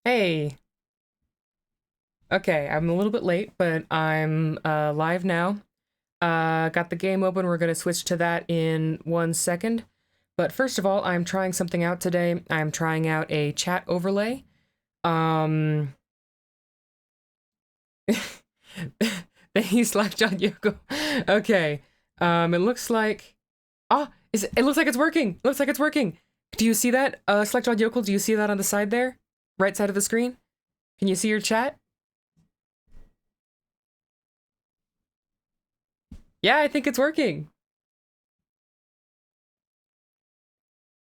Hey, okay, I'm a little bit late, but I'm live now. Got the game open. We're gonna switch to that in 1 second. But first of all, I'm trying something out today. I'm trying out a chat overlay. Um, Thank you, Slackjaw Yoko. Okay. It looks like it looks like it's working. It looks like it's working. Do you see that? Slackjaw Yokel, do you see that on the side there? Right side of the screen? Can you see your chat? Yeah, I think it's working.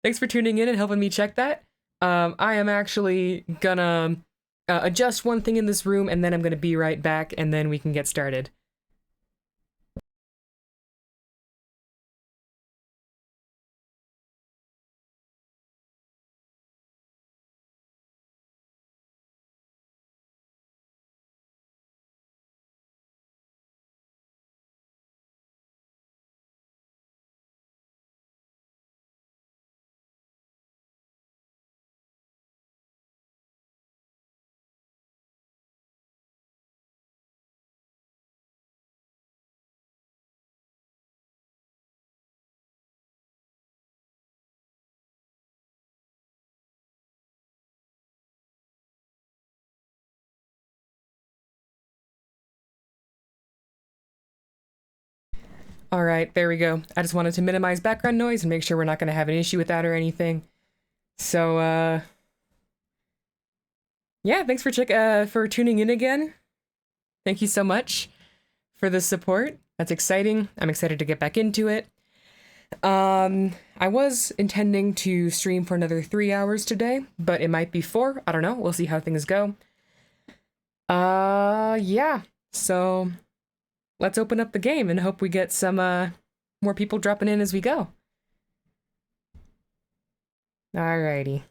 Thanks for tuning in and helping me check that. I am actually gonna adjust one thing in this room and then I'm gonna be right back and then we can get started. All right, there we go. I just wanted to minimize background noise and make sure we're not gonna have an issue with that or anything. So, yeah, thanks for tuning in again. Thank you so much for the support. That's exciting. I'm excited to get back into it. I was intending to stream for another 3 hours today, but it might be 4. I don't know. We'll see how things go. Yeah. So let's open up the game and hope we get some more people dropping in as we go. Alrighty.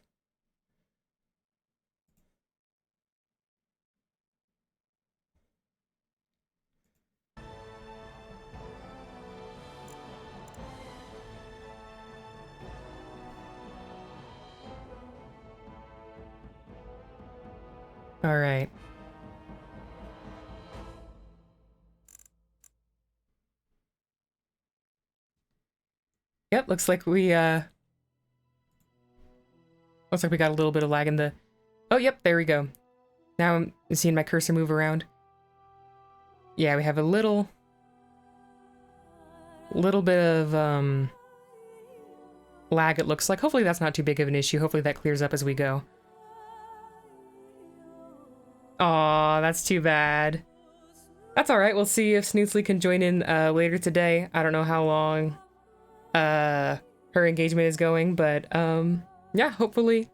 All right. Yep, looks like we got a little bit of lag in the. Oh, yep, there we go. Now I'm seeing my cursor move around. Yeah, we have a little bit of lag, it looks like. Hopefully that's not too big of an issue. Hopefully that clears up as we go. Aw, that's too bad. That's alright. We'll see if Snootsley can join in later today. I don't know how long her engagement is going, but yeah, hopefully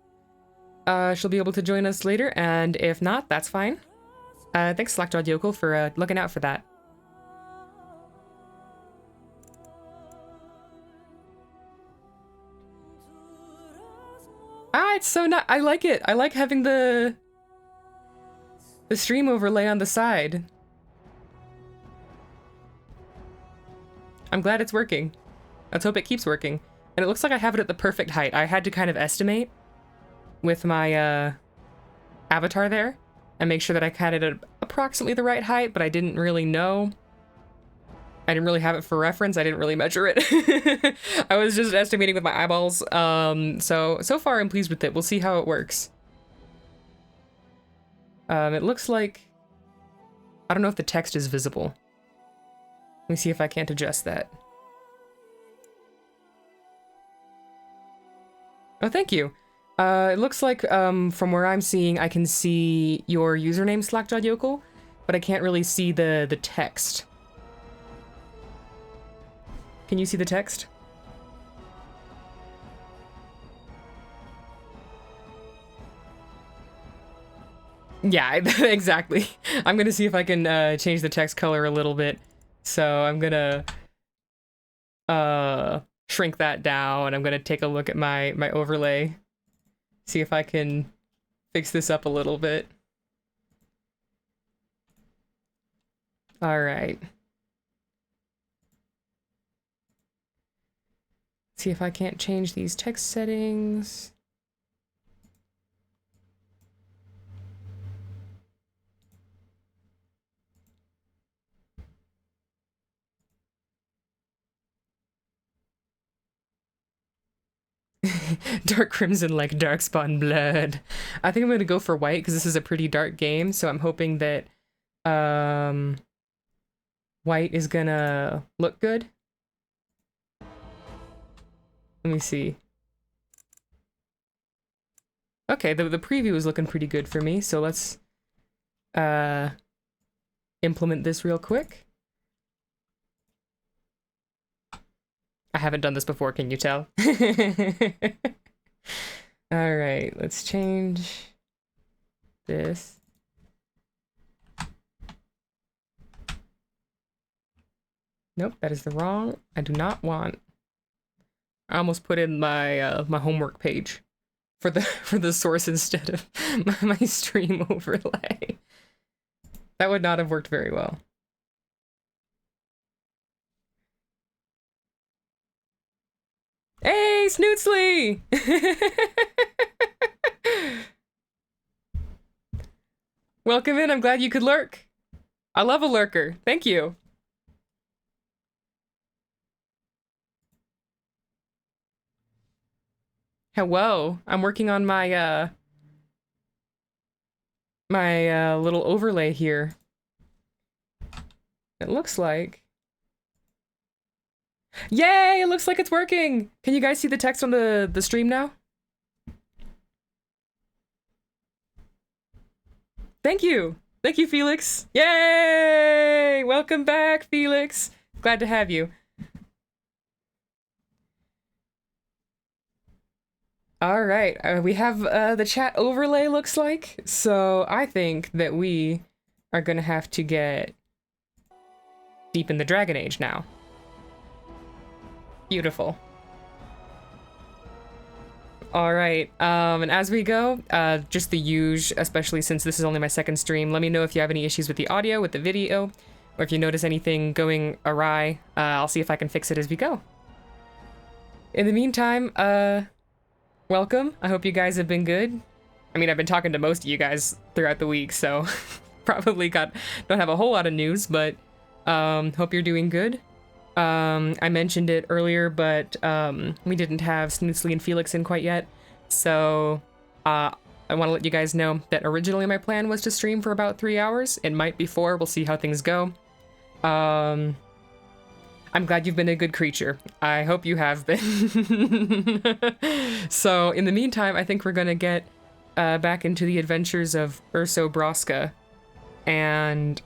she'll be able to join us later, and if not, that's fine. Thanks, Slackjawed Yokel, for looking out for that. Ah, it's so not. I like it. I like having the stream overlay on the side. I'm glad it's working. Let's hope it keeps working. And it looks like I have it at the perfect height. I had to kind of estimate with my avatar there and make sure that I had it at approximately the right height, but I didn't really know. I didn't really have it for reference. I didn't really measure it. I was just estimating with my eyeballs. So far I'm pleased with it. We'll see how it works. It looks like, I don't know if the text is visible. Let me see if I can't adjust that. Oh, thank you. It looks like from where I'm seeing, I can see your username, Slackjawed Yokel, but I can't really see the text. Can you see the text? Yeah, exactly. I'm gonna see if I can change the text color a little bit. So I'm gonna shrink that down. I'm gonna take a look at my overlay, see if I can fix this up a little bit. All right. See if I can't change these text settings. Dark crimson like darkspawn blood. I think I'm gonna go for white because this is a pretty dark game, so I'm hoping that white is gonna look good. Let me see. Okay, the preview is looking pretty good for me, so let's implement this real quick. I haven't done this before, can you tell? All right, let's change this. Nope, that is the wrong. I do not want. I almost put in my my homework page for the source instead of my stream overlay. That would not have worked very well. Hey, Snootsly! Welcome in, I'm glad you could lurk. I love a lurker, thank you. Hello, I'm working on my little overlay here. It looks like... Yay! It looks like it's working! Can you guys see the text on the stream now? Thank you! Thank you, Felix! Yay! Welcome back, Felix! Glad to have you. Alright, we have the chat overlay looks like, so I think that we are gonna have to get deep in the Dragon Age now. Beautiful. Alright, and as we go, just the usual, especially since this is only my second stream, let me know if you have any issues with the audio, with the video, or if you notice anything going awry. I'll see if I can fix it as we go. In the meantime, welcome. I hope you guys have been good. I mean, I've been talking to most of you guys throughout the week, so probably don't have a whole lot of news, but hope you're doing good. I mentioned it earlier, but we didn't have Snootsly and Felix in quite yet, so I want to let you guys know that originally my plan was to stream for about 3 hours. It might be 4, we'll see how things go. I'm glad you've been a good creature. I hope you have been. So in the meantime, I think we're gonna get back into the adventures of Urso Broska, and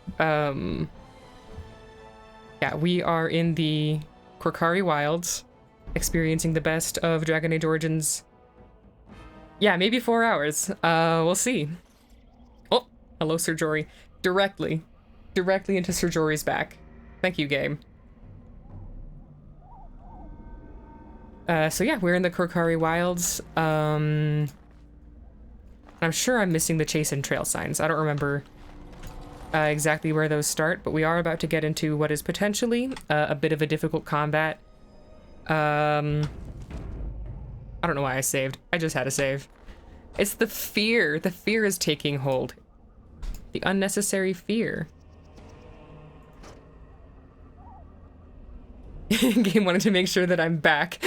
yeah, we are in the Korcari Wilds, experiencing the best of Dragon Age Origins. Yeah, maybe 4 hours. We'll see. Oh, hello, Sir Jory. Directly into Sir Jory's back. Thank you, game. So yeah, we're in the Korcari Wilds. I'm sure I'm missing the chase and trail signs. I don't remember exactly where those start, but we are about to get into what is potentially a bit of a difficult combat. I don't know why I saved. I just had to save. It's the fear. The fear is taking hold. The unnecessary fear. Game wanted to make sure that I'm back.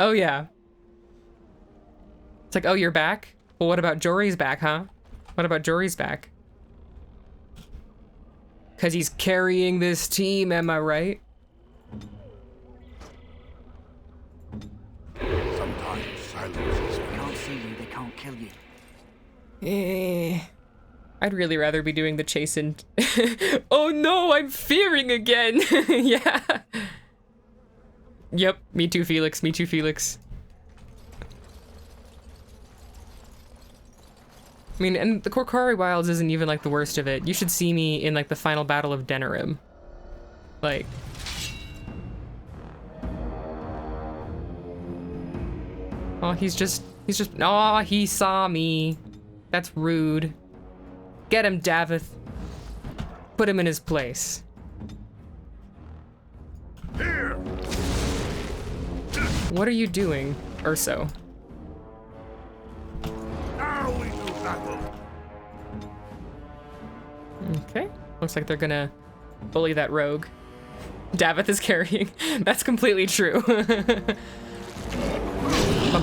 Oh yeah. It's like, oh, you're back? Well, what about Jory's back, huh? What about Jory's back? Because he's carrying this team, am I right? Sometimes silence is They can't see you, they can't kill you. I'd really rather be doing the chase and... Oh no, I'm fearing again! Yeah. Yep, me too, Felix, me too, Felix. I mean, and the Korcari Wilds isn't even, like, the worst of it. You should see me in, like, the final battle of Denerim. Like... Oh, he's just... Oh, he saw me. That's rude. Get him, Davith. Put him in his place. here. What are you doing, Urso? Now we do battle. Okay. Looks like they're gonna bully that rogue. Davith is carrying. That's completely true.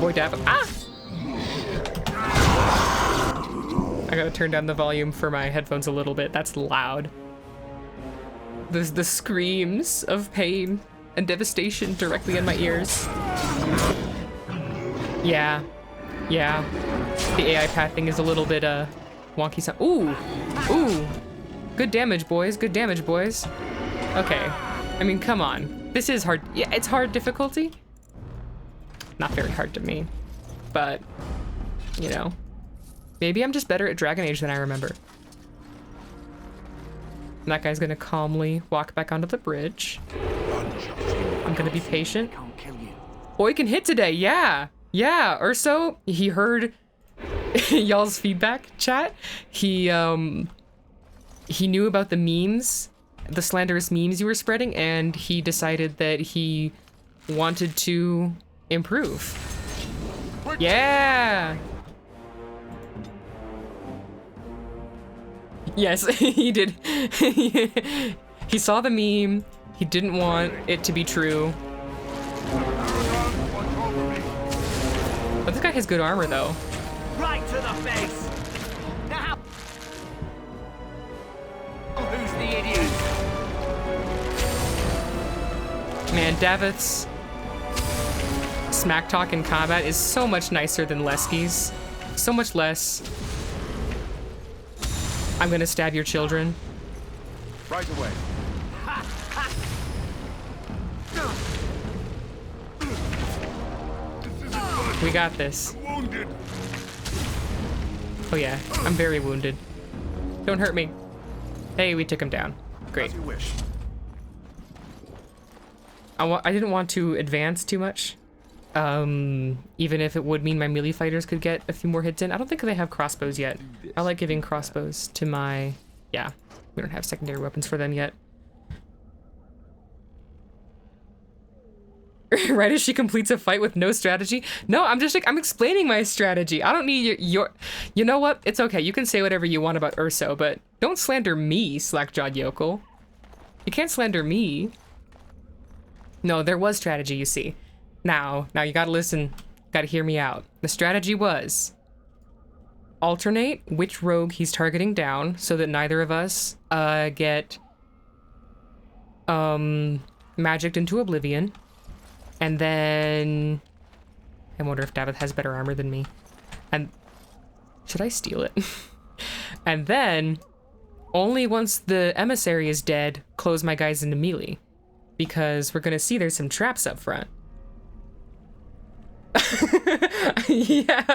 boy Dab. Ah! I gotta turn down the volume for my headphones a little bit. That's loud. The screams of pain and devastation directly in my ears. Yeah. Yeah. The AI pathing is a little bit, wonky sound. Ooh! Ooh! Good damage, boys. Good damage, boys. Okay. I mean, come on. This is hard. Yeah, it's hard difficulty. Not very hard to me. But, you know. Maybe I'm just better at Dragon Age than I remember. And that guy's gonna calmly walk back onto the bridge. I'm gonna be patient. Can't kill you. Boy can hit today, yeah! Yeah, Urso, he heard y'all's feedback chat. He knew about the memes, the slanderous memes you were spreading, and he decided that he wanted to improve. Yeah! Yes, he did. He saw the meme. He didn't want it to be true. But this guy has good armor, though. Right to the face. Now. Who's the idiot? Man, Davith's smack talk in combat is so much nicer than Lesky's. So much less. I'm gonna stab your children. Right away. We got this. Wounded. Oh yeah, I'm very wounded. Don't hurt me. Hey, we took him down. Great. As you wish. I didn't want to advance too much. Even if it would mean my melee fighters could get a few more hits in. I don't think they have crossbows yet. I like giving crossbows to my... Yeah, we don't have secondary weapons for them yet. Right as she completes a fight with no strategy. No, I'm just like, I'm explaining my strategy. I don't need your... You know what? It's okay. You can say whatever you want about Urso, but don't slander me, Slackjawed Yokel. You can't slander me. No, there was strategy, you see. Now you gotta listen, gotta hear me out. The strategy was alternate which rogue he's targeting down so that neither of us get magicked into oblivion. And then I wonder if Davith has better armor than me. And should I steal it? And then only once the emissary is dead, close my guys into melee. Because we're gonna see there's some traps up front. Yeah,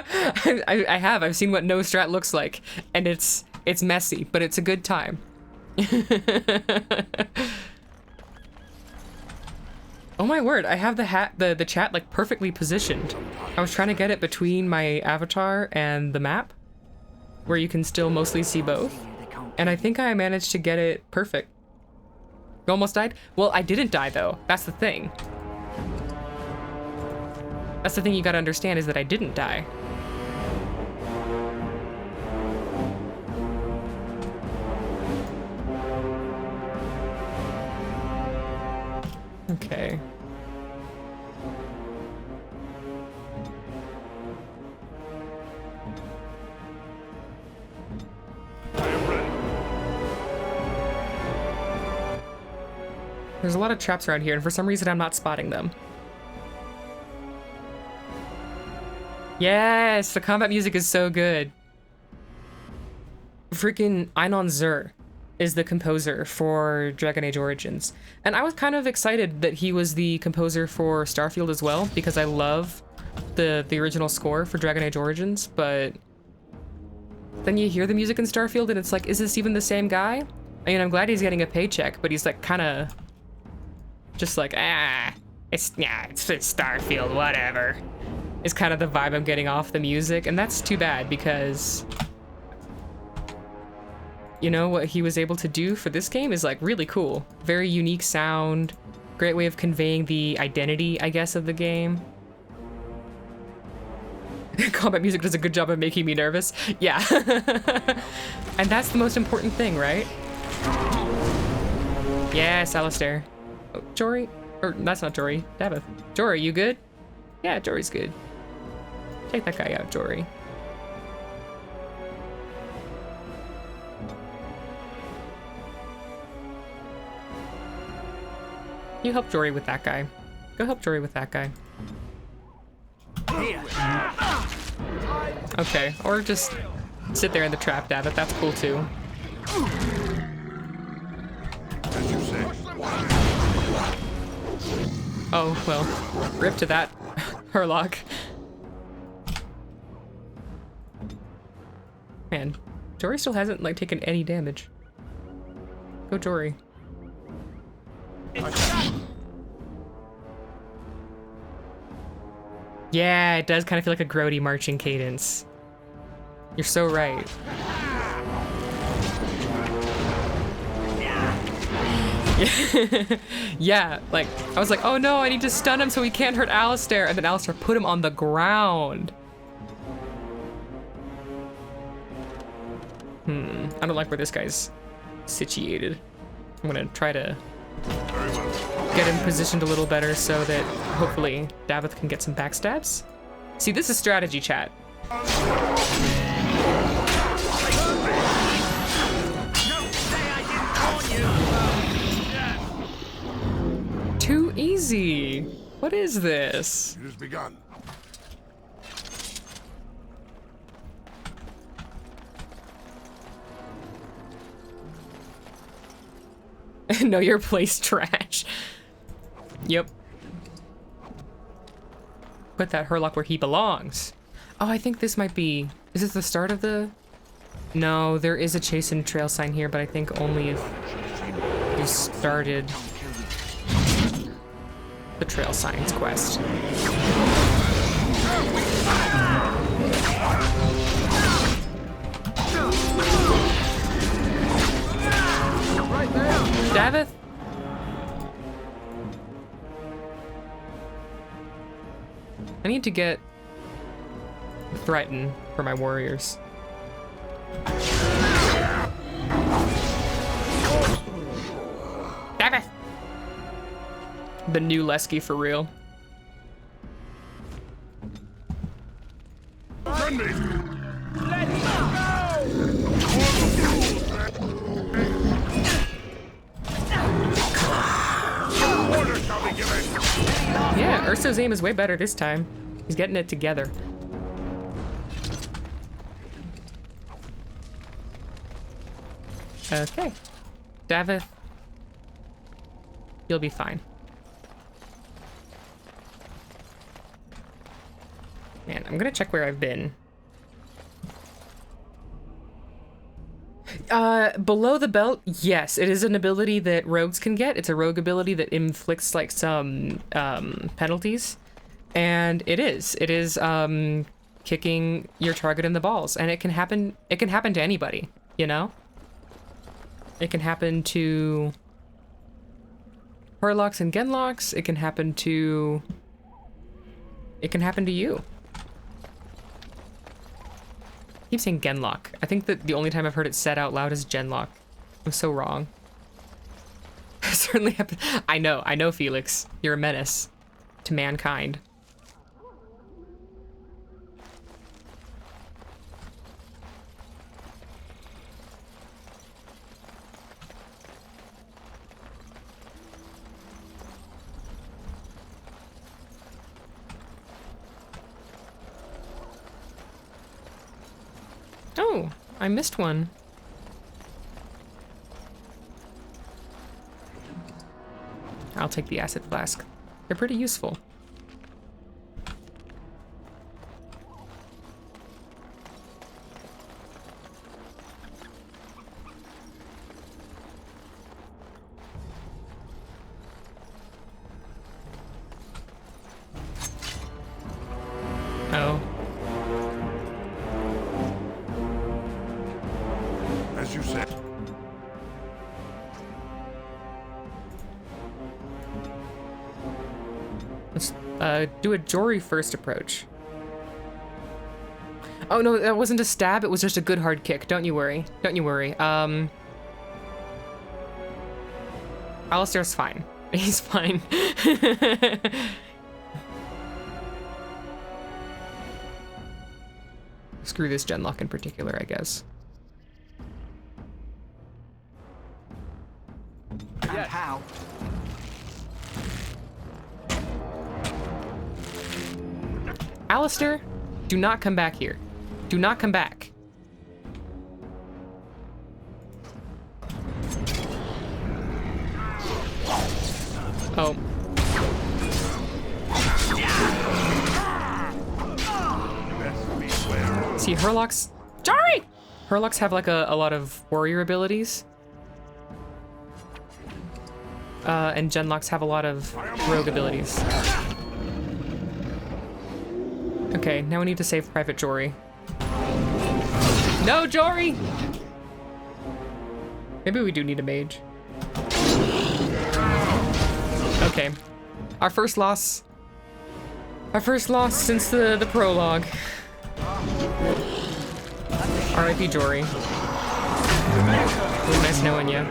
I have. I've seen what no strat looks like, and it's messy, but it's a good time. Oh my word! I have the chat like perfectly positioned. I was trying to get it between my avatar and the map, where you can still mostly see both, and I think I managed to get it perfect. You almost died? Well, I didn't die though. That's the thing. That's the thing you gotta understand is that I didn't die. Okay. I am ready. There's a lot of traps around here, and for some reason I'm not spotting them. Yes, the combat music is so good. Freaking Einon Zur is the composer for Dragon Age Origins. And I was kind of excited that he was the composer for Starfield as well, because I love the original score for Dragon Age Origins, but then you hear the music in Starfield and it's like, is this even the same guy? I mean, I'm glad he's getting a paycheck, but he's like kind of just like, it's Starfield, whatever. Is kind of the vibe I'm getting off the music, and that's too bad because you know what he was able to do for this game is like really cool. Very unique sound, great way of conveying the identity, I guess, of the game. Combat music does a good job of making me nervous. Yeah. And that's the most important thing, right? Yes, Alistair. Oh, Jory? Or that's not Jory, Davith. Jory, you good? Yeah, Jory's good. Take that guy out, Jory. You help Jory with that guy. Go help Jory with that guy. Okay, or just sit there in the trap, David. That's cool too. As you say. Oh, well, rip to that Herlock. Man, Jory still hasn't, like, taken any damage. Go, Jory. Yeah, it does kind of feel like a grody marching cadence. You're so right. Yeah, like, I was like, oh no, I need to stun him so he can't hurt Alistair. And then Alistair put him on the ground. I don't like where this guy's situated. I'm gonna try to get him positioned a little better so that hopefully Davith can get some backstabs. See, this is strategy, chat. Too easy. What is this? It has begun. Know your place, trash. Yep. Put that Herlock where he belongs. Oh, I think this might be... Is this the start of the... No, there is a chase and trail sign here, but I think only if you started the trail signs quest. Davith? I need to get Threaten for my warriors. Davith! The new Lesky for real. Send me! Order shall be given! Yeah, Urso's aim is way better this time. He's getting it together. Okay. Davith. You'll be fine. Man, I'm gonna check where I've been. Below the belt, yes, it is an ability that rogues can get. It's a rogue ability that inflicts like some penalties. And it is kicking your target in the balls. And it can happen to anybody, you know? It can happen to Herlocks and Genlocks. It can happen to you. I keep saying Genlock. I think that the only time I've heard it said out loud is Genlock. I'm so wrong. Certainly happened. I know, Felix. You're a menace to mankind. Oh, I missed one. I'll take the acid flask. They're pretty useful. Oh. As you said. Let's do a Jory first approach. Oh no, that wasn't a stab, it was just a good hard kick. Don't you worry. Don't you worry. Alistair's fine. He's fine. screw this genlock in particular, I guess. And how? Alistair, do not come back here. Do not come back. Oh. See, Herlock's... Jari! Herlocks have like a lot of warrior abilities. And genlocks have a lot of rogue abilities. Okay, now we need to save Private Jory. No, Jory! Maybe we do need a mage. Okay. Our first loss. Our first loss since the prologue. R.I.P. Jory. It was nice knowing you.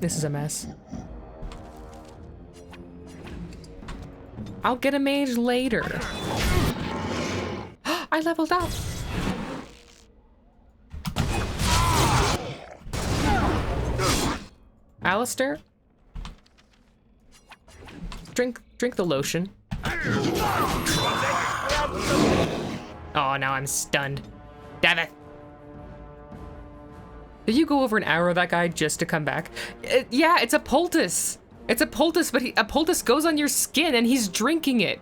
This is a mess. I'll get a mage later. I leveled up. Alistair? Drink the lotion. Oh, now I'm stunned. Damn it. Did you go over and arrow that guy just to come back? Yeah, it's a poultice. It's a poultice, but a poultice goes on your skin and he's drinking it.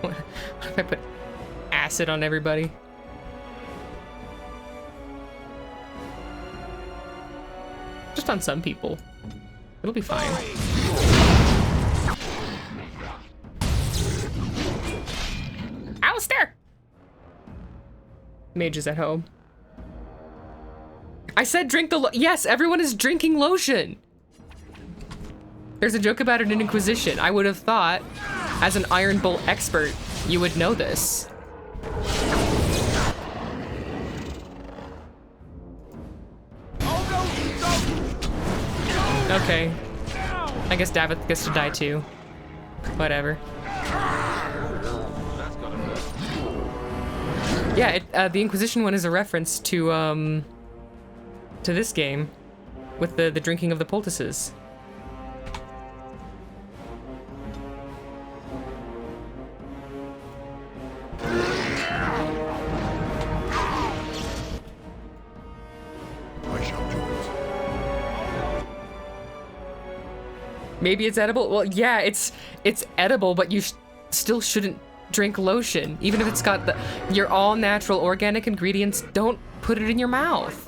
What if I put acid on everybody? Just on some people. It'll be fine. Alistair! Mage is at home. I said drink the yes, everyone is drinking lotion. There's a joke about it in Inquisition. I would have thought, as an Iron Bolt expert, you would know this. Okay. I guess Davith gets to die too. Whatever. Yeah, the Inquisition one is a reference to this game with the drinking of the poultices. Maybe it's edible. Well, yeah, it's edible, but you still shouldn't drink lotion, even if it's got your all natural organic ingredients. Don't put it in your mouth.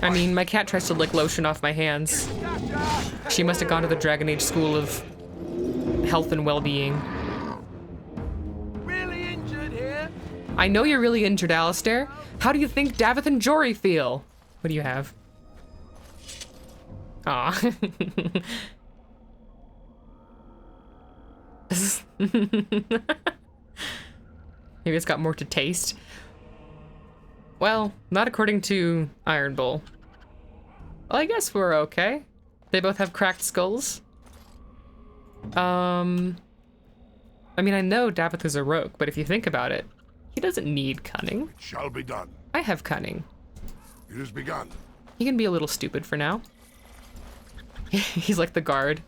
I mean, my cat tries to lick lotion off my hands. She must have gone to the Dragon Age school of health and well-being. Really injured here? I know you're really injured, Alistair. How do you think Davith and Jory feel? What do you have? Aw. Maybe it's got more to taste. Well, not according to Iron Bull. Well, I guess we're okay. They both have cracked skulls. I mean, I know Davith is a rogue, but if you think about it, he doesn't need cunning. It shall be done. I have cunning. It is begun. He can be a little stupid for now. He's like the guard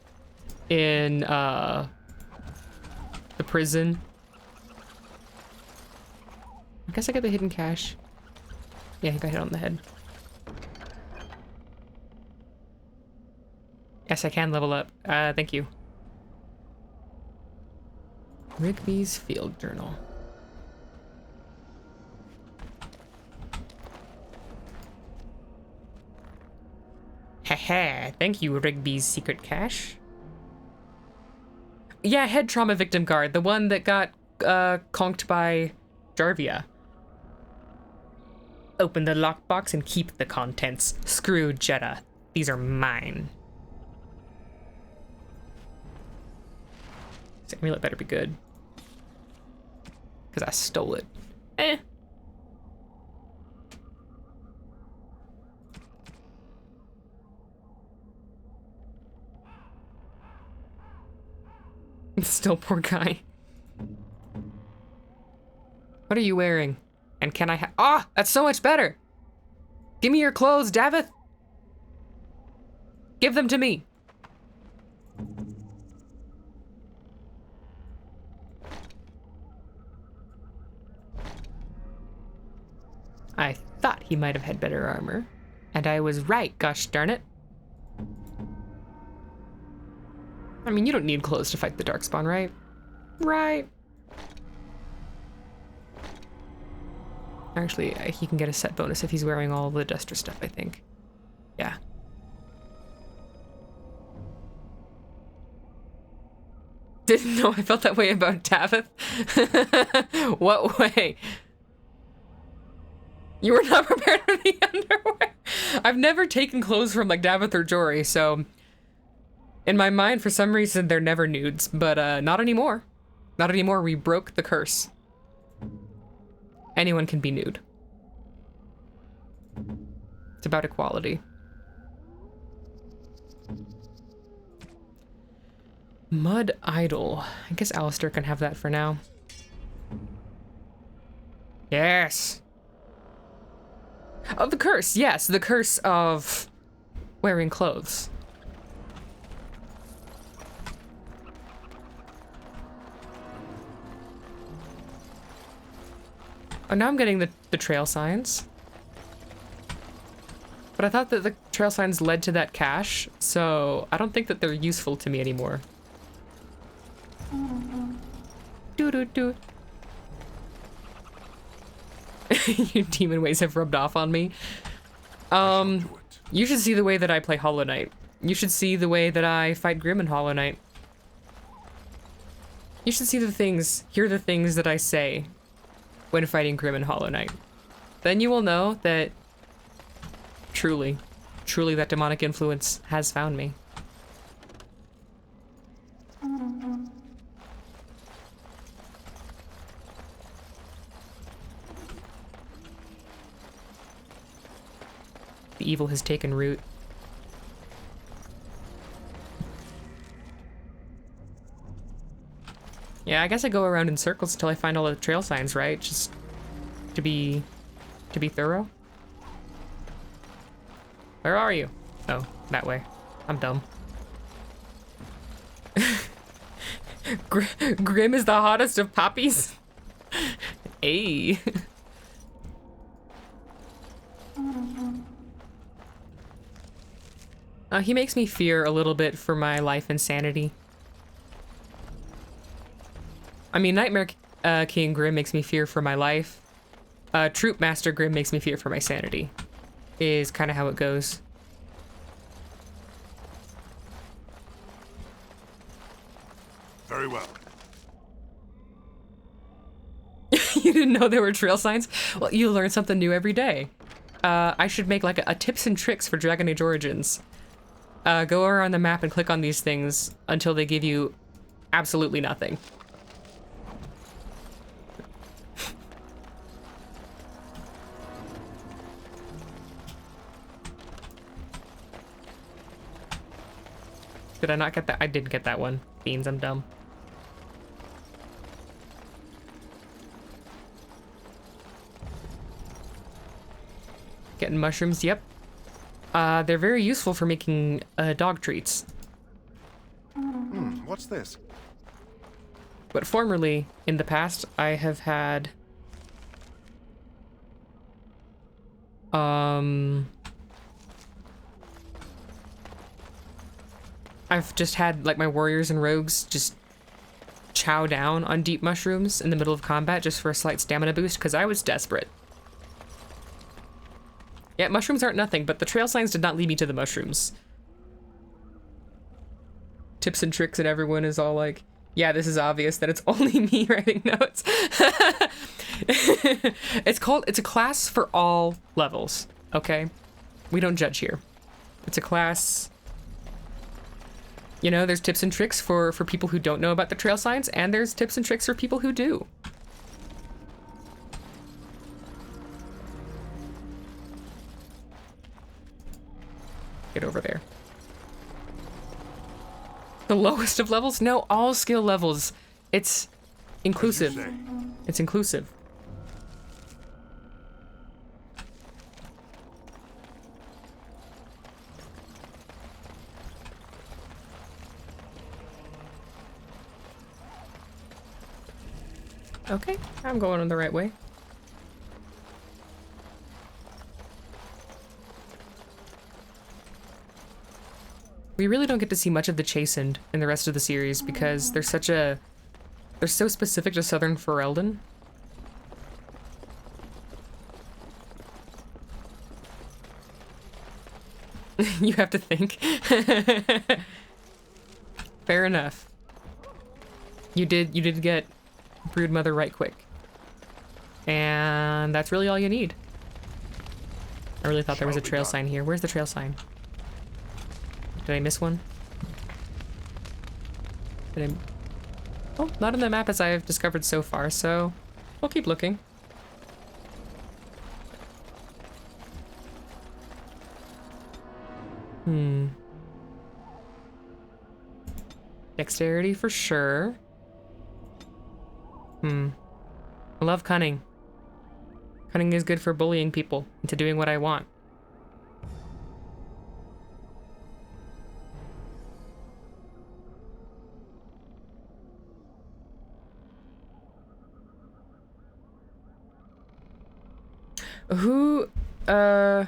in the prison. I guess I got the hidden cache. Yeah, he got hit on the head. Yes, I can level up. Thank you. Rigby's Field Journal. Haha, thank you, Rigby's secret cache. Yeah, head trauma victim guard, the one that got conked by Jarvia. Open the lockbox and keep the contents. Screw Jetta. These are mine. This amulet better be good. Because I stole it. Eh. Still poor guy. What are you wearing? And can I have... Ah! That's so much better! Give me your clothes, Davith! Give them to me! I thought he might have had better armor. And I was right, gosh darn it. I mean, you don't need clothes to fight the Darkspawn, right? Right. Actually, he can get a set bonus if he's wearing all the Duster stuff, I think. Yeah. Didn't know I felt that way about Davith. What way? You were not prepared for the underwear. I've never taken clothes from like Davith or Jory, so in my mind, for some reason, they're never nudes, but not anymore. Not anymore. We broke the curse. Anyone can be nude. It's about equality. Mud Idol. I guess Alistair can have that for now. Yes. Oh, the curse. Yes, the curse of wearing clothes. Oh, now I'm getting the trail signs. But I thought that the trail signs led to that cache, so I don't think that they're useful to me anymore. Doo-doo-doo. Your demon ways have rubbed off on me. You should see the way that I play Hollow Knight. You should see the way that I fight Grim in Hollow Knight. You should see the things, hear the things that I say when fighting Grim in Hollow Knight. Then you will know that truly that demonic influence has found me. The evil has taken root. Yeah, I guess I go around in circles until I find all the trail signs, right? Just to be thorough. Where are you? Oh, that way. I'm dumb. Grim is the hottest of poppies. Ayy. He makes me fear a little bit for my life and sanity. I mean, Nightmare King Grim makes me fear for my life. Troop Master Grim makes me fear for my sanity. Is kind of how it goes. Very well. You didn't know there were trail signs? Well, you learn something new every day. I should make like a tips and tricks for Dragon Age Origins. Go around the map and click on these things until they give you absolutely nothing. Did I not get that? I did get that one. Beans, I'm dumb. Getting mushrooms, yep. They're very useful for making dog treats. What's this? But formerly, in the past, I have had... I've just had, like, my warriors and rogues just chow down on deep mushrooms in the middle of combat just for a slight stamina boost, because I was desperate. Yeah, mushrooms aren't nothing, but the trail signs did not lead me to the mushrooms. Tips and tricks and everyone is all like, Yeah, this is obvious that it's only me writing notes. It's a class for all levels, okay? We don't judge here. It's a class, you know, there's tips and tricks for people who don't know about the trail signs, and there's tips and tricks for people who do. Get over there. The lowest of levels? No, all skill levels. It's inclusive. It's inclusive. Okay, I'm going the right way. We really don't get to see much of the Chastened in the rest of the series because they're so specific to Southern Ferelden. You have to think. Fair enough. You did get Broodmother right quick. And that's really all you need. I really thought there was a trail sign here. Where's the trail sign? Did I miss one? Did I... Oh, not on the map as I've discovered so far, so we'll keep looking. Dexterity for sure. I love cunning. Cunning is good for bullying people into doing what I want. Who, your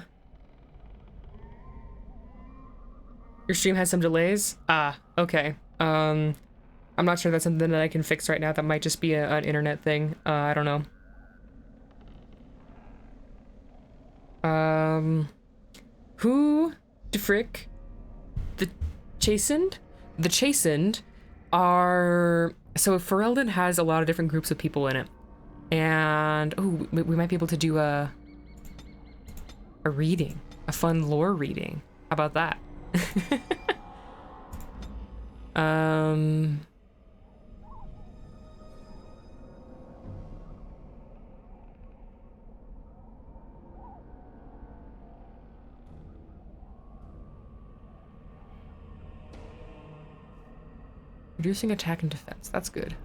stream has some delays? Ah, okay. I'm not sure that's something that I can fix right now. That might just be an internet thing. I don't know. Who the frick? The Chastened? The Chastened are... So Ferelden has a lot of different groups of people in it. And, oh, we might be able to do a reading. A fun lore reading. How about that? Reducing attack and defense. That's good.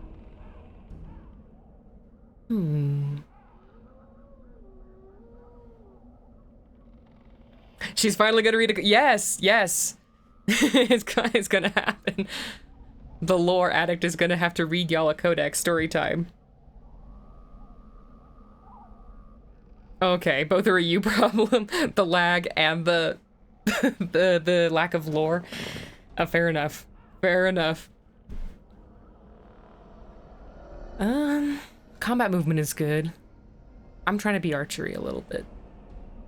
She's finally gonna read a... Yes, yes. It's gonna happen. The lore addict is gonna have to read y'all a codex story time. Okay, both are a you problem. The lag and the the lack of lore. Fair enough. Fair enough. Combat movement is good. I'm trying to be archery a little bit.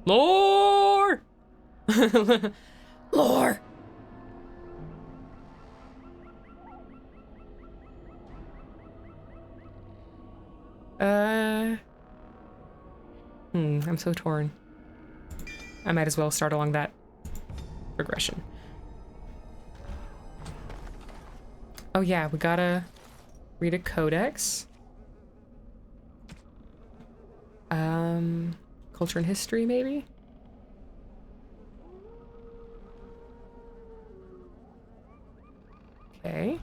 Lore! Lore! I'm so torn. I might as well start along that progression. Oh yeah, we gotta read a codex. Culture and history, maybe? Okay.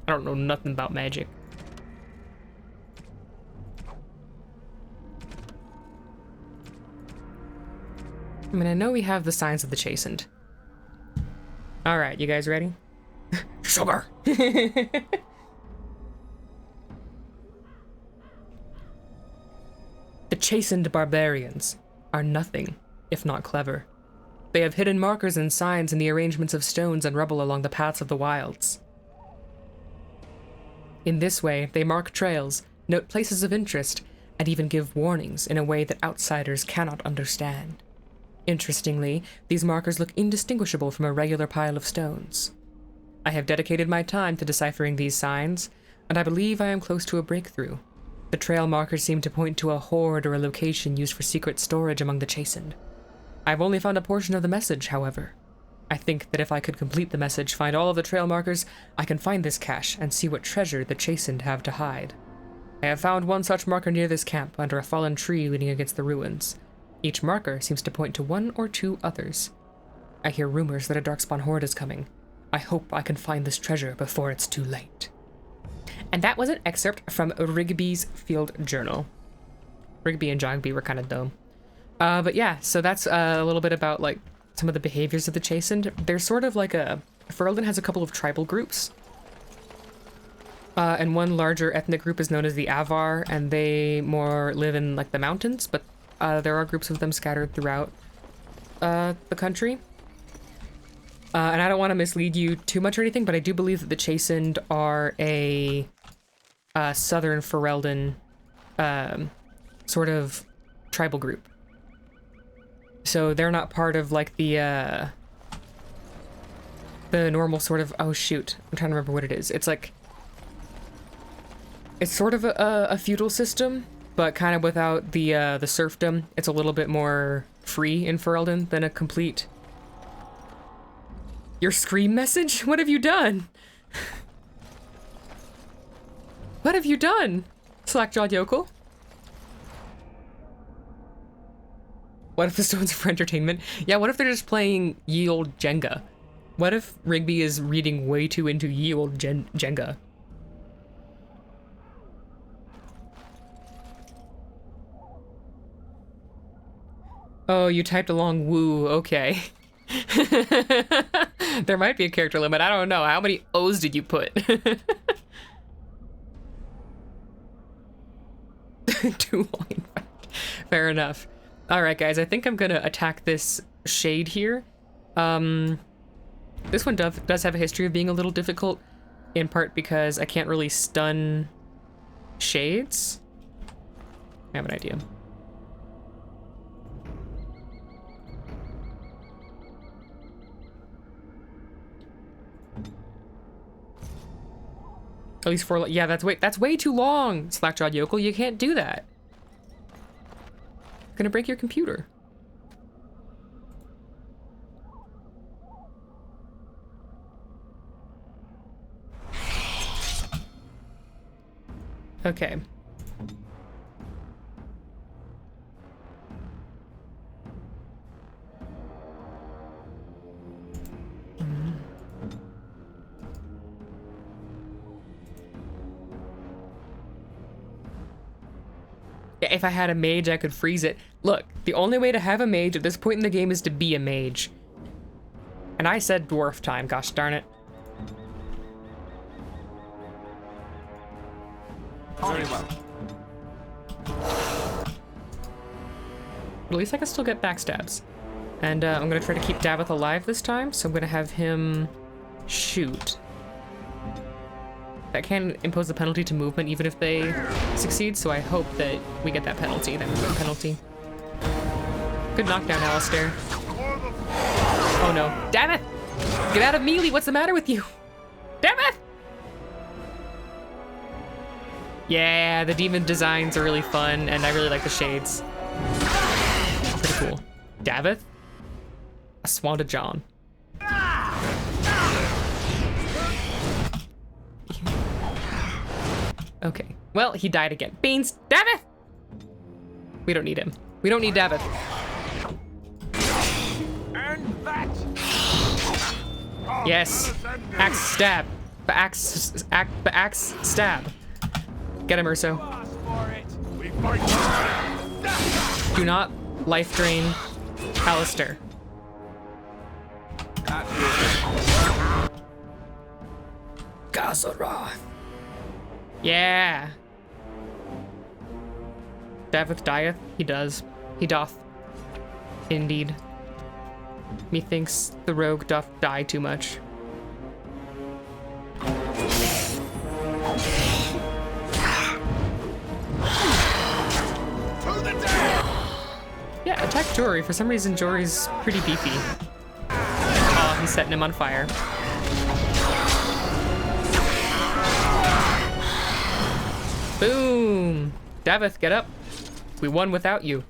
I don't know nothing about magic. I mean, I know we have the signs of the Chastened. All right, you guys ready? Sugar! The Chastened barbarians are nothing if not clever. They have hidden markers and signs in the arrangements of stones and rubble along the paths of the wilds. In this way, they mark trails, note places of interest, and even give warnings in a way that outsiders cannot understand. Interestingly, these markers look indistinguishable from a regular pile of stones. I have dedicated my time to deciphering these signs, and I believe I am close to a breakthrough. The trail markers seem to point to a hoard or a location used for secret storage among the Chastened. I've only found a portion of the message, however. I think that if I could complete the message, find all of the trail markers, I can find this cache and see what treasure the Chastened have to hide. I have found one such marker near this camp, under a fallen tree leaning against the ruins. Each marker seems to point to one or two others. I hear rumors that a Darkspawn horde is coming. I hope I can find this treasure before it's too late. And that was an excerpt from Rigby's field journal. Rigby and Jogby were kind of dumb. But yeah, so that's a little bit about like some of the behaviors of the Chastened. They're sort of like Ferelden has a couple of tribal groups. And one larger ethnic group is known as the Avar, and they more live in like the mountains, but there are groups of them scattered throughout the country. And I don't want to mislead you too much or anything, but I do believe that the Chastened are a southern Ferelden sort of tribal group. So they're not part of like the normal sort of, oh shoot, I'm trying to remember what it is. It's like, it's sort of a feudal system, but kind of without the serfdom. It's a little bit more free in Ferelden than a complete... Your scream message? What have you done? What have you done, Slack-jawed yokel? What if the stones are for entertainment? Yeah, what if they're just playing ye old Jenga? What if Rigby is reading way too into ye old Jenga? Oh, you typed along woo, okay. There might be a character limit, I don't know. How many O's did you put? Too long, in fact. Fair enough. Alright guys, I think I'm gonna attack this shade here. This one does have a history of being a little difficult, in part because I can't really stun shades. I have an idea. At least 4, yeah, that's way too long, Slack-jawed yokel. You can't do that. It's gonna break your computer. Okay. Yeah, if I had a mage, I could freeze it. Look, the only way to have a mage at this point in the game is to be a mage. And I said dwarf time, gosh darn it. Very well. At least I can still get backstabs. And I'm gonna try to keep Davith alive this time, so I'm gonna have him shoot. That can impose a penalty to movement even if they succeed, so I hope that we get that penalty, that movement penalty. Good knockdown, Alistair. Oh no. Davith! Get out of melee! What's the matter with you? Davith! Yeah, the demon designs are really fun, and I really like the shades. Pretty cool. Davith? A swan to John. Okay. Well, he died again. Beans! Davith! We don't need him. We don't need Davith. And that. Yes. Axe stab. Axe stab. Get him, Urso. We fight. Do not life drain Alistair. Gazaroth. Yeah. Davith dieth? He does. He doth. Indeed. Methinks the rogue doth die too much. Jory. For some reason, Jory's pretty beefy. Oh, he's setting him on fire. Boom! Davith, get up. We won without you.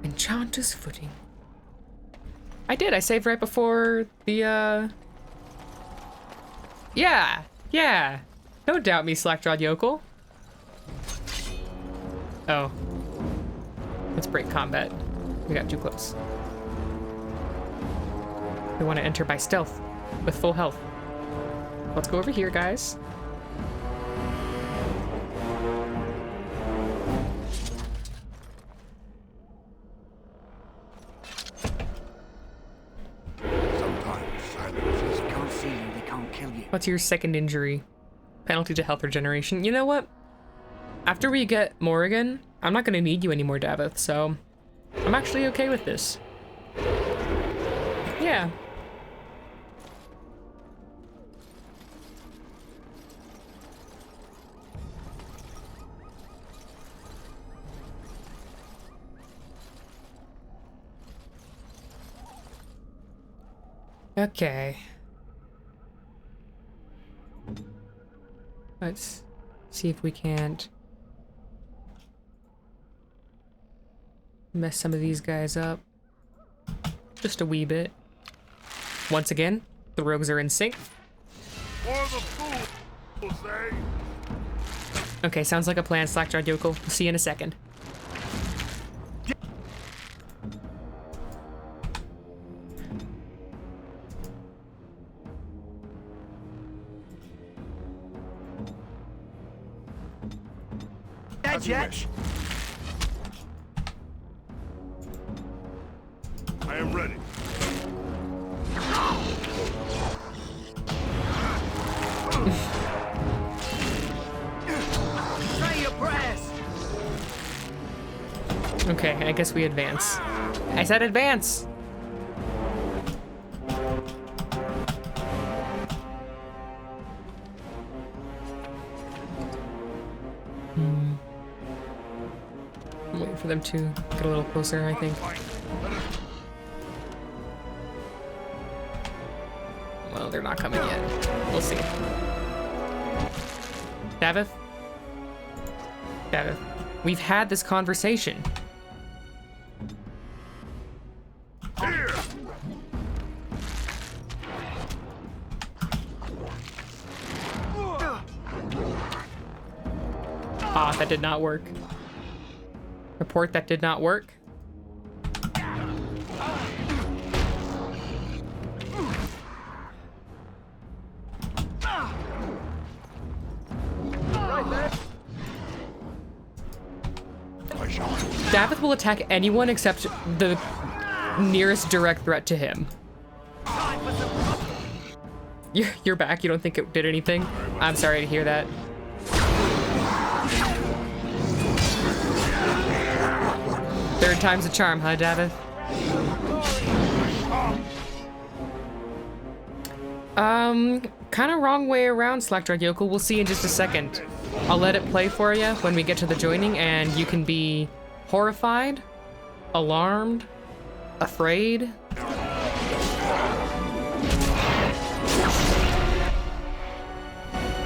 Enchanter's footing. I did. I saved right before the, Yeah. Don't doubt me, slack-jawed yokel. Oh. Let's break combat. We got too close. We want to enter by stealth with full health. Let's go over here, guys. Sometimes silence is Can't see you, they can't kill you. What's your second injury? Penalty to health regeneration. You know what? After we get Morrigan, I'm not going to need you anymore, Davith, so I'm actually okay with this. Yeah. Okay. Let's see if we can't mess some of these guys up. Just a wee bit. Once again, the rogues are in sync. For the fools, eh? Okay, sounds like a plan, slack-jawed yokel. We'll see you in a second. As you wish. I am ready. Say your prayers! Okay, I guess we advance. I said advance! I'm waiting for them to get a little closer, I think. Well, they're not coming yet. We'll see. Davith? Davith, we've had this conversation. Here. Ah, that did not work. Report that did not work. Davith will attack anyone except the nearest direct threat to him. You're back. You don't think it did anything? I'm sorry to hear that. Third time's a charm, huh, Davith? Kind of wrong way around, slack-jawed yokel. We'll see in just a second. I'll let it play for you when we get to the joining, and you can be horrified, alarmed, afraid.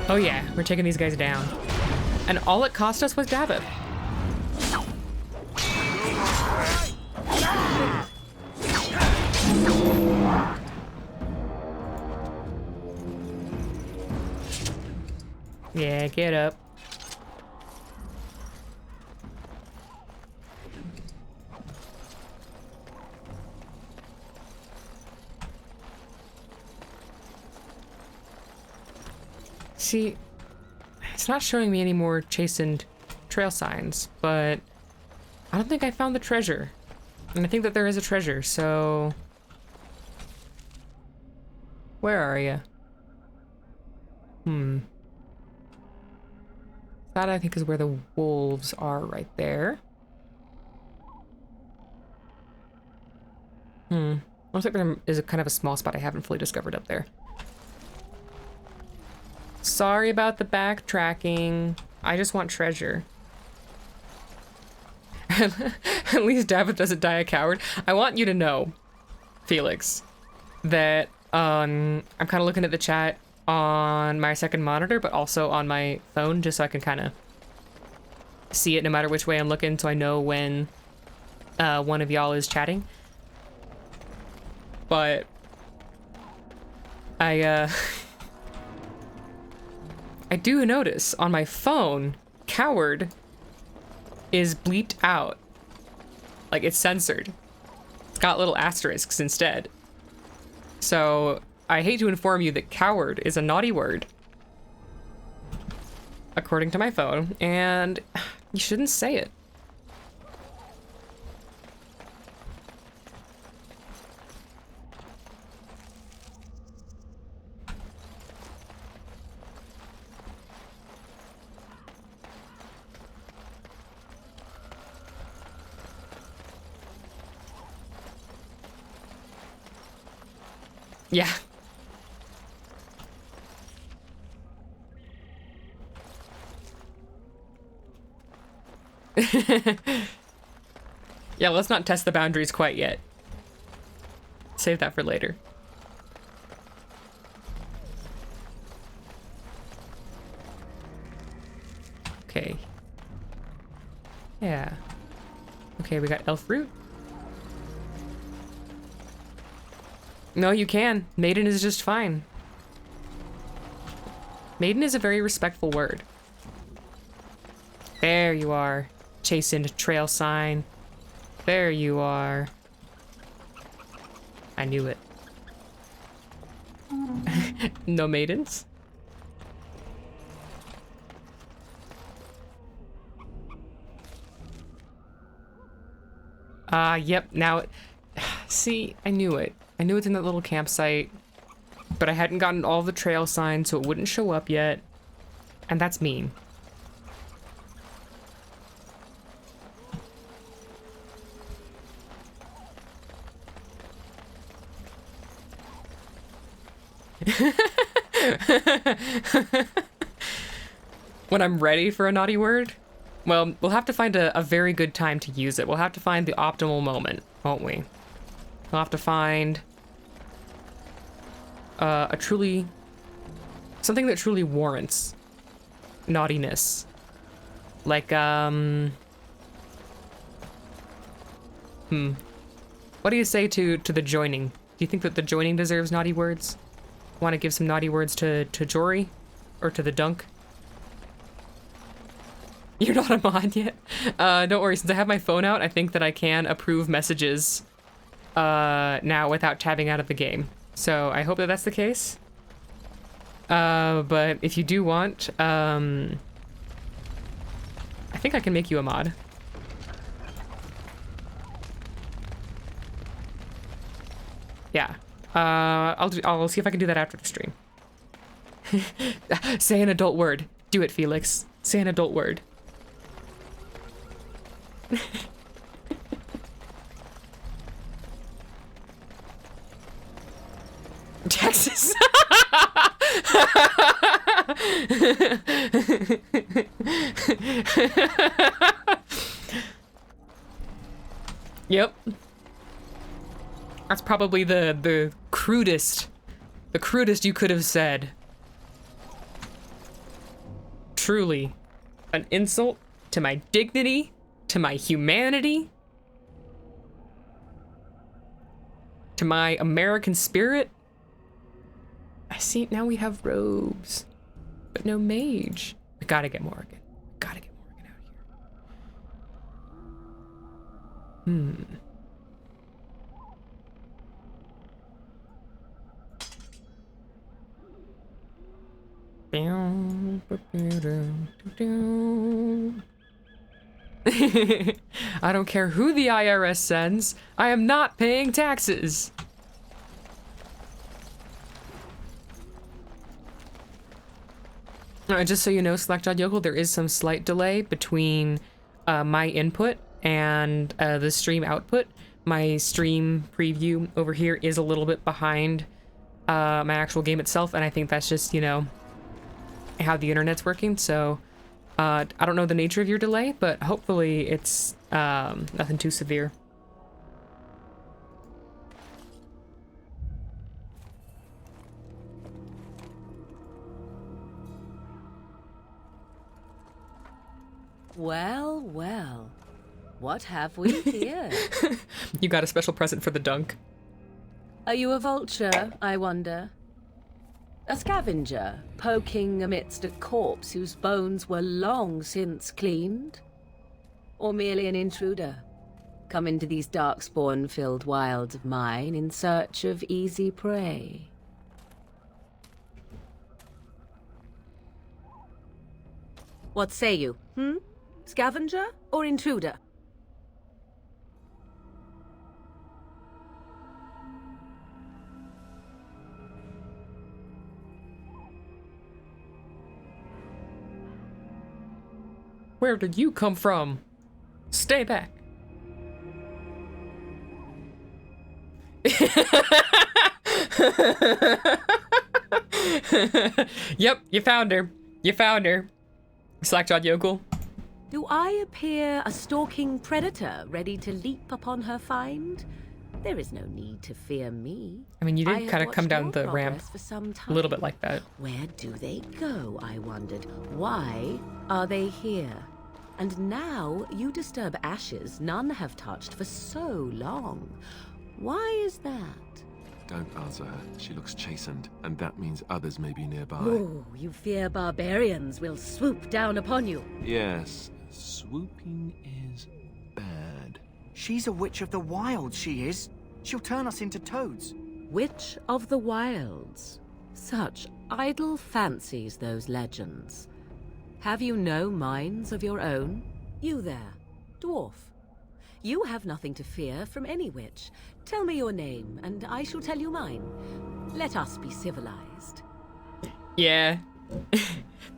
Oh yeah, we're taking these guys down. And all it cost us was Davith. Yeah, get up. See, it's not showing me any more chastened trail signs, but I don't think I found the treasure. And I think that there is a treasure, so... Where are you? That, I think, is where the wolves are right there. Looks like there is a kind of a small spot I haven't fully discovered up there. sorry about the backtracking. I just want treasure. At least David doesn't die a coward. I want you to know, Felix, that I'm kind of looking at the chat on my second monitor, but also on my phone, just so I can kind of see it no matter which way I'm looking, so I know when one of y'all is chatting. But I do notice on my phone, coward is bleeped out. Like, it's censored. It's got little asterisks instead. So I hate to inform you that coward is a naughty word, according to my phone, and you shouldn't say it. Yeah. Yeah, let's not test the boundaries quite yet. Save that for later. Okay. Yeah. Okay, we got elf root. No, you can. Maiden is just fine. Maiden is a very respectful word. There you are. Chasing trail sign. There you are. I knew it. No maidens? Yep, now it... See, I knew it. I knew it's in that little campsite, but I hadn't gotten all the trail signs, so it wouldn't show up yet. And that's mean. When I'm ready for a naughty word, well, we'll have to find a very good time to use it. We'll have to find the optimal moment, won't we? We'll have to find something that truly warrants naughtiness. Like, what do you say to the joining? Do you think that the joining deserves naughty words? Want to give some naughty words to Jory? Or to the dunk? You're not a mod yet? Don't worry, since I have my phone out, I think that I can approve messages now without tabbing out of the game. So I hope that that's the case. But if you do want, I think I can make you a mod. Yeah. I'll see if I can do that after the stream. Say an adult word. Do it, Felix. Say an adult word. Texas. Yep. That's probably the crudest you could have said. Truly, an insult to my dignity, to my humanity, to my American spirit. I see, now we have robes, but no mage. We gotta get Morgan. Gotta get Morgan out here. I don't care who the IRS sends. I am not paying taxes. Just so you know, Slackjawed Yokel, there is some slight delay between my input and the stream output. My stream preview over here is a little bit behind my actual game itself, and I think that's just, you know, how the internet's working, so I don't know the nature of your delay, but hopefully it's nothing too severe. Well, well. What have we here? You got a special present for the dunk. Are you a vulture, I wonder? A scavenger, poking amidst a corpse whose bones were long since cleaned? Or merely an intruder, come into these darkspawn-filled wilds of mine in search of easy prey? What say you, Scavenger or intruder? Where did you come from? Stay back. Yep, you found her. You found her. Slackjawed yokel. Do I appear a stalking predator ready to leap upon her find? There is no need to fear me. I mean, you I did have kind of come watched down your the ramp progress for some a time. little bit like that. Where do they go, I wondered? Why are they here? And now you disturb ashes none have touched for so long. Why is that? Don't answer her. She looks chastened, and that means others may be nearby. Oh, you fear barbarians will swoop down upon you. Yes, swooping is bad. She's a witch of the wild, she is. She'll turn us into toads. Witch of the Wilds. Such idle fancies, those legends. Have you no minds of your own? You there, dwarf. You have nothing to fear from any witch. Tell me your name, and I shall tell you mine. Let us be civilized. Yeah.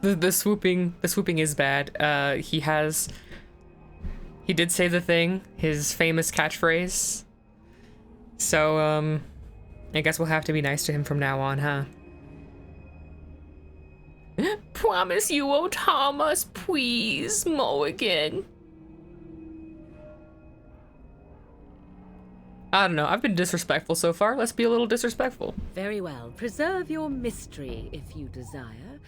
the swooping is bad. He did say the thing, his famous catchphrase. So, I guess we'll have to be nice to him from now on, huh? Promise you won't harm us, please, Mulligan. I don't know, I've been disrespectful so far. Let's be a little disrespectful. Very well. Preserve your mystery, if you desire.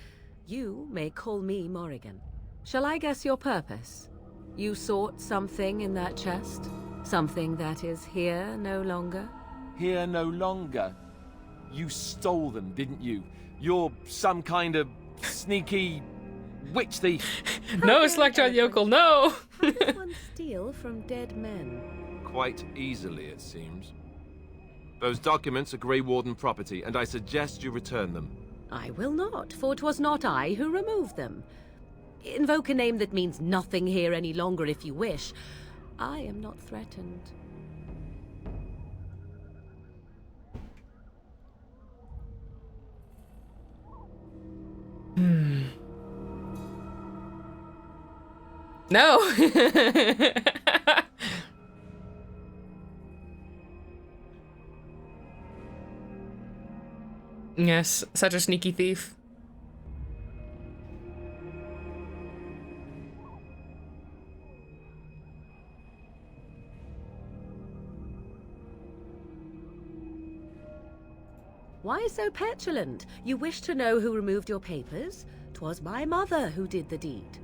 You may call me Morrigan. Shall I guess your purpose? You sought something in that chest? Something that is here no longer? Here no longer. You stole them, didn't you? You're some kind of sneaky witch thief. No, Slackjawed yokel, no! How does one steal from dead men? Quite easily, it seems. Those documents are Grey Warden property, and I suggest you return them. I will not, for 'twas not I who removed them. Invoke a name that means nothing here any longer if you wish. I am not threatened. No! Yes, such a sneaky thief. Why so petulant? You wish to know who removed your papers? 'Twas my mother who did the deed.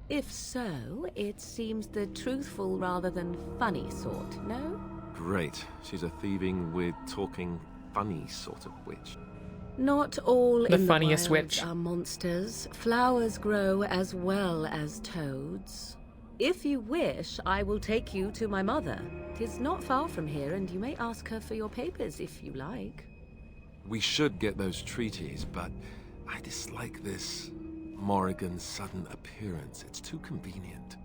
If so, it seems the truthful rather than funny sort, no? Great. She's a thieving, weird, talking, funny sort of witch. Not all The in funniest the wilds witch. are monsters. Flowers grow as well as toads. If you wish, I will take you to my mother. 'Tis not far from here, and you may ask her for your papers if you like. We should get those treaties, but I dislike this Morrigan's sudden appearance. It's too convenient.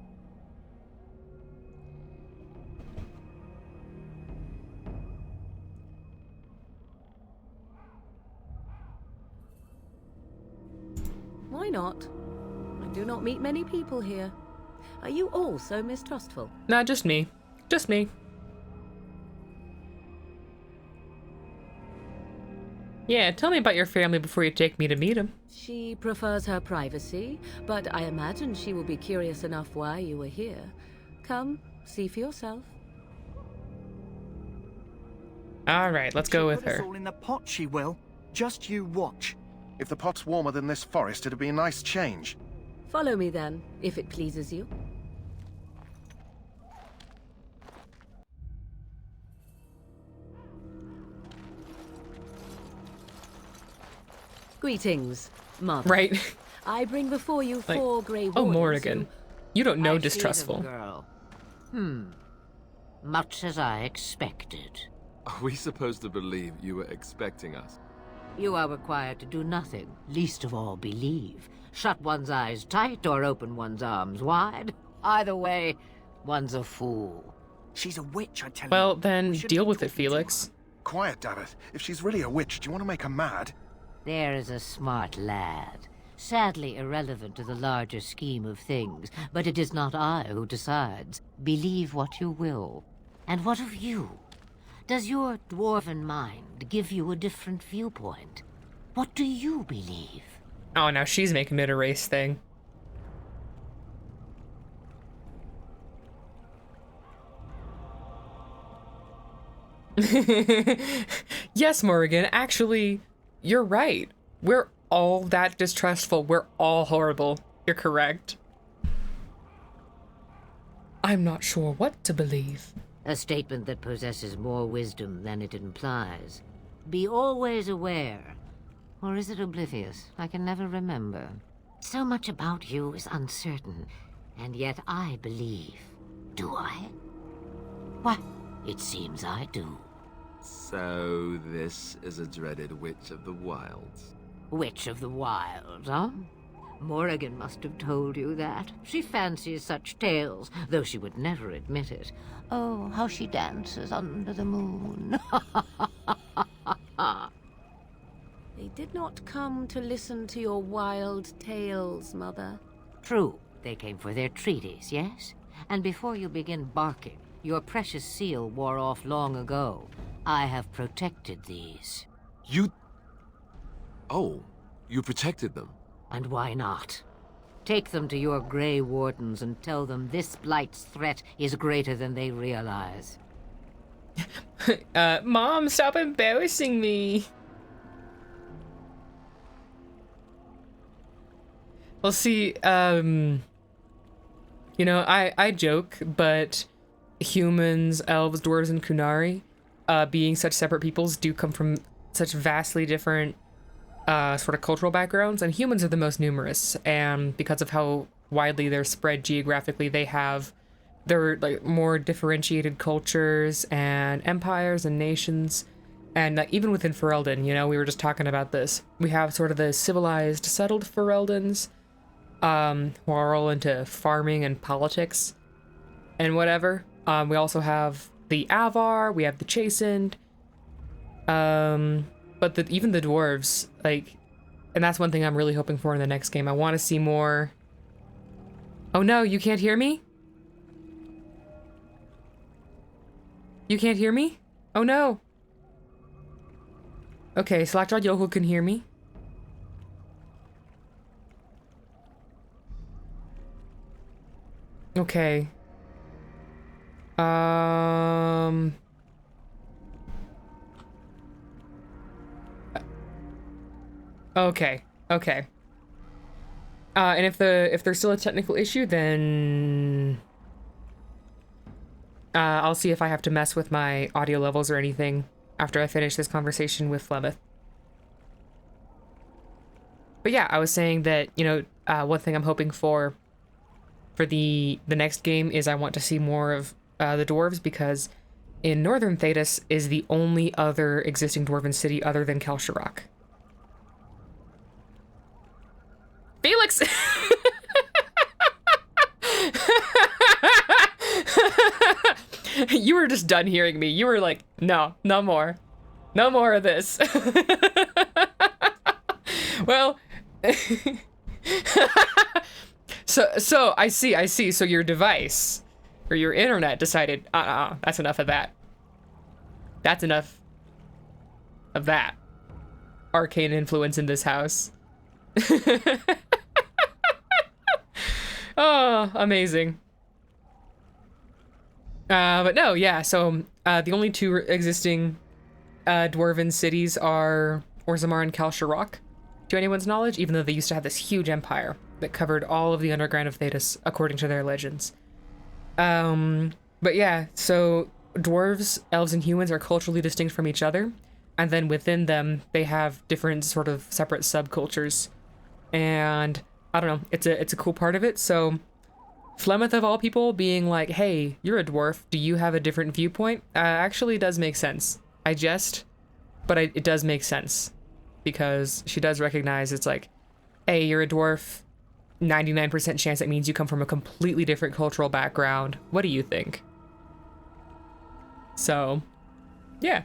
Why not? I do not meet many people here. Are you all so mistrustful? Nah, just me. Just me. Yeah, tell me about your family before you take me to meet them. She prefers her privacy, but I imagine she will be curious enough why you were here. Come, see for yourself. All right, let's go She'll with put us her. all in the pot, she will. Just you watch. If the pot's warmer than this forest, it'd be a nice change. Follow me then, if it pleases you. Greetings, Mother. Right? I bring before you Like, 4 grey Oh, wardens Morrigan. who- You don't know I see them, distrustful. girl. Much as I expected. Are we supposed to believe you were expecting us? You are required to do nothing, least of all believe. Shut one's eyes tight or open one's arms wide. Either way, one's a fool. She's a witch, I tell you. Well, then We shouldn't deal be with it, talking to her. Felix. Quiet, Davith. If she's really a witch, do you want to make her mad? There is a smart lad. Sadly irrelevant to the larger scheme of things, but it is not I who decides. Believe what you will. And what of you? Does your dwarven mind give you a different viewpoint? What do you believe? Oh, now she's making it a race thing. Yes, Morrigan, actually, you're right. We're all that distrustful. We're all horrible. You're correct. I'm not sure what to believe. A statement that possesses more wisdom than it implies. Be always aware. Or is it oblivious? I can never remember. So much about you is uncertain, and yet I believe. Do I? Why, it seems I do. So this is a dreaded witch of the wilds. Witch of the Wilds, huh? Morrigan must have told you that. She fancies such tales, though she would never admit it. Oh, how she dances under the moon. They did not come to listen to your wild tales, Mother. True, they came for their treaties, yes? And before you begin barking, your precious seal wore off long ago. I have protected these. You... Oh, you protected them. And why not? Take them to your Grey Wardens and tell them this Blight's threat is greater than they realize. Mom, stop embarrassing me. Well, see, you know, I joke, but humans, elves, dwarves, and Kunari, being such separate peoples, do come from such vastly different sort of cultural backgrounds, and humans are the most numerous, and because of how widely they're spread geographically, they're like more differentiated cultures and empires and nations. And even within Ferelden, you know, we were just talking about this. We have sort of the civilized, settled Fereldans, who are all into farming and politics and whatever. We also have the Avar, we have the Chastened, but even the dwarves, like, and that's one thing I'm really hoping for in the next game. I want to see more. Oh no, you can't hear me? You can't hear me? Oh no. Okay, Slackjawed Yokel can hear me. Okay. Okay. Okay. And if there's still a technical issue, then I'll see if I have to mess with my audio levels or anything after I finish this conversation with Flemeth. But yeah, I was saying that, you know, one thing I'm hoping for the next game is I want to see more of the dwarves, because in Northern Thedas is the only other existing dwarven city other than Kel'Sharok. Felix! You were just done hearing me. You were like, no, no more. No more of this. Well, so I see. So your device or your internet decided, that's enough of that. That's enough of that. arcane influence in this house. Oh, amazing. But no, yeah, so the only two existing dwarven cities are Orzammar and Kalsharok, to anyone's knowledge, even though they used to have this huge empire that covered all of the underground of Thedas, according to their legends. But yeah, so dwarves, elves, and humans are culturally distinct from each other, and then within them, they have different sort of separate subcultures. And I don't know, it's a cool part of it. So Flemeth of all people being like, hey, you're a dwarf, do you have a different viewpoint? Actually does make sense. I jest, but it does make sense, because she does recognize it's like, hey, you're a dwarf, 99% chance that means you come from a completely different cultural background. What do you think? So, yeah.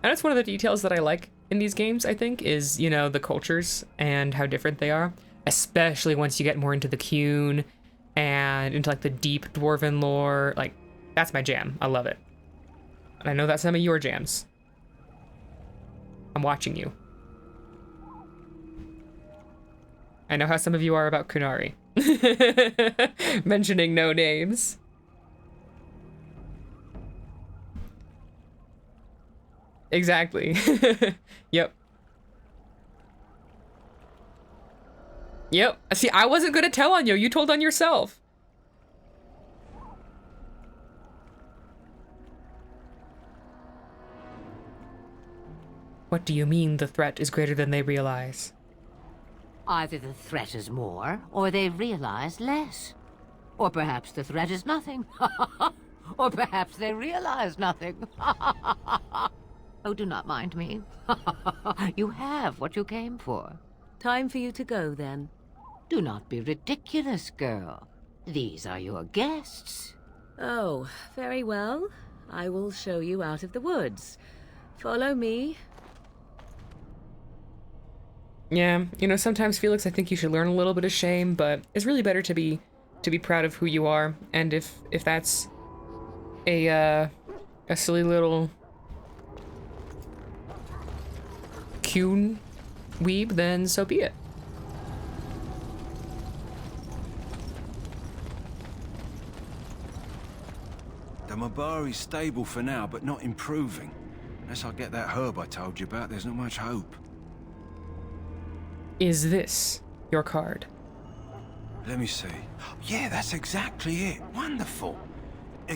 And that's one of the details that I like in these games, I think, is, you know, the cultures and how different they are. Especially once you get more into the Qun and into, like, the deep dwarven lore. Like, that's my jam. I love it. And I know that's some of your jams. I'm watching you. I know how some of you are about Kunari. Mentioning no names. Exactly. Yep. Yep. See, I wasn't gonna tell on you. You told on yourself. What do you mean the threat is greater than they realize? Either the threat is more, or they realize less. Or perhaps the threat is nothing. Or perhaps they realize nothing. Oh, do not mind me. You have what you came for. Time for you to go, then. Do not be ridiculous, girl. These are your guests. Oh, very well. I will show you out of the woods. Follow me. Yeah, you know, sometimes, Felix, I think you should learn a little bit of shame, but it's really better to be proud of who you are, and if that's a silly little Qun weeb, then so be it. The Mabari's stable for now, but not improving. Unless I get that herb I told you about, there's not much hope. Is this your card? Let me see. Yeah, that's exactly it. Wonderful.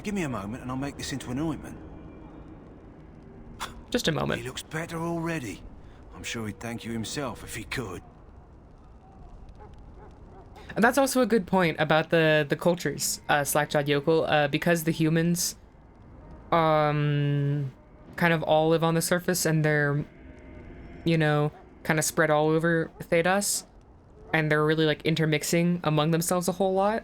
Give me a moment and I'll make this into an ointment. Just a moment. He looks better already. I'm sure he'd thank you himself if he could. And that's also a good point about the cultures, Slackjawed Yokel, because the humans kind of all live on the surface and they're, you know, kind of spread all over Thedas, and they're really like intermixing among themselves a whole lot.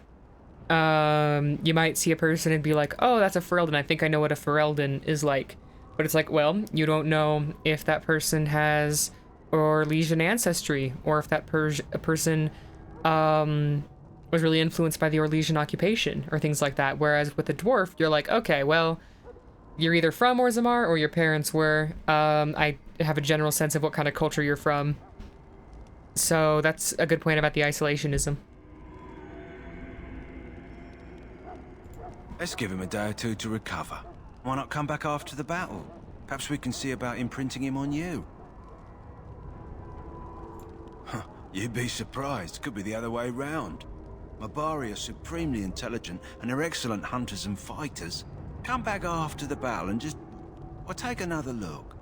You might see a person and be like, oh, that's a Ferelden, I think I know what a Ferelden is like. But it's like, well, you don't know if that person has Orlesian ancestry, or if that person was really influenced by the Orlesian occupation, or things like that. Whereas with a dwarf, you're like, okay, well, you're either from Orzammar or your parents were. I have a general sense of what kind of culture you're from. So that's a good point about the isolationism. Let's give him a day or two to recover. Why not come back after the battle? Perhaps we can see about imprinting him on you. Huh, you'd be surprised. Could be the other way round. Mabari are supremely intelligent and are excellent hunters and fighters. Come back after the battle and just... well, take another look.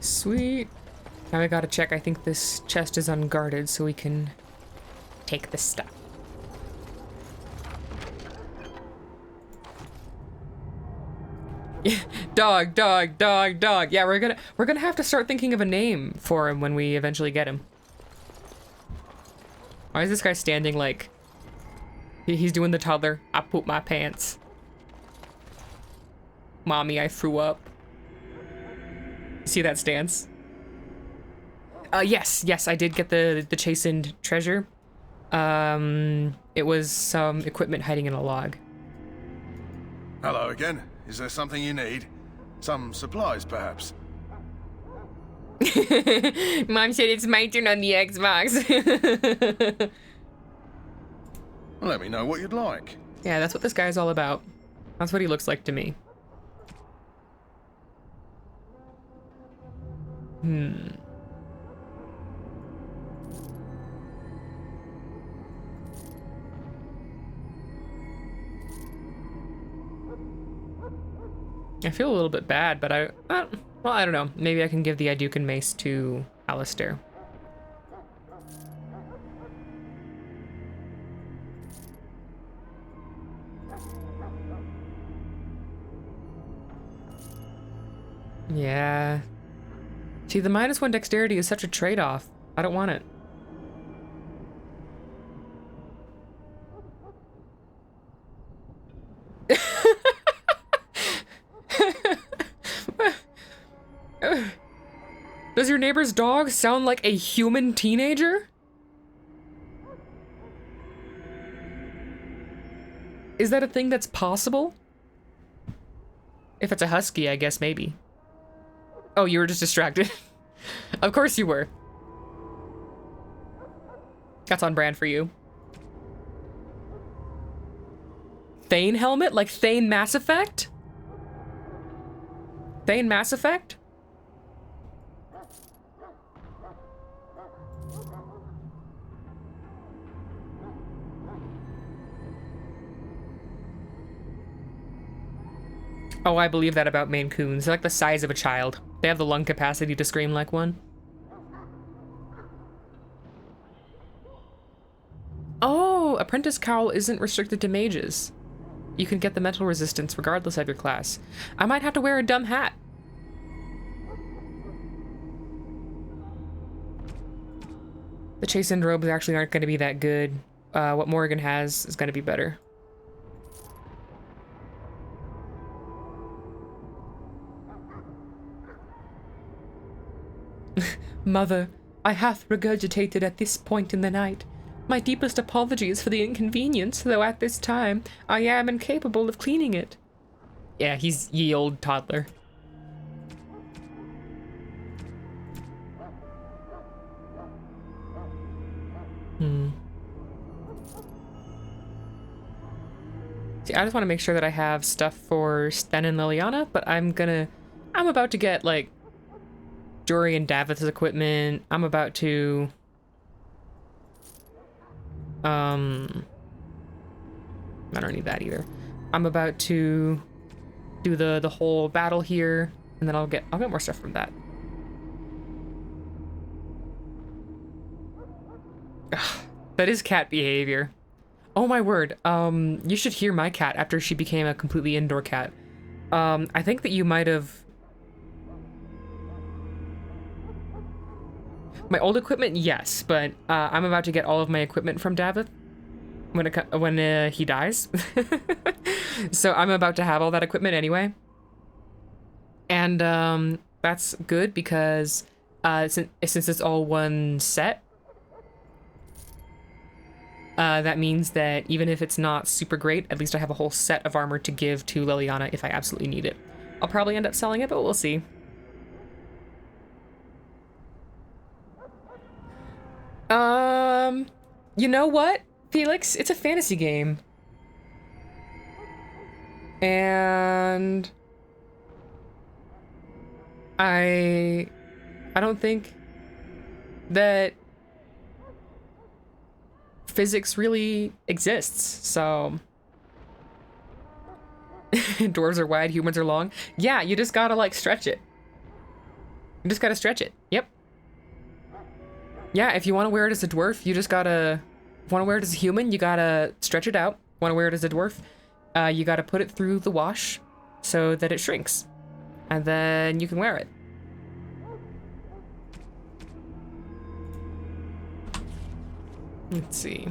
Sweet. Now I gotta check. I think this chest is unguarded, so we can take this stuff. Dog, dog, dog, dog. Yeah, we're gonna have to start thinking of a name for him when we eventually get him. Why is this guy standing like he's doing the toddler? I pooped my pants. Mommy, I threw up. See that stance? Yes, I did get the chastened treasure. It was some equipment hiding in a log. Hello again. Is there something you need? Some supplies, perhaps? Mom said it's my turn on the Xbox. Let me know what you'd like. Yeah, that's what this guy's all about. That's what he looks like to me. I feel a little bit bad, but well, I don't know. Maybe I can give the Idukan mace to Alistair. Yeah. See, the -1 dexterity is such a trade-off. I don't want it. Does your neighbor's dog sound like a human teenager? Is that a thing that's possible? If it's a husky, I guess maybe. Oh, you were just distracted. Of course you were. That's on brand for you. Thane helmet? Like Thane Mass Effect? Thane Mass Effect? Oh, I believe that about Maine Coons. They're like the size of a child. They have the lung capacity to scream like one. Oh, Apprentice Cowl isn't restricted to mages. You can get the mental resistance regardless of your class. I might have to wear a dumb hat. The chastened robes actually aren't going to be that good. What Morrigan has is going to be better. Mother, I hath regurgitated at this point in the night. My deepest apologies for the inconvenience, though at this time I am incapable of cleaning it. Yeah, he's ye old toddler. See, I just want to make sure that I have stuff for Sten and Liliana, but I'm about to get, like, Jory and Davith's equipment. I'm about to... I don't need that either. I'm about to do the whole battle here, and then I'll get more stuff from that. Ugh, that is cat behavior. Oh my word. You should hear my cat after she became a completely indoor cat. I think that you might have... My old equipment, yes, but I'm about to get all of my equipment from Davith when he dies. So I'm about to have all that equipment anyway. And that's good because since it's all one set, that means that even if it's not super great, at least I have a whole set of armor to give to Liliana if I absolutely need it. I'll probably end up selling it, but we'll see. You know what, Felix? It's a fantasy game. And I don't think that physics really exists, so dwarves are wide, humans are long. Yeah, you just gotta like stretch it. You just gotta stretch it. Yep. Yeah, if you want to wear it as a dwarf, you just gotta... Want to wear it as a human, you gotta stretch it out. Want to wear it as a dwarf, you gotta put it through the wash so that it shrinks. And then you can wear it. Let's see.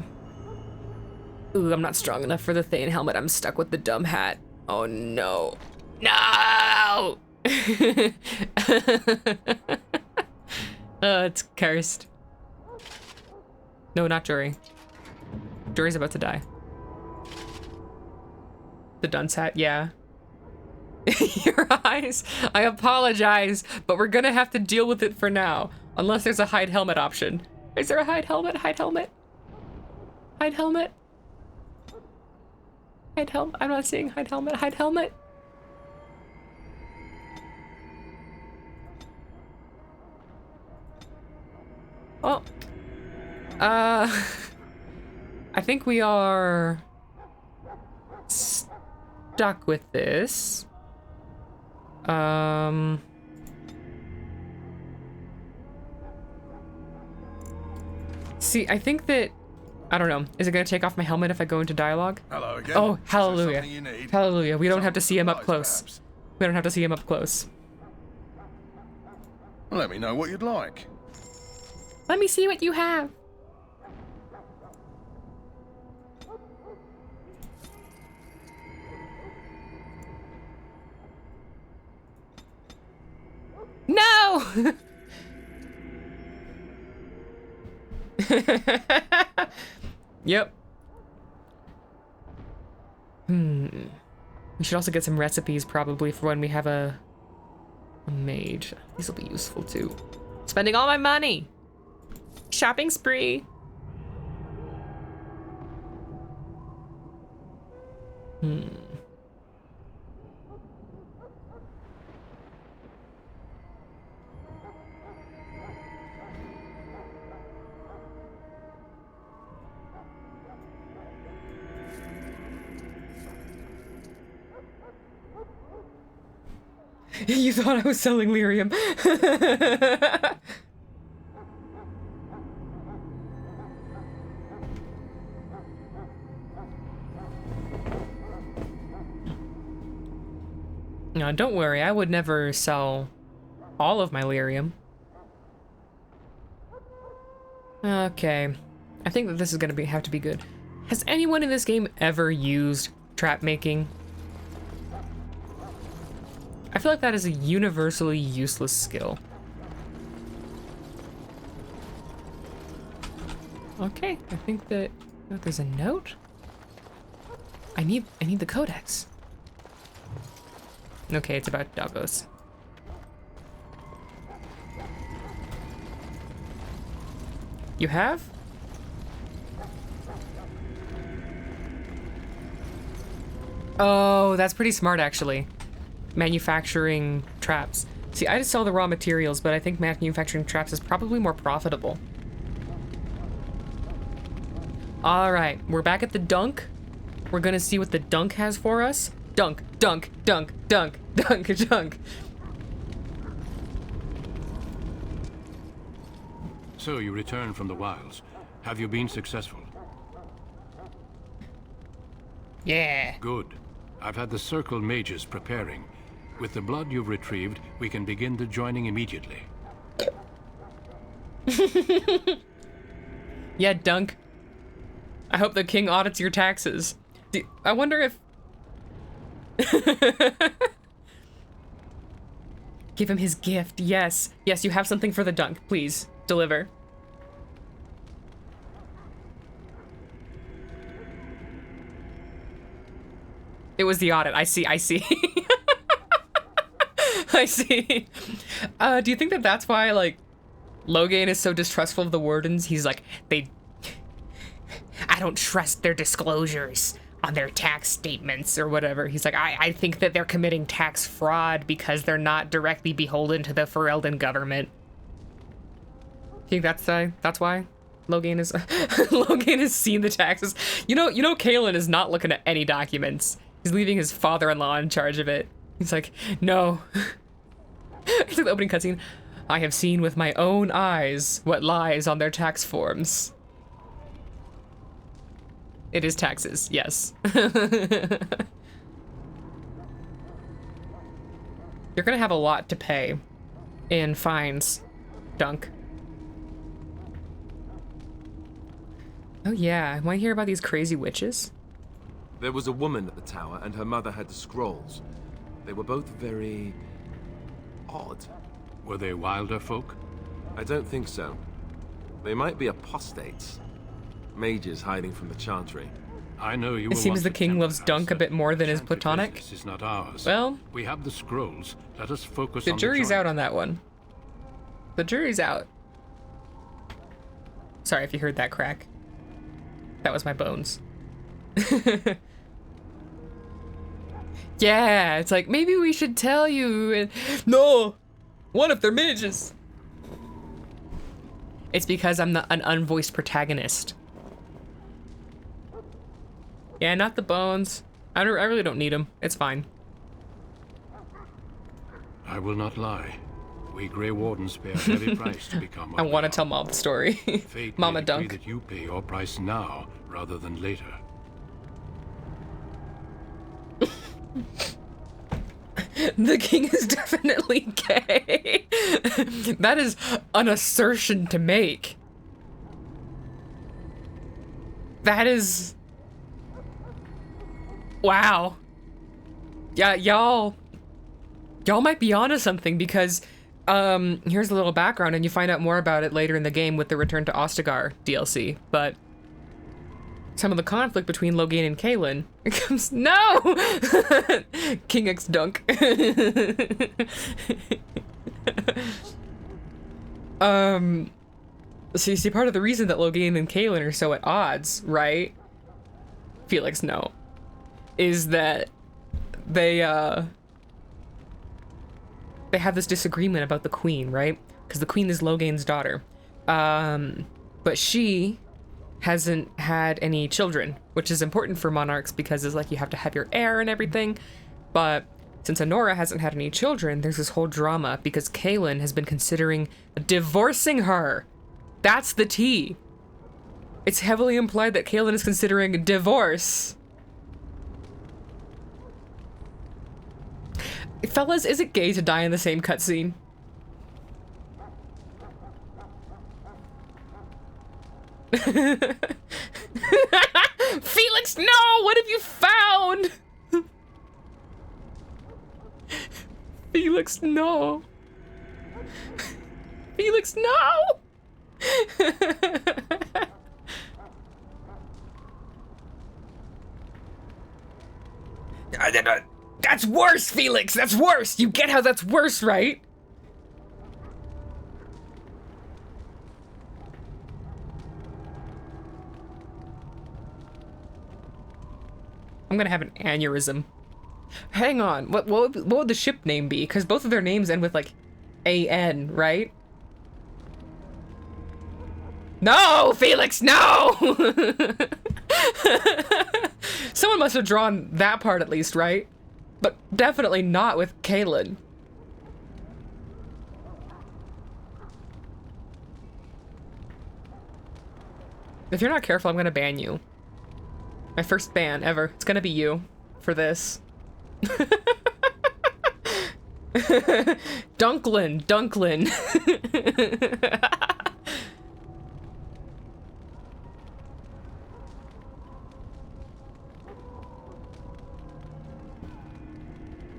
Ooh, I'm not strong enough for the Thane helmet. I'm stuck with the dumb hat. Oh no. No! It's cursed. No, not Jory. Jory's about to die. The dunce hat, yeah. Your eyes. I apologize, but we're gonna have to deal with it for now. Unless there's a hide helmet option. Is there a hide helmet? Hide helmet? Hide helmet? Hide helmet? I'm not seeing hide helmet. Hide helmet? Well, I think we are stuck with this. See, I think that, I don't know. Is it gonna take off my helmet if I go into dialogue? Hello again. Oh, Is there hallelujah. something you need? Hallelujah. We don't have to see him up Supplies, close. perhaps? We don't have to see him up close. Let me know what you'd like. Let me see what you have. No! Yep. We should also get some recipes probably for when we have a mage. These will be useful too. Spending all my money. Shopping spree. You thought I was selling lyrium. No, don't worry. I would never sell all of my lyrium. Okay. I think that this is gonna have to be good. Has anyone in this game ever used trap making? I feel like that is a universally useless skill. Okay, I think that there's a note. I need the codex. Okay, it's about doggos. You have? Oh, that's pretty smart actually. Manufacturing traps. See, I just sell the raw materials, but I think manufacturing traps is probably more profitable. All right, we're back at the dunk. We're gonna see what the dunk has for us. Dunk, dunk, dunk, dunk, dunk, dunk. So you returned from the wilds. Have you been successful? Yeah. Good. I've had the Circle mages preparing. With the blood you've retrieved, we can begin the joining immediately. Yeah, dunk. I hope the king audits your taxes. I wonder if... Give him his gift, yes. Yes, you have something for the dunk, please. Deliver. It was the audit, I see. I see. Do you think that that's why, like, Logan is so distrustful of the wardens? He's like, I don't trust their disclosures on their tax statements or whatever. He's like, I think that they're committing tax fraud because they're not directly beholden to the Ferelden government. Do you think that's why Logan is Logan has seen the taxes? You know Kalen is not looking at any documents. He's leaving his father-in-law in charge of it. He's like, no. It's like the opening cutscene. I have seen with my own eyes what lies on their tax forms. It is taxes, yes. You're gonna have a lot to pay in fines, Dunk. Oh yeah, want to hear about these crazy witches? There was a woman at the tower, and her mother had the scrolls. They were both very... odd. Were they wilder folk? I don't think so. They might be apostates. Mages hiding from the Chantry. I know you It will seems want the to king temper loves us, Dunk a bit more than his Enchanted platonic. business is not ours. Well, we have the scrolls. Let us focus the on jury's the out on that one. The jury's out. Sorry if you heard that crack. That was my bones. Yeah, it's like, maybe we should tell you. And no! What if they're mages? It's because I'm an unvoiced protagonist. Yeah, not the bones. I really don't need them. It's fine. I will not lie. We Grey Wardens pay a heavy price to become what I we want to are. tell Mom the story. Fate Mama may decree Dunk. that you pay your price now rather than later. The king is definitely gay. That is an assertion to make. That is... Wow. Yeah, y'all might be onto something because, here's a little background and you find out more about it later in the game with the Return to Ostagar DLC, but some of the conflict between Loghain and Kaelin, it comes, no! King X Dunk. So you see, part of the reason that Loghain and Kaelin are so at odds, right? Felix, no. Is that they have this disagreement about the queen, right? Because the queen is Loghain's daughter. But she hasn't had any children, which is important for monarchs because it's like you have to have your heir and everything. But since Honora hasn't had any children, there's this whole drama because Kaelin has been considering divorcing her. That's the tea. It's heavily implied that Kaelin is considering divorce. Fellas, is it gay to die in the same cutscene? Felix, no! What have you found? Felix, no. Felix, no! That's worse, Felix! That's worse! You get how that's worse, right? I'm gonna have an aneurysm. Hang on, what would the ship name be? Because both of their names end with, like, A-N, right? No, Felix, no! Someone must have drawn that part at least, right? But definitely not with Kaelin. If you're not careful, I'm gonna ban you. My first ban ever. It's gonna be you for this. Dunklin.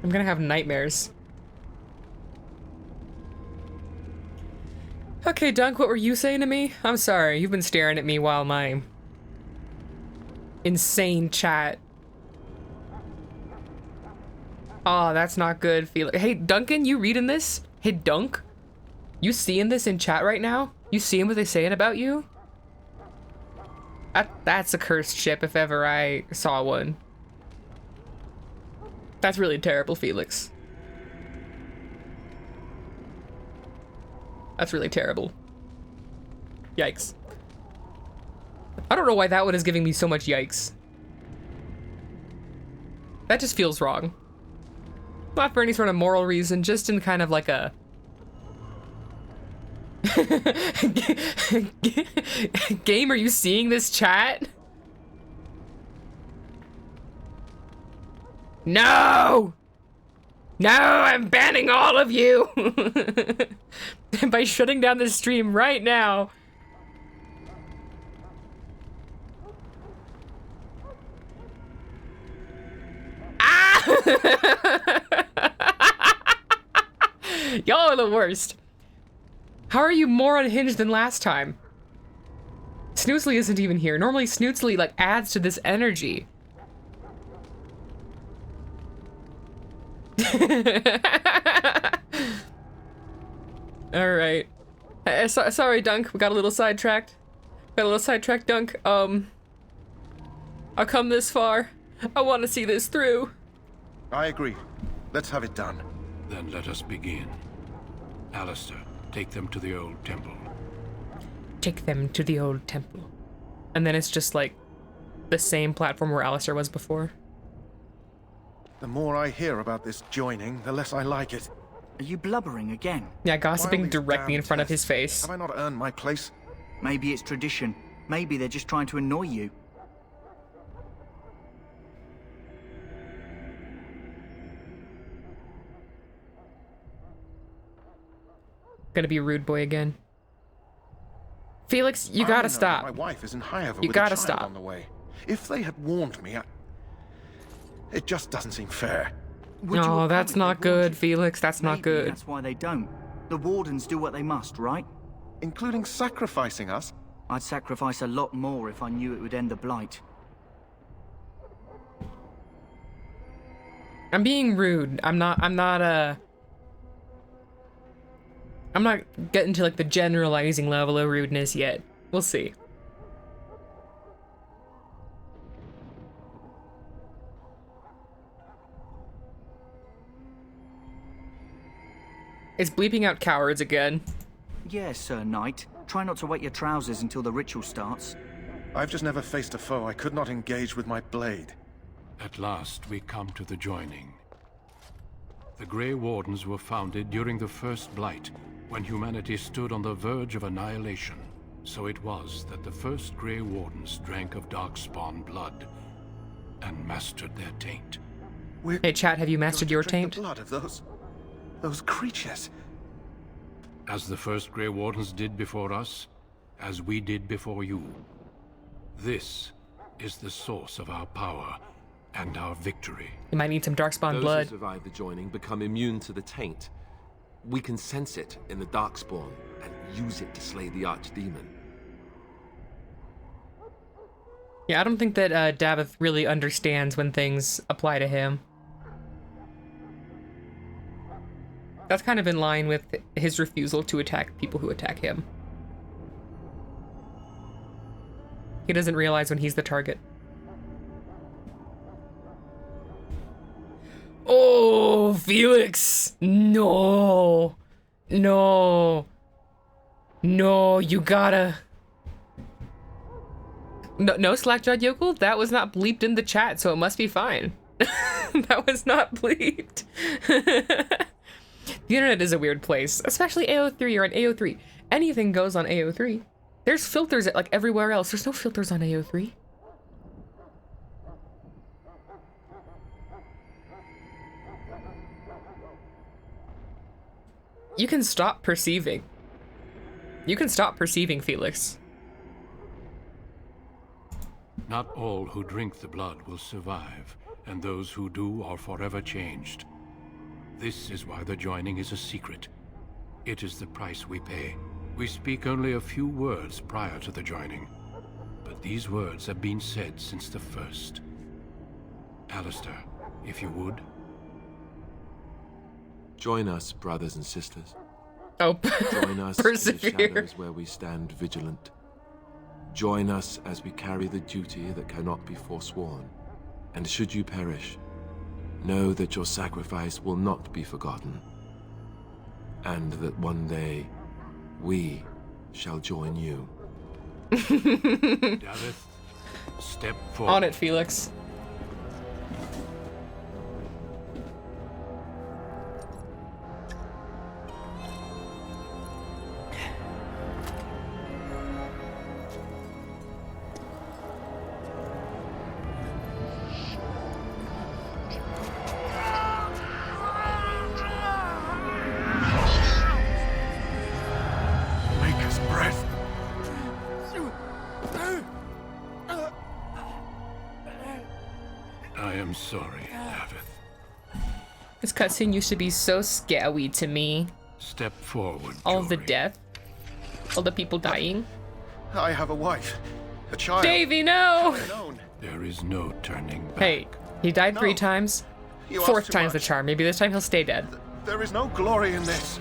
I'm gonna have nightmares. Okay, Dunk, what were you saying to me? I'm sorry, you've been staring at me while my insane chat. Oh, that's not good, Felix. Hey, Duncan, you reading this? Hey, Dunk? You seeing this in chat right now? You seeing what they saying about you? That's a cursed ship if ever I saw one. That's really terrible, Felix. That's really terrible. Yikes. I don't know why that one is giving me so much yikes. That just feels wrong. Not for any sort of moral reason, just in kind of like a... Game, are you seeing this chat? No! No, I'm banning all of you! By shutting down the stream right now. Ah! Y'all are the worst. How are you more unhinged than last time? Snootsley isn't even here. Normally Snootsley like adds to this energy. Alright. Sorry, Dunk. We got a little sidetracked. Dunk. I'll come this far. I want to see this through. I agree. Let's have it done. Then let us begin. Alistair, take them to the old temple. Take them to the old temple. And then it's just like the same platform where Alistair was before. The more I hear about this joining, the less I like it. Are you blubbering again? Yeah, Why gossiping all these directly damn in front of his tests? face. Have I not earned my place? Maybe it's tradition. Maybe they're just trying to annoy you. Gonna be a rude boy again. Felix, you I gotta know stop. My wife is in Highover You with gotta a child stop. on the way. If they had warned me, it just doesn't seem fair. Would you No, have that's come if not they warned good, you? Felix. That's not Maybe good. That's why they don't. The wardens do what they must, right? Including sacrificing us? I'd sacrifice a lot more if I knew it would end the blight. I'm being rude. I'm not getting to like the generalizing level of rudeness yet. We'll see. It's bleeping out cowards again. Yes, Sir Knight. Try not to wet your trousers until the ritual starts. I've just never faced a foe I could not engage with my blade. At last, we come to the joining. The Grey Wardens were founded during the First Blight, when humanity stood on the verge of annihilation. So it was that the first Grey Wardens drank of Darkspawn blood and mastered their taint. Hey, chat, have you mastered your Drink taint? the blood of those creatures. As the first Grey Wardens did before us, as we did before you. This is the source of our power and our victory. You might need some Darkspawn Those blood. who survive the joining become immune to the taint. We can sense it in the Darkspawn and use it to slay the Archdemon. Yeah, I don't think that Davith really understands when things apply to him. That's kind of in line with his refusal to attack people who attack him. He doesn't realize when he's the target. Oh, Felix! No! No! No, you gotta... No, Slackjawed Yokel, that was not bleeped in the chat, so it must be fine. That was not bleeped. The internet is a weird place, especially AO3 or on AO3. Anything goes on AO3. There's filters like everywhere else. There's no filters on AO3. You can stop perceiving. You can stop perceiving, Felix. Not all who drink the blood will survive, and those who do are forever changed. This is why the joining is a secret. It is the price we pay. We speak only a few words prior to the joining, but these words have been said since the first. Alistair, if you would. Join us, brothers and sisters. Oh, Join us in the persevere. shadows where we stand vigilant. Join us as we carry the duty that cannot be forsworn. And should you perish, know that your sacrifice will not be forgotten. And that one day, we shall join you. Davith, step forward. On it, Felix. Maker's breath. I am sorry, Davith. This cutscene used to be so scary to me. Step forward, All of the Jory. death. All the people dying. I have a wife, a child. Davy, no! Alone. There is no turning back. Hey, he died 3 No. times. You ask 4th too time's the much. charm. Maybe this time he'll stay dead. There is no glory in this.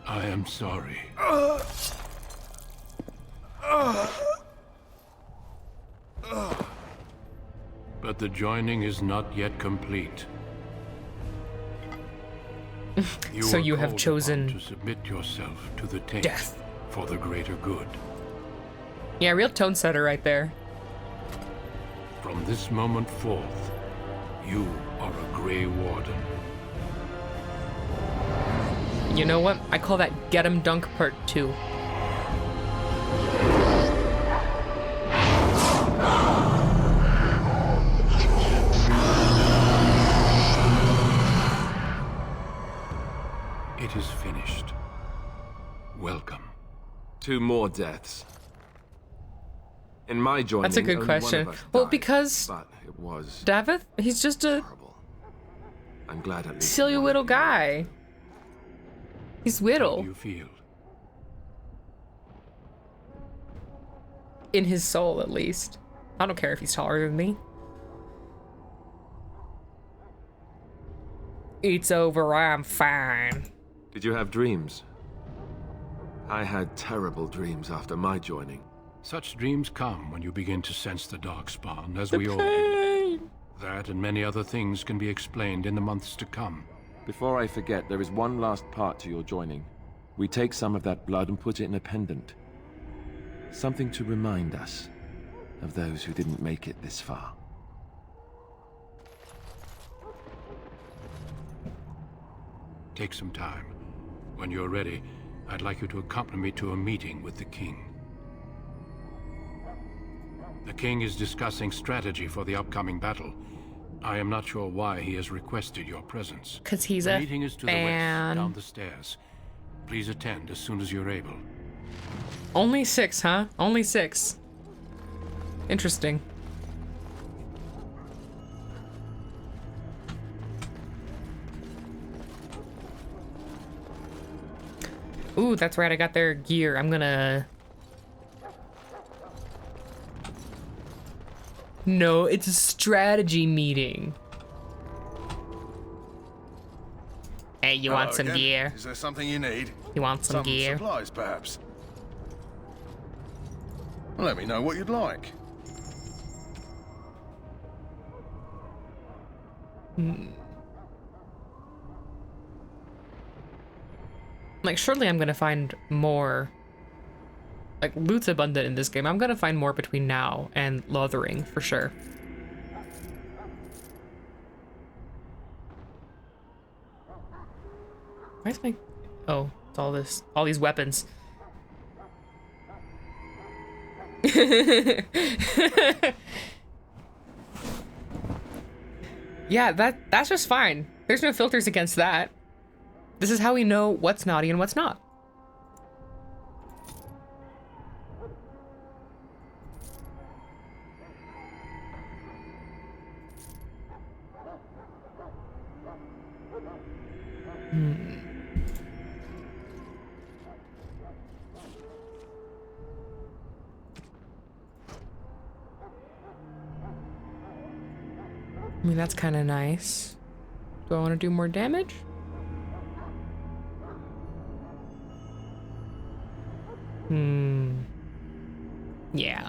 I am sorry. But the joining is not yet complete. So are you have called chosen upon to submit yourself to the taint death. for the greater good. Yeah, real tone setter right there. From this moment forth, you are a Grey Warden. You know what? I call that Get 'em Dunk Part 2. It is finished. Welcome. 2 more deaths. In my joining, That's a good only question. one of us Well, died, because but it was Davith, he's just a horrible. I'm glad at least silly one little of you- guy. He's How do whittle you feel? in his soul, at least. I don't care if he's taller than me. It's over. I'm fine. Did you have dreams? I had terrible dreams after my joining. Such dreams come when you begin to sense the darkspawn, as The we all do. pain. That and many other things can be explained in the months to come. Before I forget, there is one last part to your joining. We take some of that blood and put it in a pendant. Something to remind us of those who didn't make it this far. Take some time. When you're ready, I'd like you to accompany me to a meeting with the king. The king is discussing strategy for the upcoming battle. I am not sure why he has requested your presence. 'Cause he's the a meeting is to the fan. west, down the stairs. Please attend as soon as you're able. Only 6, huh? Only 6. Interesting. Ooh, that's right. I got their gear. I'm gonna... No, it's a strategy meeting. Hey, you want Hello some again. gear? Is there something you need? You want some gear? supplies, perhaps? Let me know what you'd like. Like, surely I'm gonna find more. Like, loot's abundant in this game. I'm gonna find more between now and Lothering, for sure. Why is my... Oh, it's all these weapons. Yeah, that's just fine. There's no filters against that. This is how we know what's naughty and what's not. I mean, that's kind of nice. Do I want to do more damage? Yeah.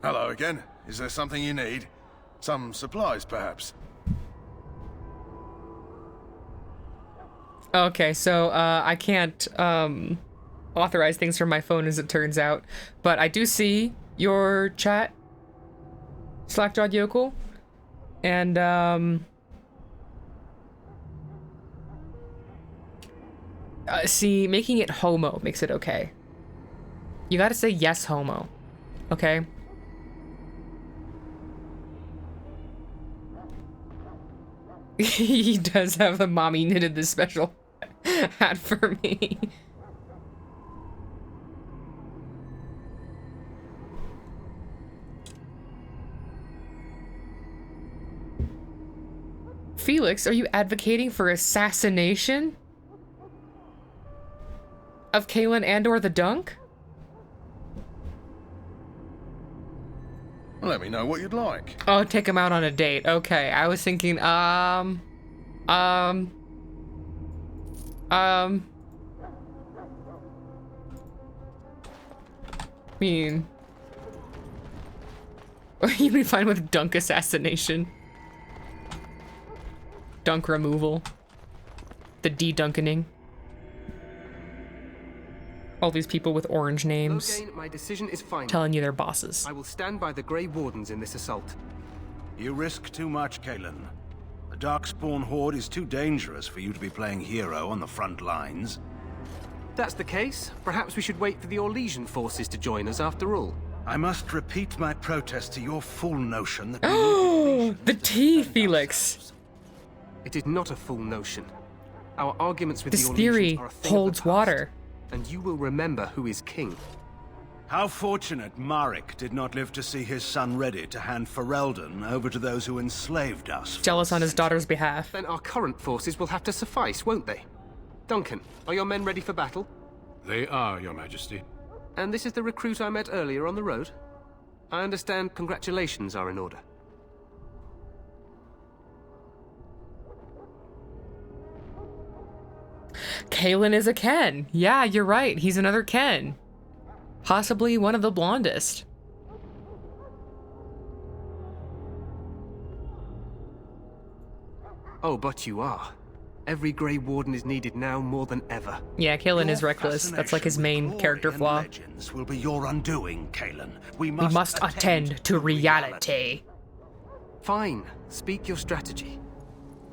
Hello again. Is there something you need? Some supplies, perhaps? Okay, so I can't authorize things from my phone, as it turns out, but I do see your chat, Slackjawed Yokel, and see, making it homo makes it okay. You gotta say yes, homo, okay? He does have a mommy knitted this special hat for me. Felix, are you advocating for assassination of Kaelin and/or the Dunk? Let me know what you'd like. Oh, take him out on a date. Okay, I was thinking, mean, you'd be fine with Dunk assassination. Dunk removal. The de-dunkening. All these people with orange names Logain, my decision is final. telling you they're bosses. I will stand by the Grey Wardens in this assault. You risk too much, Kaelin. The Darkspawn Horde is too dangerous for you to be playing hero on the front lines. If that's the case, perhaps we should wait for the Orlesian forces to join us after all. I must repeat my protest to your fool notion that we Oh, the tea, Felix. It is not a full notion. Our arguments with This the Orlesians theory are a thing holds of the past, water. and you will remember who is king. How fortunate Marek did not live to see his son ready to hand Ferelden over to those who enslaved us. Jealous on his daughter's behalf. Then our current forces will have to suffice, won't they? Duncan, are your men ready for battle? They are, Your Majesty. And this is the recruit I met earlier on the road? I understand congratulations are in order. Kaelin is a Ken. Yeah, you're right. He's another Ken. Possibly one of the blondest. Oh, but you are. Every Grey Warden is needed now more than ever. Yeah, Kaelin is reckless. That's like his main character flaw. Legends will be your undoing, Kaelin. We We must attend to reality. Fine. Speak your strategy.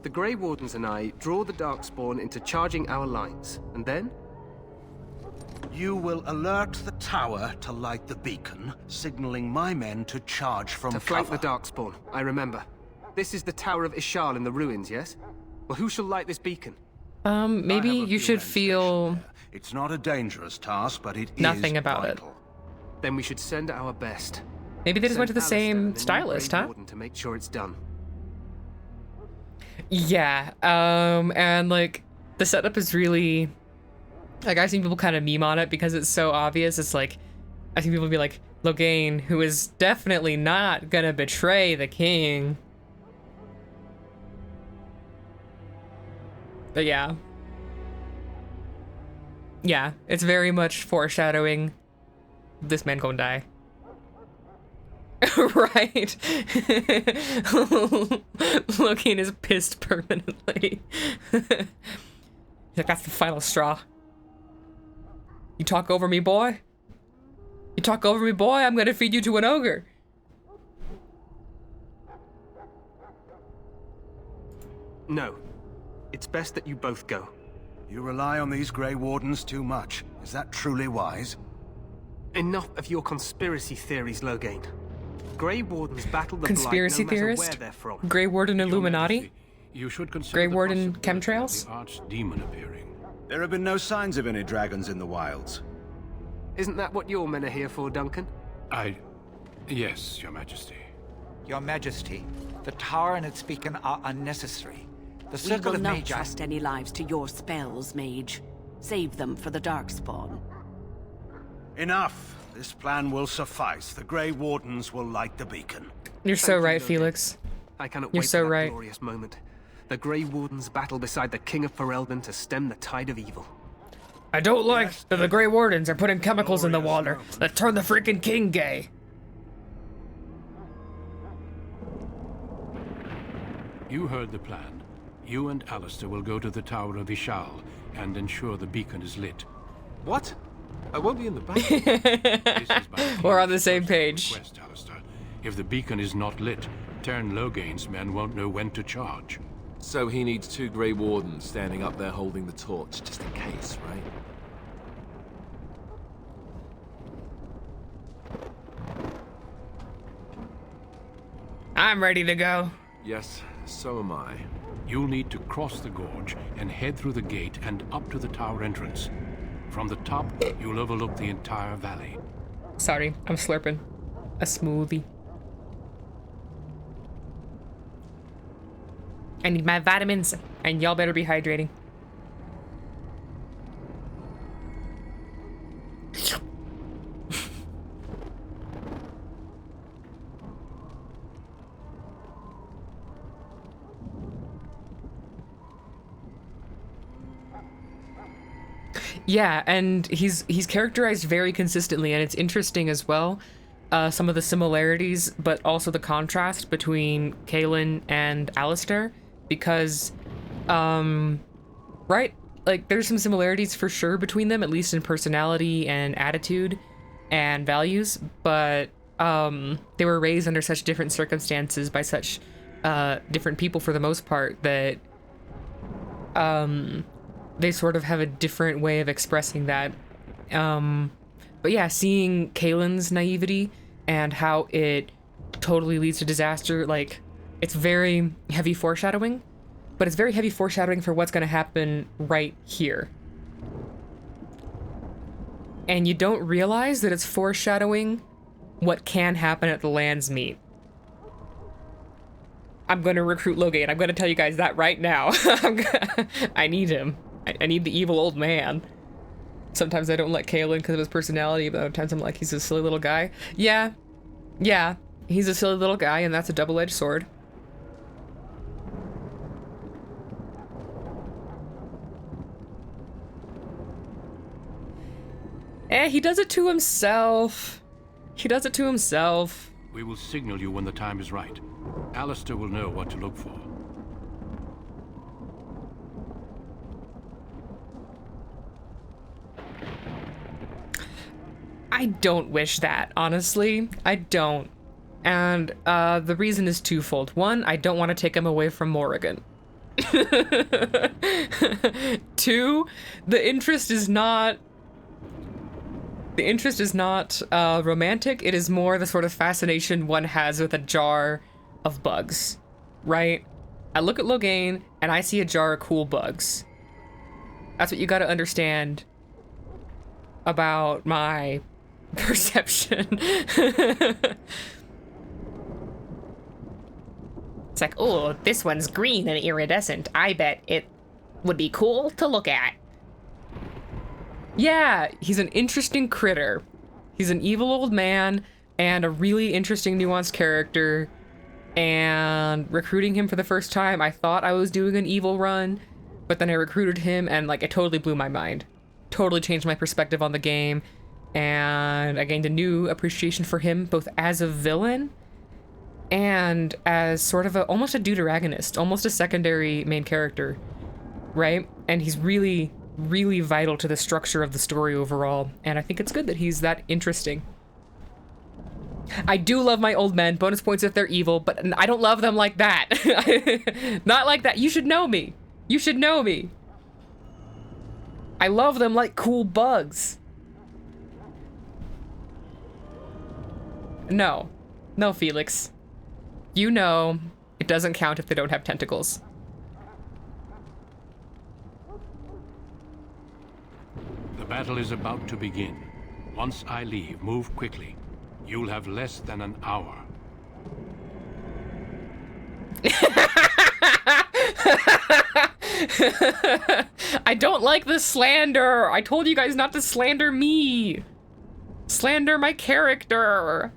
The Grey Wardens and I draw the Darkspawn into charging our lines, and then? You will alert the tower to light the beacon, signaling my men to charge from To flank cover. the Darkspawn, I remember. This is the Tower of Ishal in the ruins, yes? Well, who shall light this beacon? Maybe I have a you few should men feel stationed there. It's not a dangerous task, but it nothing is about it. vital. Then we should send our best. Maybe they just went to the Send Alistair same and the new stylist, Grey huh? Warden to make sure it's done. Yeah, and like the setup is really like I've seen people kind of meme on it because it's so obvious. It's like I've seen people be like, Logain, who is definitely not gonna betray the king. But yeah. Yeah, it's very much foreshadowing this man gonna die. Right. Logain is pissed permanently. He's like, that's the final straw. You talk over me, boy? You talk over me, boy? I'm gonna feed you to an ogre. No. It's best that you both go. You rely on these Grey Wardens too much. Is that truly wise? Enough of your conspiracy theories, Logain. Grey Wardens battle the Conspiracy Blight no matter where theorist? they're from. Grey Warden Your Illuminati? Majesty, you should consider Grey the Warden possibility of chemtrails? the archdemon appearing. There have been no signs of any dragons in the wilds. Isn't that what your men are here for, Duncan? Yes, Your Majesty. Your Majesty, the tower and its beacon are unnecessary. The We circle will of not Magi... trust any lives to your spells, mage. Save them for the Darkspawn. Enough. This plan will suffice. The Grey Wardens will light the beacon. You're so Thank you, right, Logain. Felix. I cannot You're wait so for that right. glorious moment. The Grey Wardens battle beside the King of Ferelden to stem the tide of evil. I don't like that the Grey Wardens are putting chemicals in the water that turn the freaking king gay. You heard the plan. You and Alistair will go to the Tower of Ishal and ensure the beacon is lit. What? I won't be in the back. This is my We're on the king's same first page. request, Alistair. If the beacon is not lit, Tern Logain's men won't know when to charge. So he needs 2 Grey Wardens standing up there holding the torch, just in case, right? I'm ready to go. Yes, so am I. You'll need to cross the gorge and head through the gate and up to the tower entrance. From the top, you'll overlook the entire valley. Sorry, I'm slurping a smoothie. I need my vitamins, and y'all better be hydrating. Yeah, and he's characterized very consistently, and it's interesting as well. Some of the similarities, but also the contrast between Kaelin and Alistair, because, right? Like, there's some similarities for sure between them, at least in personality and attitude and values, but they were raised under such different circumstances by such different people for the most part that they sort of have a different way of expressing that. But yeah, seeing Kaelin's naivety and how it totally leads to disaster, like, it's very heavy foreshadowing, but it's very heavy foreshadowing for what's going to happen right here. And you don't realize that it's foreshadowing what can happen at the Lands Meet. I'm going to recruit Logain. I'm going to tell you guys that right now. I need him. I need the evil old man. Sometimes I don't like Kaelin because of his personality, but other times I'm like, he's a silly little guy. Yeah, he's a silly little guy, and that's a double-edged sword. He does it to himself. He does it to himself. We will signal you when the time is right. Alistair will know what to look for. I don't wish that, honestly. I don't. And the reason is twofold. One, I don't want to take him away from Morrigan. Two, the interest is not romantic. It is more the sort of fascination one has with a jar of bugs, right? I look at Logain and I see a jar of cool bugs. That's what you got to understand about my perception. It's like, oh, this one's green and iridescent. I bet it would be cool to look at. Yeah, he's an interesting critter. He's an evil old man and a really interesting nuanced character. And recruiting him for the first time, I thought I was doing an evil run, but then I recruited him and like it totally blew my mind. Totally changed my perspective on the game. And I gained a new appreciation for him, both as a villain and as sort of almost a deuteragonist, almost a secondary main character, right? And he's really, really vital to the structure of the story overall. And I think it's good that he's that interesting. I do love my old men, bonus points if they're evil, but I don't love them like that. Not like that. You should know me. You should know me. I love them like cool bugs. No. No, Felix. You know, it doesn't count if they don't have tentacles. The battle is about to begin. Once I leave, move quickly. You'll have less than an hour. I don't like the slander. I told you guys not to slander me. Slander my character.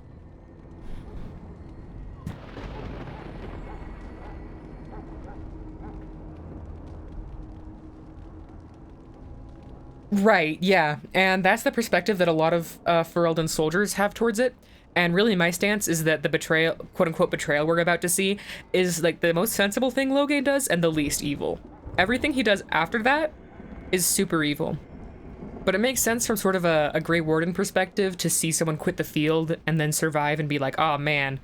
Right, yeah, and that's the perspective that a lot of Ferelden soldiers have towards it, and really my stance is that the betrayal, quote-unquote betrayal we're about to see, is like the most sensible thing Logain does and the least evil. Everything he does after that is super evil. But it makes sense from sort of a Grey Warden perspective to see someone quit the field and then survive and be like, oh man,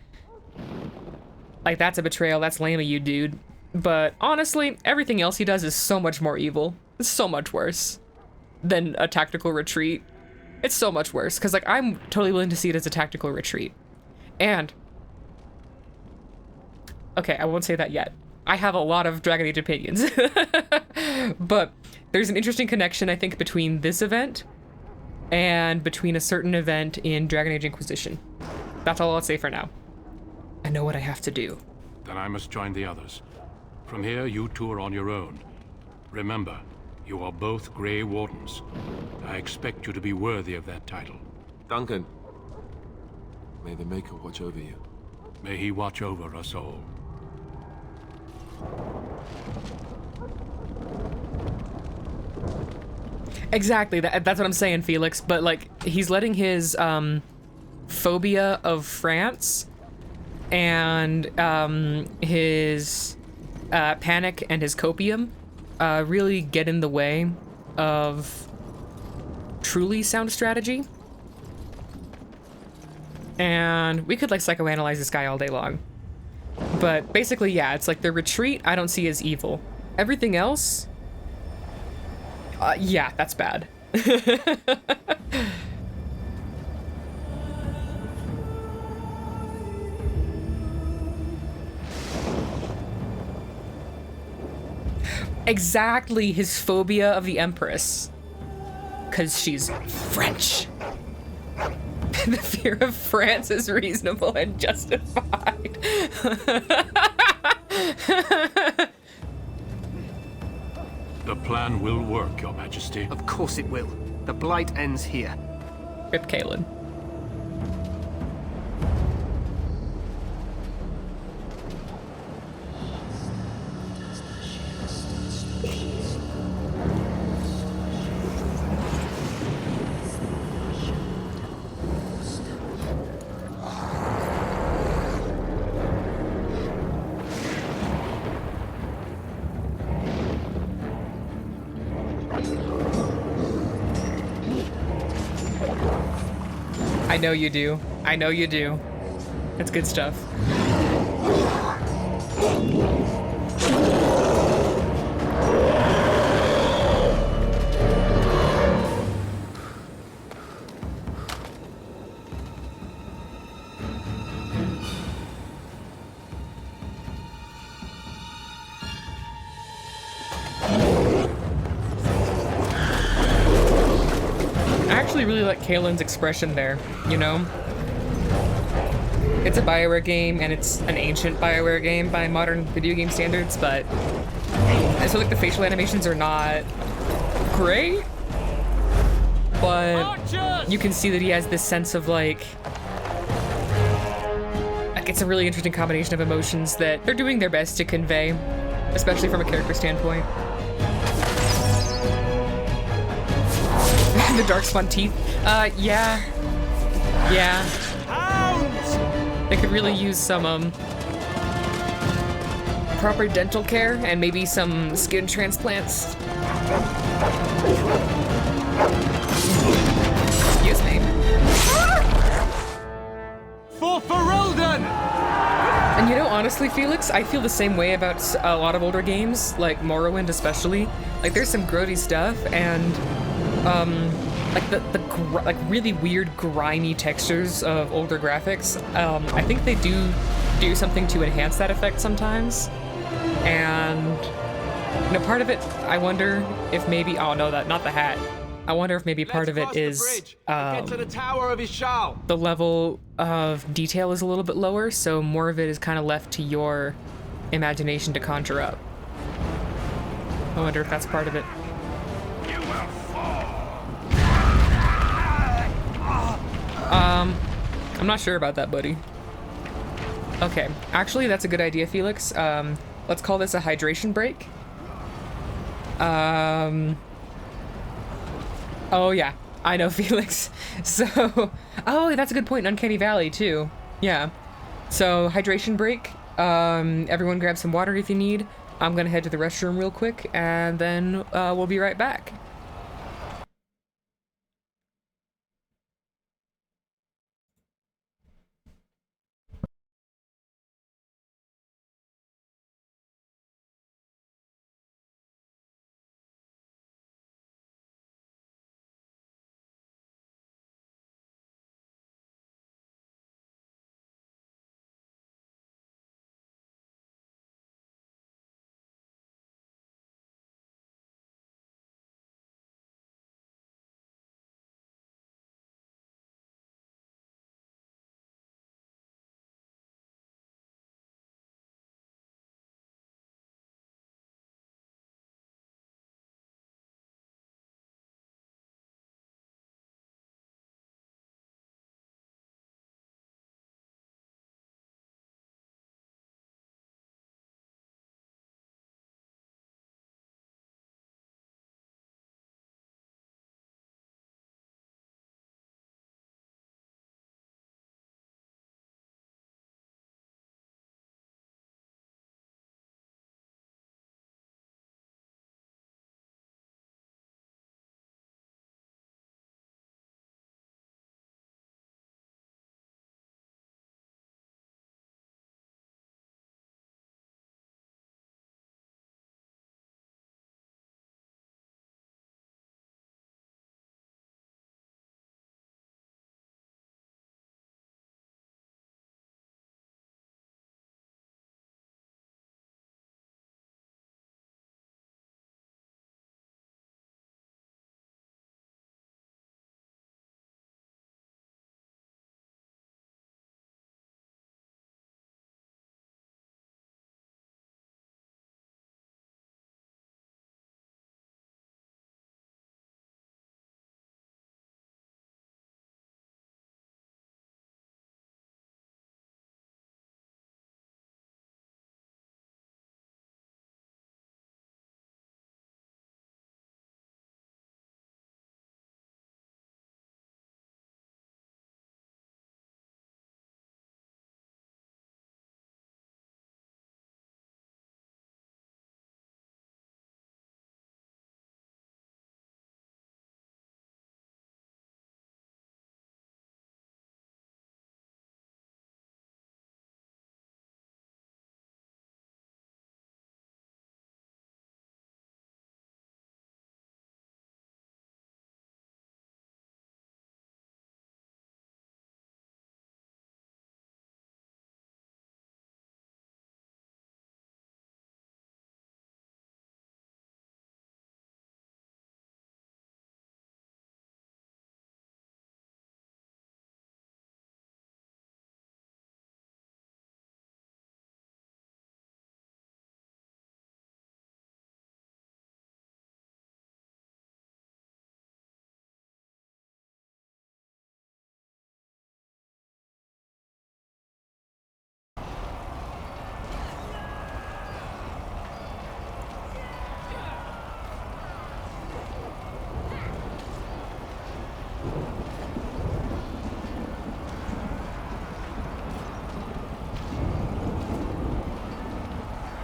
like that's a betrayal, that's lame of you, dude. But honestly, everything else he does is so much more evil. It's so much worse than a tactical retreat. It's so much worse, because like I'm totally willing to see it as a tactical retreat. And okay, I won't say that yet. I have a lot of Dragon Age opinions. But there's an interesting connection, I think, between this event and between a certain event in Dragon Age Inquisition. That's all I'll say for now. I know what I have to do. Then I must join the others. From here, you two are on your own. Remember, you are both Grey Wardens. I expect you to be worthy of that title. Duncan, may the Maker watch over you. May he watch over us all. Exactly, that's what I'm saying, Felix. But, like, he's letting his, phobia of France and, his, panic and his copium, really get in the way of truly sound strategy. And we could, like, psychoanalyze this guy all day long. But basically, yeah, it's like the retreat I don't see as evil. Everything else... yeah, that's bad. Exactly, his phobia of the Empress. 'Cause she's French. The fear of France is reasonable and justified. The plan will work, Your Majesty. Of course it will. The Blight ends here. Rip Kalen. I know you do. I know you do. It's good stuff. I actually really like Kalen's expression there, you know? It's a BioWare game, and it's an ancient BioWare game by modern video game standards, but I feel like the facial animations are not great, but you can see that he has this sense of like it's a really interesting combination of emotions that they're doing their best to convey, especially from a character standpoint. The Darkspawn teeth. Yeah. Yeah. They could really use some, proper dental care and maybe some skin transplants. Excuse me. For Ferelden! And you know, honestly, Felix, I feel the same way about a lot of older games, like Morrowind especially. Like, there's some grody stuff, and, like like really weird grimy textures of older graphics. I think they do something to enhance that effect sometimes. And you know, part of it, I wonder if maybe, oh no, not the hat. I wonder if maybe part of it is get to the Tower of Ishal. the level of detail is a little bit lower, so more of it is kind of left to your imagination to conjure up. I wonder if that's part of it. I'm not sure about that, buddy. Okay, actually, that's a good idea, Felix. Let's call this a hydration break. Oh yeah, I know, Felix. So, oh, that's a good point. Uncanny Valley too. Yeah. So hydration break. Everyone grab some water if you need. I'm gonna head to the restroom real quick, and then we'll be right back.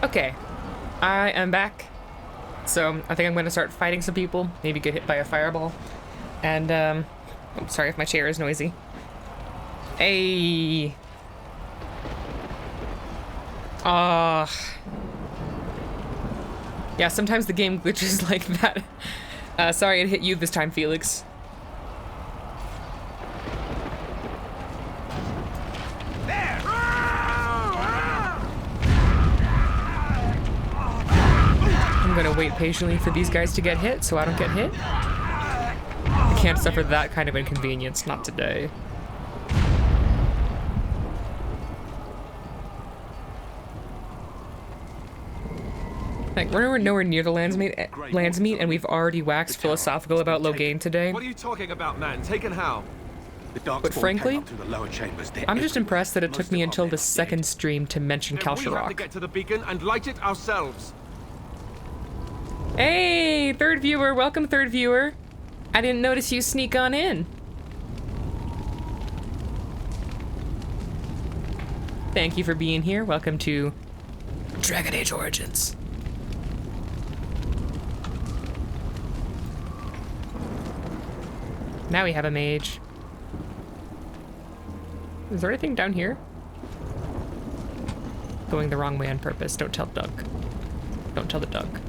Okay, I am back. So I think I'm gonna start fighting some people, maybe get hit by a fireball. And, I'm sorry if my chair is noisy. Hey. Yeah, sometimes the game glitches like that. Sorry it hit you this time, Felix. I'm gonna wait patiently for these guys to get hit so I don't get hit. I can't suffer that kind of inconvenience, not today. Like, we're nowhere near the Landsmeet, and we've already waxed philosophical about Loghain today. What are you talking about, man? Taken how? But frankly, I'm just impressed that it took me until the second stream to mention We have to Kalsharok. get to the beacon and light it ourselves. Hey, third viewer, welcome third viewer. I didn't notice you sneak on in. Thank you for being here. Welcome to Dragon Age Origins. Now we have a mage. Is there anything down here? Going the wrong way on purpose. Don't tell Doug. Don't tell the Doug.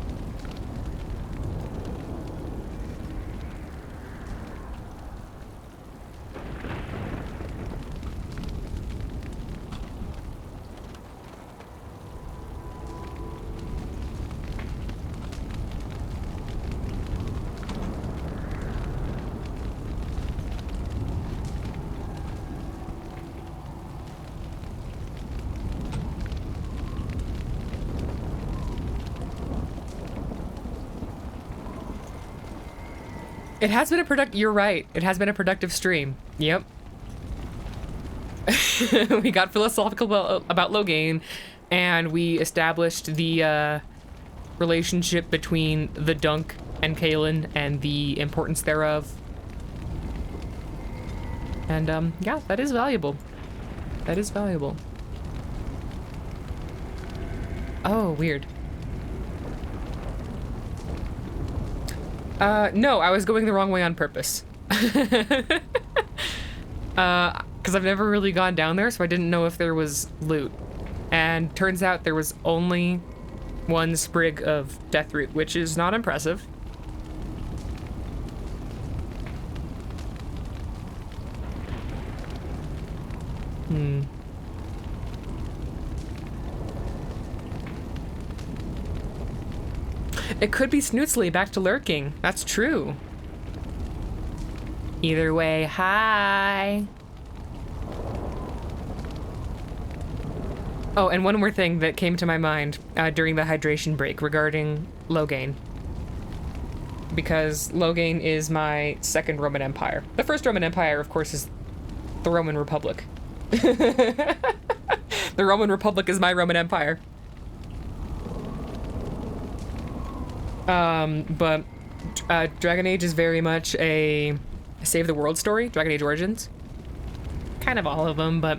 It has been a you're right. It has been a productive stream. Yep. We got philosophical about Loghain, and we established the relationship between the Dunk and Kaelin and the importance thereof. And yeah, that is valuable. That is valuable. Oh, weird. No, I was going the wrong way on purpose. Because I've never really gone down there, so I didn't know if there was loot. And turns out there was only one sprig of deathroot, which is not impressive. It could be Snootsly back to lurking. That's true. Either way, hi. Oh, and one more thing that came to my mind during the hydration break regarding Loghain. Because Loghain is my second Roman Empire. The first Roman Empire, of course, is the Roman Republic. The Roman Republic is my Roman Empire. But Dragon Age is very much a save the world story. Dragon Age Origins. Kind of all of them, but,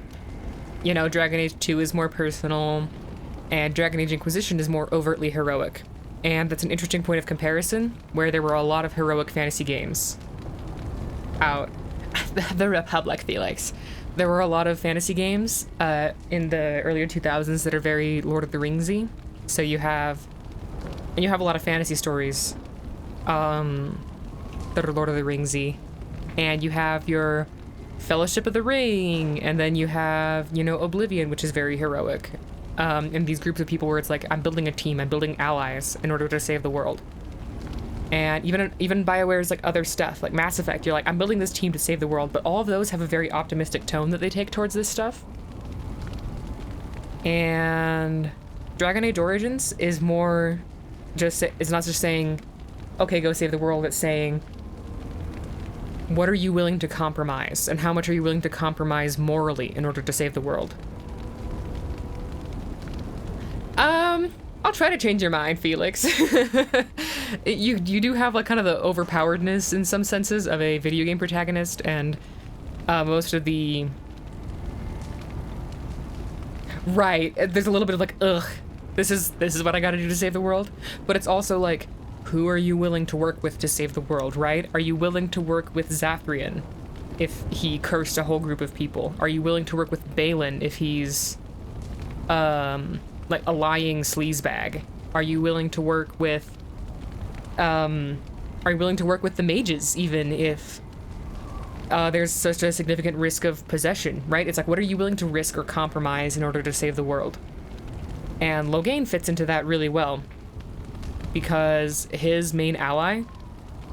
you know, Dragon Age 2 is more personal, and Dragon Age Inquisition is more overtly heroic. And that's an interesting point of comparison, where there were a lot of heroic fantasy games out. The Republic, Felix. There were a lot of fantasy games in the earlier 2000s that are very Lord of the Ringsy. So you have a lot of fantasy stories that are Lord of the Ringsy. And you have your Fellowship of the Ring, and then you have, you know, Oblivion, which is very heroic. And these groups of people where it's like, I'm building a team, I'm building allies in order to save the world. And even BioWare's like other stuff, like Mass Effect, you're like, I'm building this team to save the world, but all of those have a very optimistic tone that they take towards this stuff. And Dragon Age Origins is more just, it's not just saying, okay, go save the world, it's saying, what are you willing to compromise? And how much are you willing to compromise morally in order to save the world? I'll try to change your mind, Felix. You do have like kind of the overpoweredness in some senses of a video game protagonist, and most of the... Right, there's a little bit of like, ugh, this is what I gotta do to save the world. But it's also like, who are you willing to work with to save the world, right? Are you willing to work with Zathrian if he cursed a whole group of people? Are you willing to work with Balin if he's like a lying sleazebag? Are you willing to work with the mages even if there's such a significant risk of possession, right? It's like, what are you willing to risk or compromise in order to save the world? And Loghain fits into that really well, because his main ally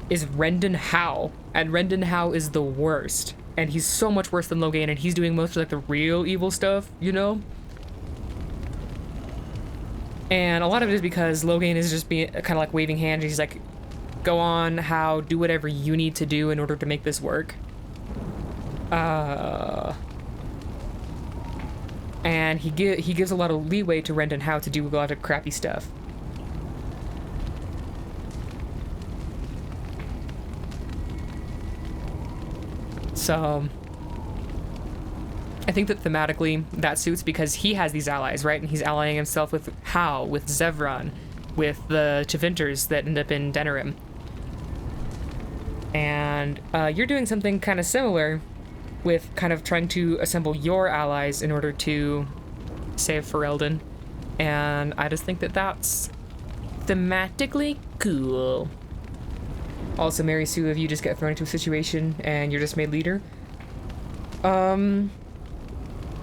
is Rendon Howe, and Rendon Howe is the worst. And he's so much worse than Loghain, and he's doing most of like the real evil stuff, you know? And a lot of it is because Loghain is just being kind of like waving hands. He's like, go on, Howe, do whatever you need to do in order to make this work. And he gives a lot of leeway to Rendon Howe to do a lot of crappy stuff. So I think that thematically that suits, because he has these allies, right? And he's allying himself with Howe, with Zevran, with the Chivinters that end up in Denerim. And you're doing something kind of similar with kind of trying to assemble your allies in order to save Ferelden. And I just think that that's thematically cool. Also, Mary Sue, if you just get thrown into a situation and you're just made leader.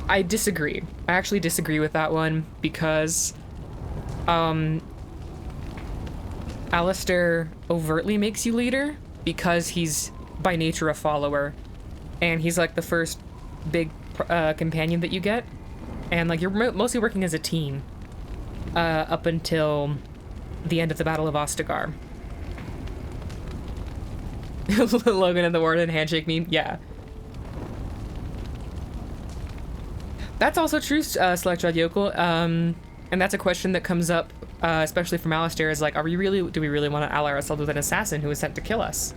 I disagree. I actually disagree with that one, because Alistair overtly makes you leader because he's by nature a follower, and he's like the first big companion that you get, and like you're mostly working as a team up until the end of the Battle of Ostagar. Logan and the Warden handshake meme, yeah. That's also true, Selectrod Yokel, and that's a question that comes up, especially from Alistair, is like, do we really want to ally ourselves with an assassin who was sent to kill us?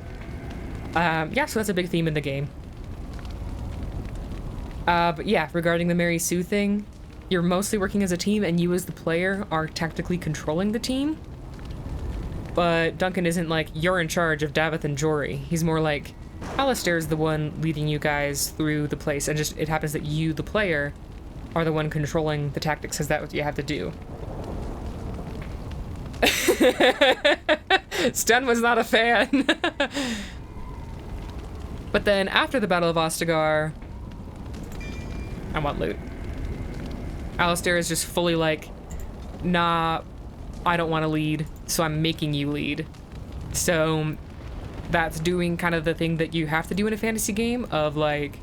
Yeah, so that's a big theme in the game. But yeah, regarding the Mary Sue thing, you're mostly working as a team, and you as the player are tactically controlling the team. But Duncan isn't like, you're in charge of Davith and Jory. He's more like, Alistair's the one leading you guys through the place, and just it happens that you, the player, are the one controlling the tactics, because that's what you have to do. Sten was not a fan. But then after the Battle of Ostagar, I want loot. Alistair is just fully like, nah, I don't want to lead, so I'm making you lead. So that's doing kind of the thing that you have to do in a fantasy game of like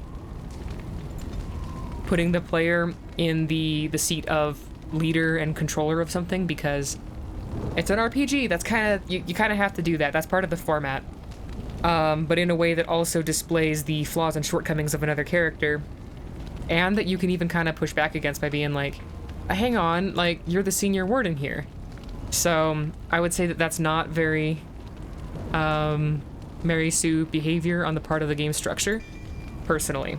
putting the player in the seat of leader and controller of something, because it's an RPG. That's kind of, you kind of have to do that. That's part of the format. But in a way that also displays the flaws and shortcomings of another character, and that you can even kind of push back against by being like, hang on, like, you're the senior warden here. So I would say that that's not very Mary Sue behavior on the part of the game structure, personally.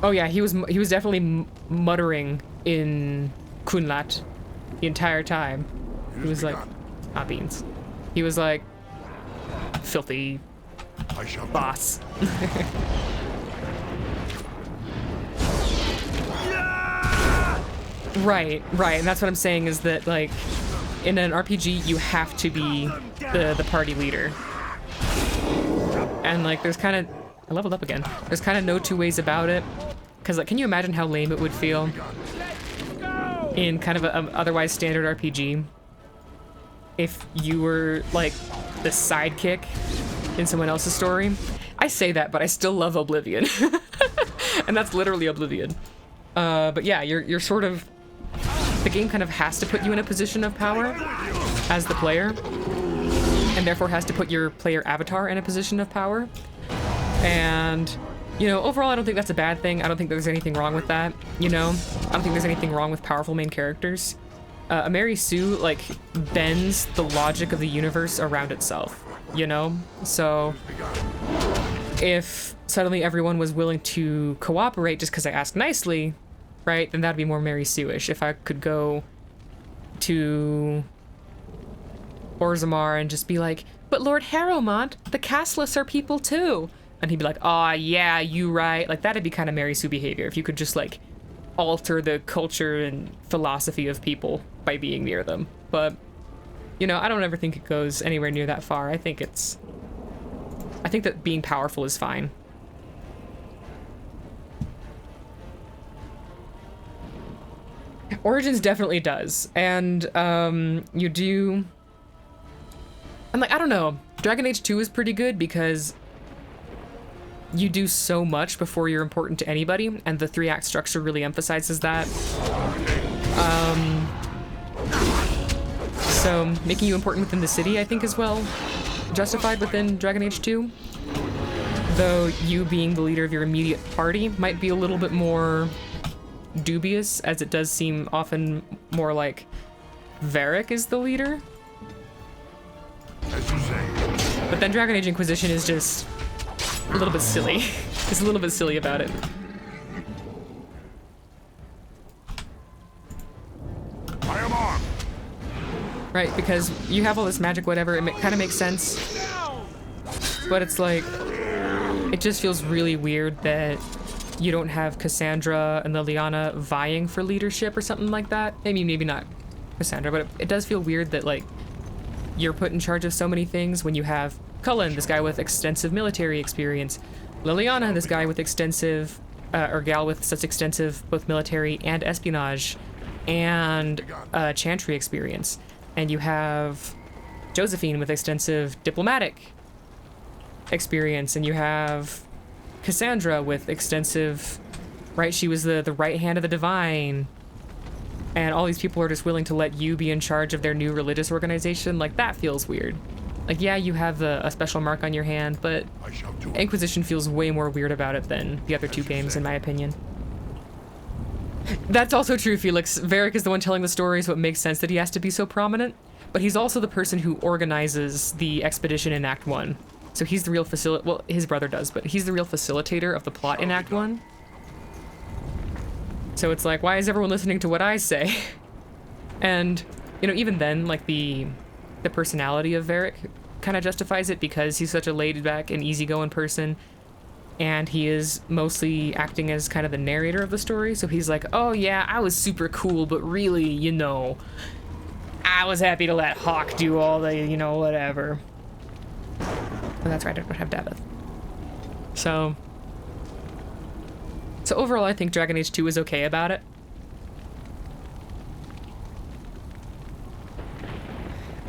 Oh yeah, he was definitely muttering in Kunlat the entire time. He was like, beans. He was like, filthy boss. Right, and that's what I'm saying, is that like in an RPG you have to be the party leader. And like there's kind of, I leveled up again. There's kind of no two ways about it. Because like, can you imagine how lame it would feel in kind of an otherwise standard RPG if you were like the sidekick in someone else's story? I say that, but I still love Oblivion. And that's literally Oblivion. But yeah, you're sort of, the game kind of has to put you in a position of power as the player, and therefore has to put your player avatar in a position of power. And, you know, overall, I don't think that's a bad thing. I don't think there's anything wrong with that, you know? I don't think there's anything wrong with powerful main characters. Mary Sue, like, bends the logic of the universe around itself, you know? So, if suddenly everyone was willing to cooperate just because I asked nicely, right, then that'd be more Mary Sue-ish. If I could go to Orzammar and just be like, but Lord Harrowmont, the Castless are people too. And he'd be like, aw, yeah, you right. Like, that'd be kind of Mary Sue behavior if you could just, like, alter the culture and philosophy of people by being near them. But, you know, I don't ever think it goes anywhere near that far. I think that being powerful is fine. Origins definitely does. And, you do... I'm like, I don't know. Dragon Age 2 is pretty good because you do so much before you're important to anybody, and the 3-act structure really emphasizes that. So making you important within the city, I think, is well justified within Dragon Age 2. Though you being the leader of your immediate party might be a little bit more dubious, as it does seem often more like Varric is the leader. But then Dragon Age Inquisition is just a little bit silly. It's a little bit silly about it. I am armed. Right, because you have all this magic, whatever, it kind of makes sense. But it's like, it just feels really weird that you don't have Cassandra and Liliana vying for leadership or something like that. I mean, maybe not Cassandra, but it does feel weird that, like, you're put in charge of so many things when you have Cullen, this guy with extensive military experience, Liliana, this guy with extensive, or gal with such extensive both military and espionage and chantry experience. And you have Josephine with extensive diplomatic experience, and you have Cassandra with extensive, right, she was the right hand of the divine. And all these people are just willing to let you be in charge of their new religious organization. Like, that feels weird. Like, yeah, you have a special mark on your hand, but Inquisition feels way more weird about it than the other two games, in my opinion. That's also true, Felix. Varric is the one telling the story, so it makes sense that he has to be so prominent. But he's also the person who organizes the expedition in Act 1. So he's the real well, his brother does, but he's the real facilitator of the plot in Act 1. So it's like, why is everyone listening to what I say? And, you know, even then, like, the personality of Varric kind of justifies it because he's such a laid-back and easygoing person, and he is mostly acting as kind of the narrator of the story. So he's like, oh yeah, I was super cool, but really, you know, I was happy to let Hawk do all the, you know, whatever. But that's right, I don't have Davith. So overall, I think Dragon Age 2 is okay about it.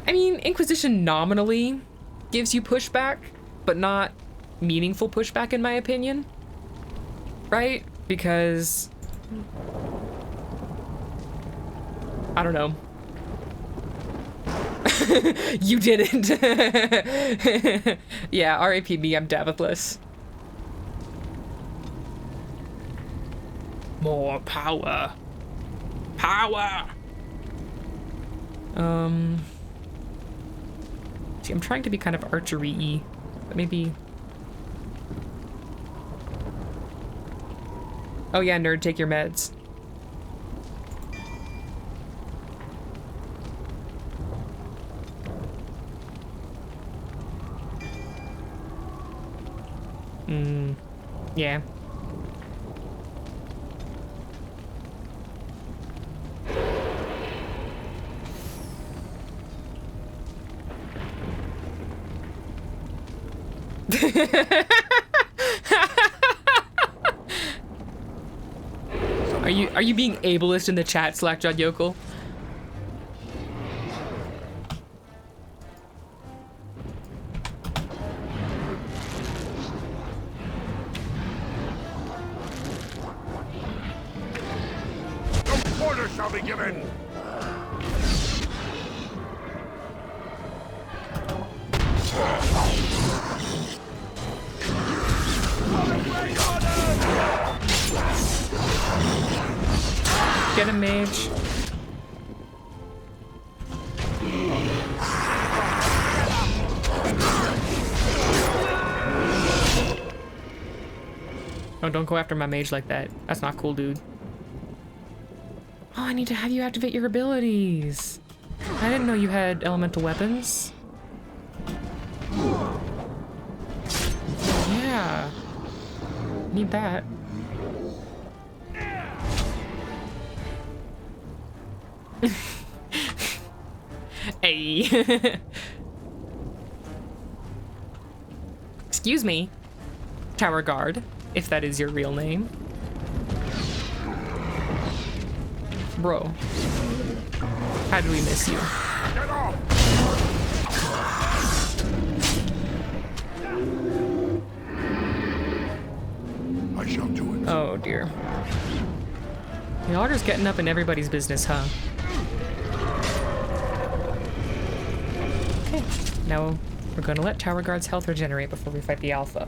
I mean, Inquisition nominally gives you pushback, but not meaningful pushback, in my opinion. Right? Because I don't know. You didn't. Yeah, RAP me, I'm Davithless. More power. Power! See, I'm trying to be kind of archery-y, but maybe... Oh yeah, nerd, take your meds. Yeah. Are you being ableist in the chat, Slackjawed Yokel? No quarter shall be given. Get a mage. don't go after my mage like that. That's not cool, dude. Oh, I need to have you activate your abilities. I didn't know you had elemental weapons. Yeah. Need that. Hey. Excuse me, Tower Guard, if that is your real name. Bro, how do we miss you? Get off! I shall do it. Oh dear. Y'all are just getting up in everybody's business, huh? Okay, now we're gonna let Tower Guard's health regenerate before we fight the Alpha.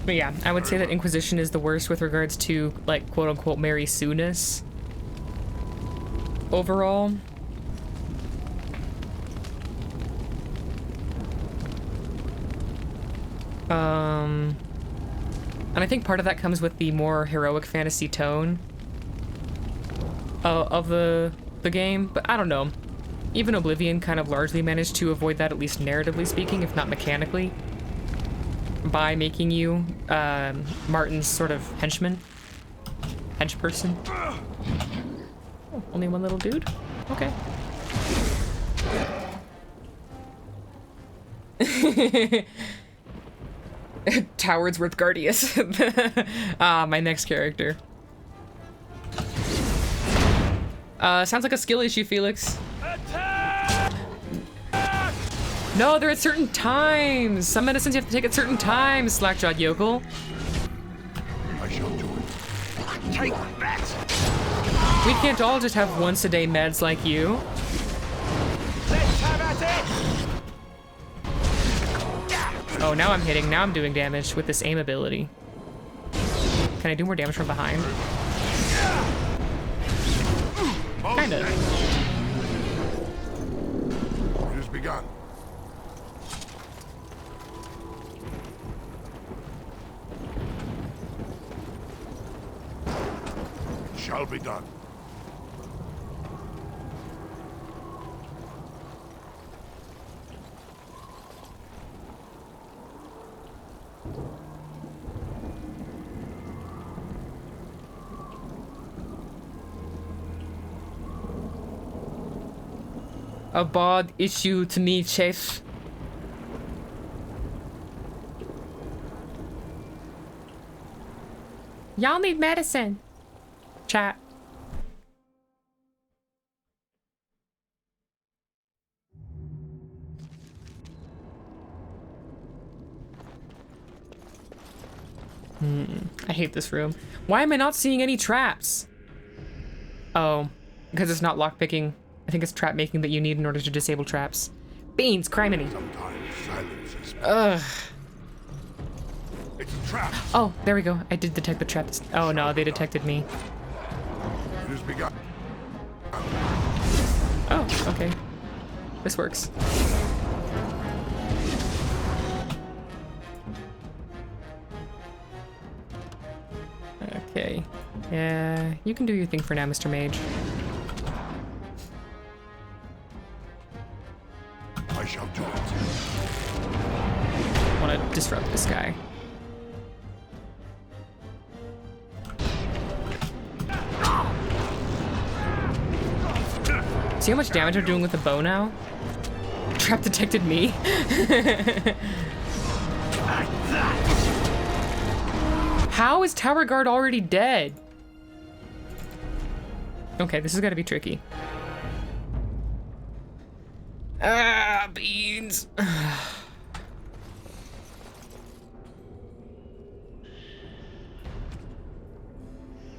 But yeah, I would say that Inquisition is the worst with regards to, like, quote-unquote Mary Sue-ness. Overall. And I think part of that comes with the more heroic fantasy tone of the game, but I don't know. Even Oblivion kind of largely managed to avoid that, at least narratively speaking, if not mechanically, by making you Martin's sort of henchman. Henchperson. Oh, only one little dude? Okay. Towardsworth Guardius. My next character. Sounds like a skill issue, Felix. No, they're at certain times. Some medicines you have to take at certain times, Slackjawed Yokel. I shall do it. Take that! We can't all just have once a day meds like you. Let's have at it! Oh, now I'm hitting. Now I'm doing damage with this aim ability. Can I do more damage from behind? Kinda. It has begun. It shall be done. A bad issue to me, Chef. Y'all need medicine. Chat. I hate this room. Why am I not seeing any traps? Oh, because it's not lockpicking. I think it's trap making that you need in order to disable traps. Beans, criminy. Sometimes silence is best. Ugh. It's a trap. Oh, there we go. I did detect the trap. Oh no, they detected me. It has begun. Oh, okay. This works. Okay. Yeah, you can do your thing for now, Mr. Mage. I shall do it. I want to disrupt this guy. See how much damage I'm doing with the bow now? Trap detected me. How is Tower Guard already dead? Okay, this has got to be tricky. Ah, beans.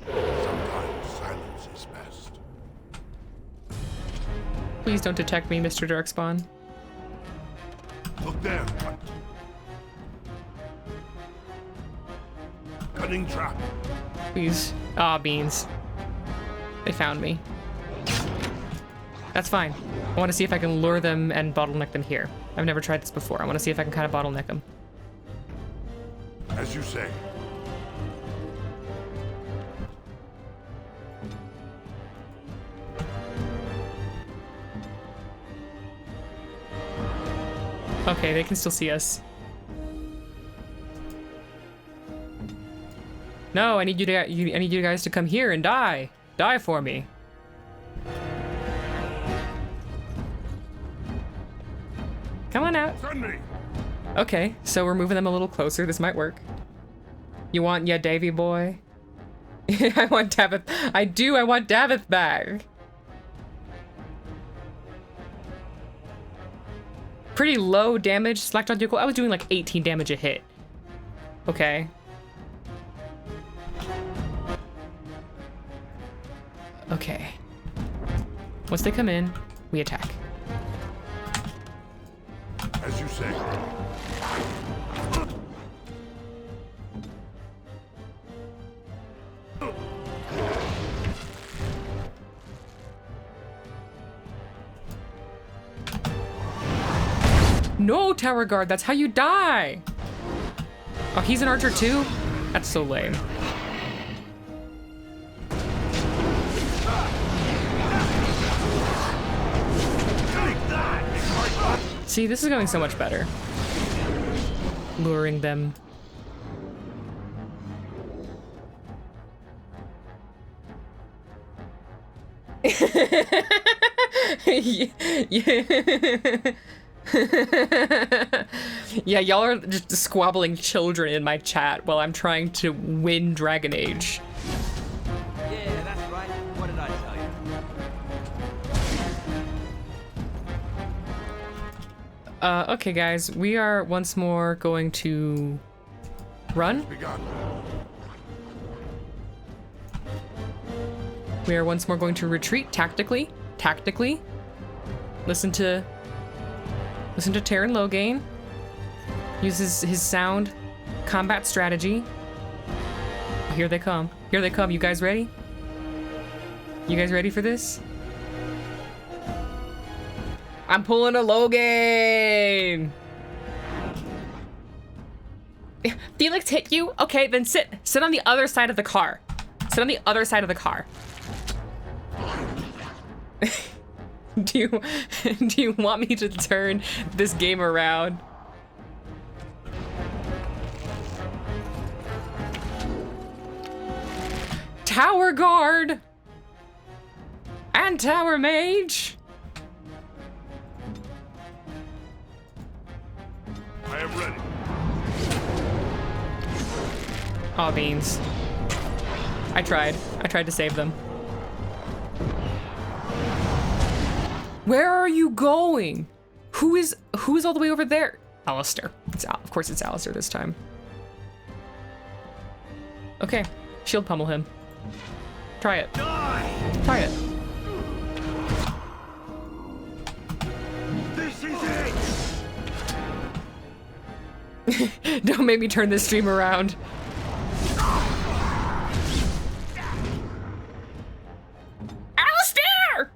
Sometimes silence is best. Please don't detect me, Mr. Darkspawn. Look there. Cunning trap. Please. Ah, beans. They found me. That's fine. I want to see if I can lure them and bottleneck them here. I've never tried this before. I want to see if I can kind of bottleneck them. As you say. Okay, they can still see us. No, I need you to. I need you guys to come here and die. Die for me. Come on out. Send me. Okay, so we're moving them a little closer. This might work. You want ya, Davy boy? I want Davith. I do. I want Davith back. Pretty low damage. Select on vehicle. I was doing like 18 damage a hit. Okay. Okay. Once they come in, we attack. As you say. No, Tower Guard, that's how you die! Oh, he's an archer too? That's so lame. See, this is going so much better. Luring them. Yeah, y'all are just squabbling children in my chat while I'm trying to win Dragon Age. Yeah, that's right. What did I tell you? Okay guys, we are once more going to run. We are once more going to retreat tactically. Tactically. Listen to Terran Logain. Uses his sound combat strategy. Here they come. Here they come. You guys ready? You guys ready for this? I'm pulling a Logain! Felix hit you? Okay, then sit on the other side of the car. Sit on the other side of the car. Do you want me to turn this game around? Tower Guard! And Tower Mage! I am ready. Aw, beans. I tried to save them. Where are you going? Who is all the way over there? Alistair. Of course it's Alistair this time. Okay, shield pummel him. Try it. Try it. This is it. Don't make me turn this stream around. Alistair!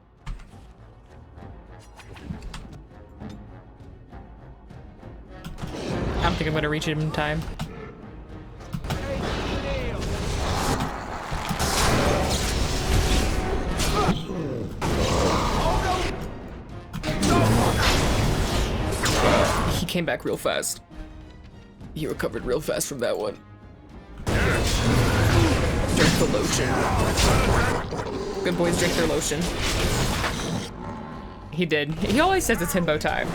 I don't think I'm gonna reach him in time. He came back real fast. He recovered real fast from that one. Drink the lotion. Good boys drink their lotion. He did. He always says it's himbo time.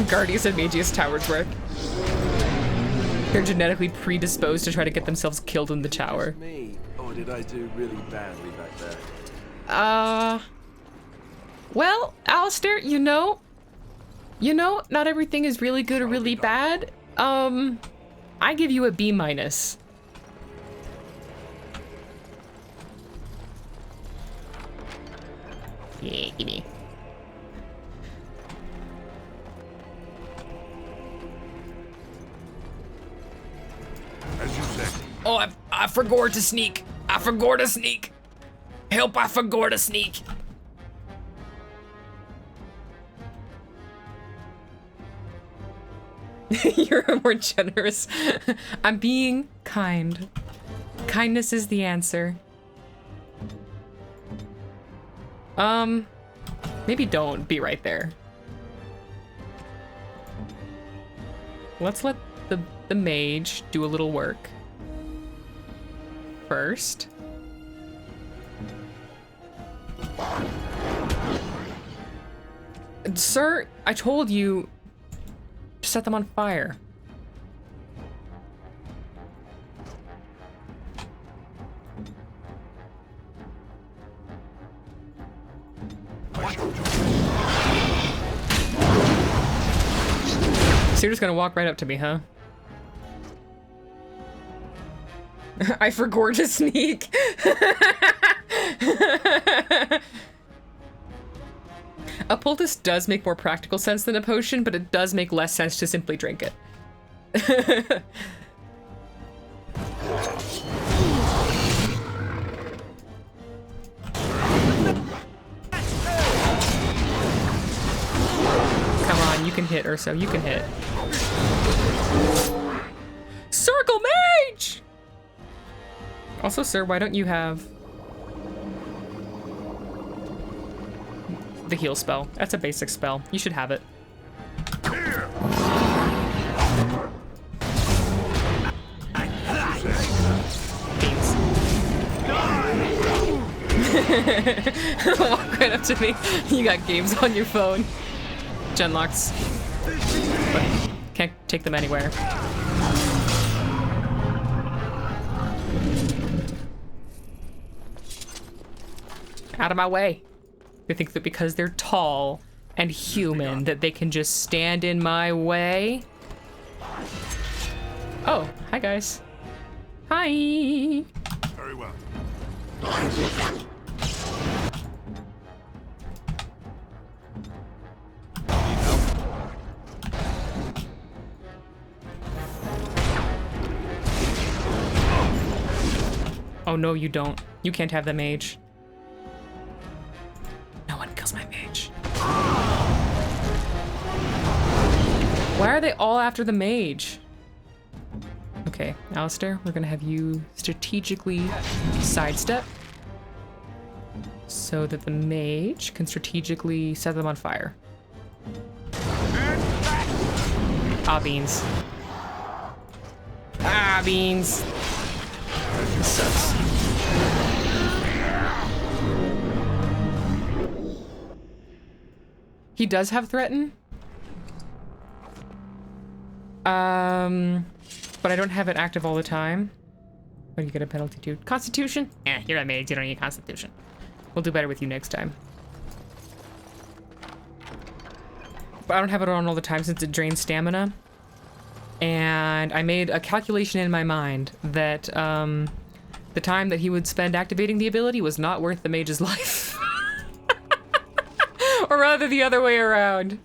Guardians of Magius Tower's work. They're genetically predisposed to try to get themselves killed in the tower. Me, or did I do really badly back there? Well, Alistair, you know, not everything is really good or really bad. I give you a B-. Yeah, gimme. As you say. Oh, I forgot to sneak. I forgot to sneak. Help, I forgot to sneak. You're more generous. I'm being kind. Kindness is the answer. Maybe don't be right there. Let's let the mage do a little work first. Sir, I told you to set them on fire. So you're just gonna walk right up to me, huh? I forgot to sneak. A poultice does make more practical sense than a potion, but it does make less sense to simply drink it. Come on, you can hit, Urso. You can hit. Circle Mage! Also, sir, why don't you have the heal spell? That's a basic spell. You should have it. Beans. Walk right up to me. You got games on your phone. Genlocks. But can't take them anywhere. Out of my way. They think that because they're tall and human that they can just stand in my way. Oh, hi guys. Hi. Very well. Oh no, you don't. You can't have the mage. No one kills my mage. Why are they all after the mage? Okay, Alistair, we're gonna have you strategically sidestep so that the mage can strategically set them on fire. Ah, beans. Ah, beans. This sucks. He does have threaten. But I don't have it active all the time. What do you get a penalty to? Constitution? Eh, you're a mage, you don't need Constitution. We'll do better with you next time. But I don't have it on all the time since it drains stamina. And I made a calculation in my mind that the time that he would spend activating the ability was not worth the mage's life. Or rather the other way around.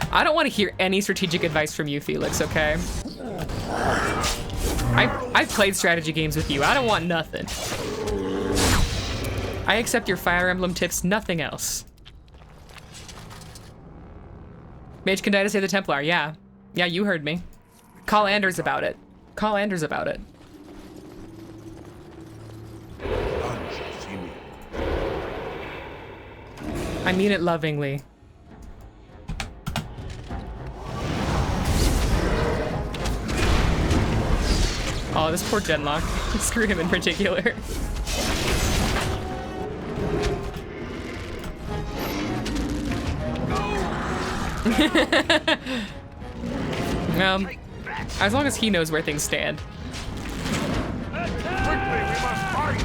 I don't want to hear any strategic advice from you, Felix, okay? I've played strategy games with you. I don't want nothing. I accept your Fire Emblem tips, nothing else. Mage can die to save the Templar, yeah. Yeah, you heard me. Call Anders about it. Call Anders about it. I mean it lovingly. Oh, this poor Genlock. Screw him in particular. As long as he knows where things stand. Quickly, we must fight!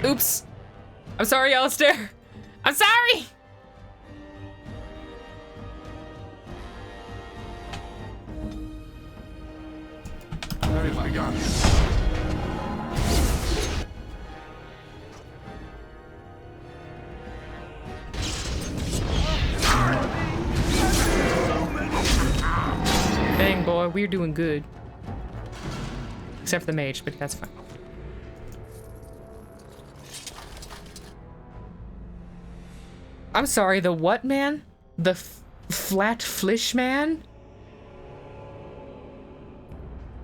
Oops. I'm sorry, Alistair. I'm sorry! That is begun. boy. We're doing good. Except for the mage, but that's fine. I'm sorry, the what man? The flat flish man?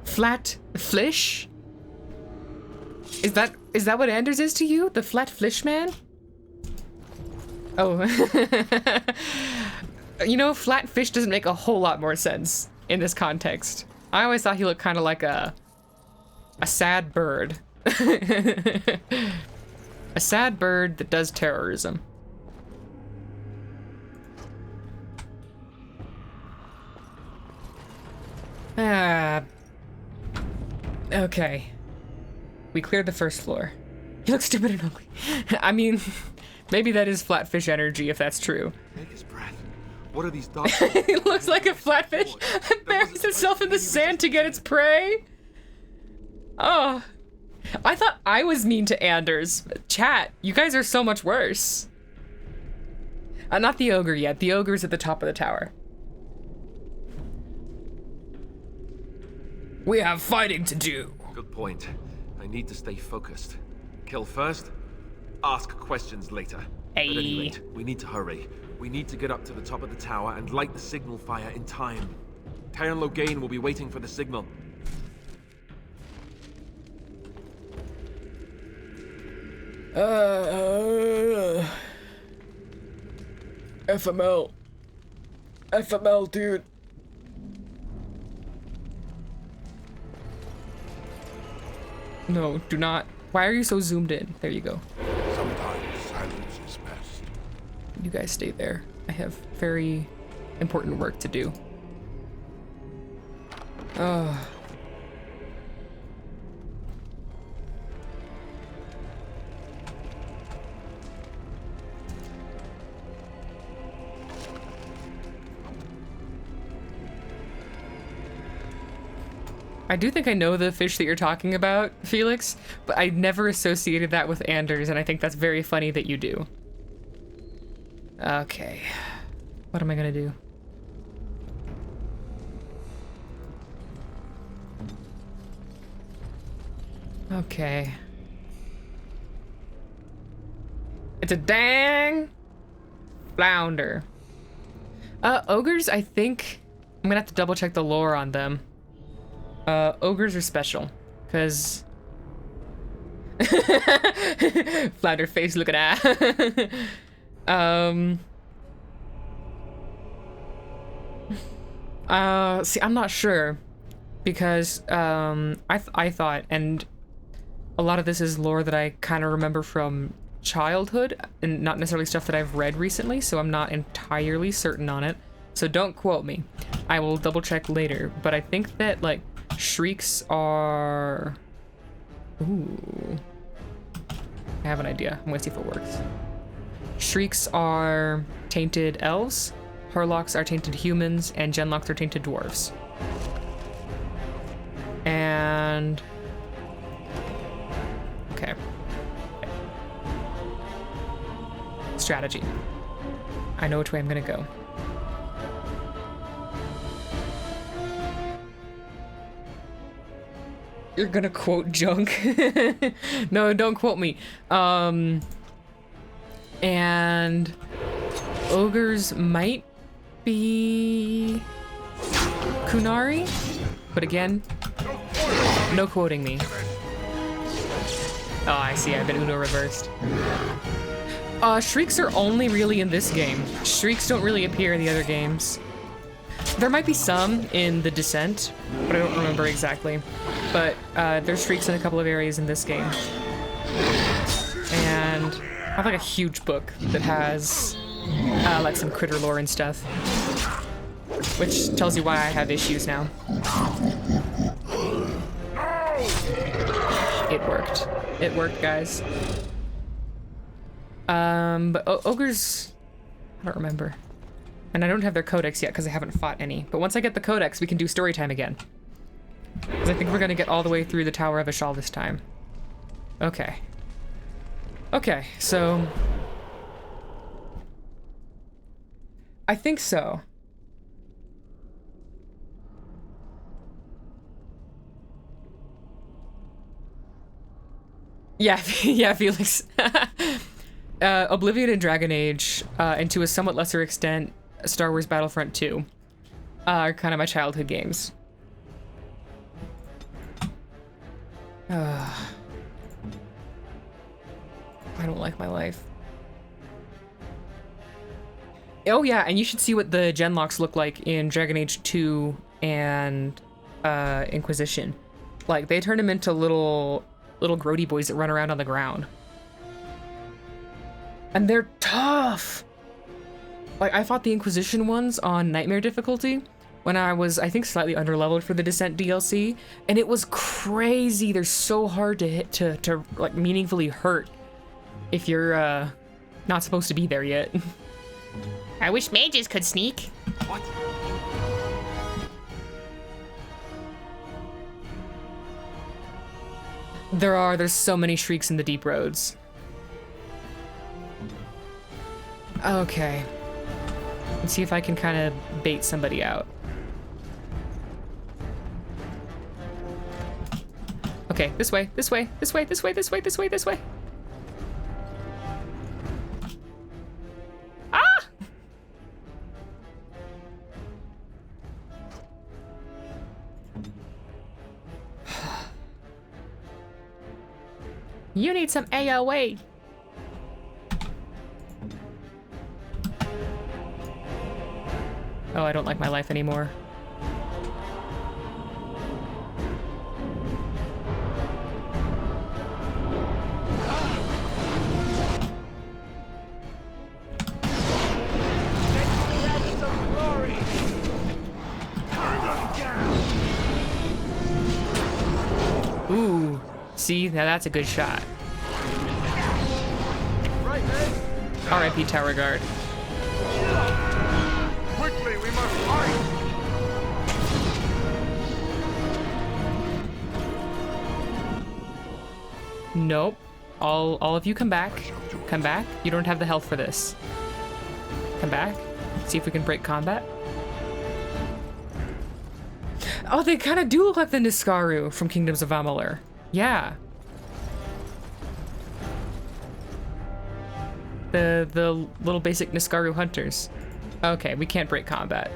Flat flish? Is that what Anders is to you? The flat flish man? Oh. You know, flat fish doesn't make a whole lot more sense in this context. I always thought he looked kind of like a sad bird. A sad bird that does terrorism. Okay. We cleared the first floor. He looks stupid and ugly. I mean, maybe that is flatfish energy if that's true. Take his breath. What are these dogs? He looks like a flatfish that buries itself in the sand to get its prey. Oh. I thought I was mean to Anders. Chat, you guys are so much worse. Not the ogre yet. The ogre's at the top of the tower. We have fighting to do. Good point. I need to stay focused. Kill first, ask questions later. Hey. At any rate, we need to hurry. We need to get up to the top of the tower and light the signal fire in time. Tyron Loghain will be waiting for the signal. FML. FML, dude. No, do not. Why are you so zoomed in? There you go. Sometimes silence is best. You guys stay there. I have very important work to do. Oh. I do think I know the fish that you're talking about, Felix, but I never associated that with Anders, and I think that's very funny that you do. Okay. What am I gonna do? Okay. It's a dang flounder. Ogres, I think I'm gonna have to double check the lore on them. Ogres are special, because flounder face, look at that. See, I'm not sure, because I thought, and a lot of this is lore that I kind of remember from childhood, and not necessarily stuff that I've read recently, so I'm not entirely certain on it. So don't quote me. I will double check later, but I think that, like, shrieks are... Ooh. I have an idea. I'm gonna see if it works. Shrieks are tainted elves, Harlocks are tainted humans, and Genlocks are tainted dwarves. And... Okay. Strategy. I know which way I'm gonna go. You're gonna quote junk. No, don't quote me. And ogres might be Kunari, but again, no quoting me. Oh, I see. I've been Uno reversed. Shrieks are only really in this game. Shrieks don't really appear in the other games. There might be some in the Descent, but I don't remember exactly. But there's shrieks in a couple of areas in this game. And I have like a huge book that has like some critter lore and stuff, which tells you why I have issues now. It worked. It worked, guys. But ogres, I don't remember. And I don't have their codex yet because I haven't fought any. But once I get the codex, we can do story time again. Because I think we're gonna get all the way through the Tower of Ishal this time. Okay. Okay, so... I think so. Yeah, yeah, Felix. Oblivion and Dragon Age, and to a somewhat lesser extent, Star Wars Battlefront 2, are kind of my childhood games. I don't like my life. Oh yeah, and you should see what the genlocks look like in Dragon Age 2 and Inquisition. Like, they turn them into little grody boys that run around on the ground. And they're tough! Like, I fought the Inquisition ones on Nightmare difficulty when I was, I think, slightly underleveled for the Descent DLC, and it was crazy. They're so hard to hit, to like, meaningfully hurt if you're, not supposed to be there yet. I wish mages could sneak. What? There's so many shrieks in the deep roads. Okay. Let's see if I can kind of bait somebody out. Okay, this way, this way, this way, this way, this way, this way, this way. Ah! You need some AOE. Oh, I don't like my life anymore. Ooh, see, now that's a good shot. R.I.P. Tower Guard. Quickly, we must fight! Nope. All of you come back. Come back. You don't have the health for this. Come back. See if we can break combat. Oh, they kind of do look like the Niskaru from Kingdoms of Amalur. Yeah. The little basic Niskaru hunters. Okay, we can't break combat.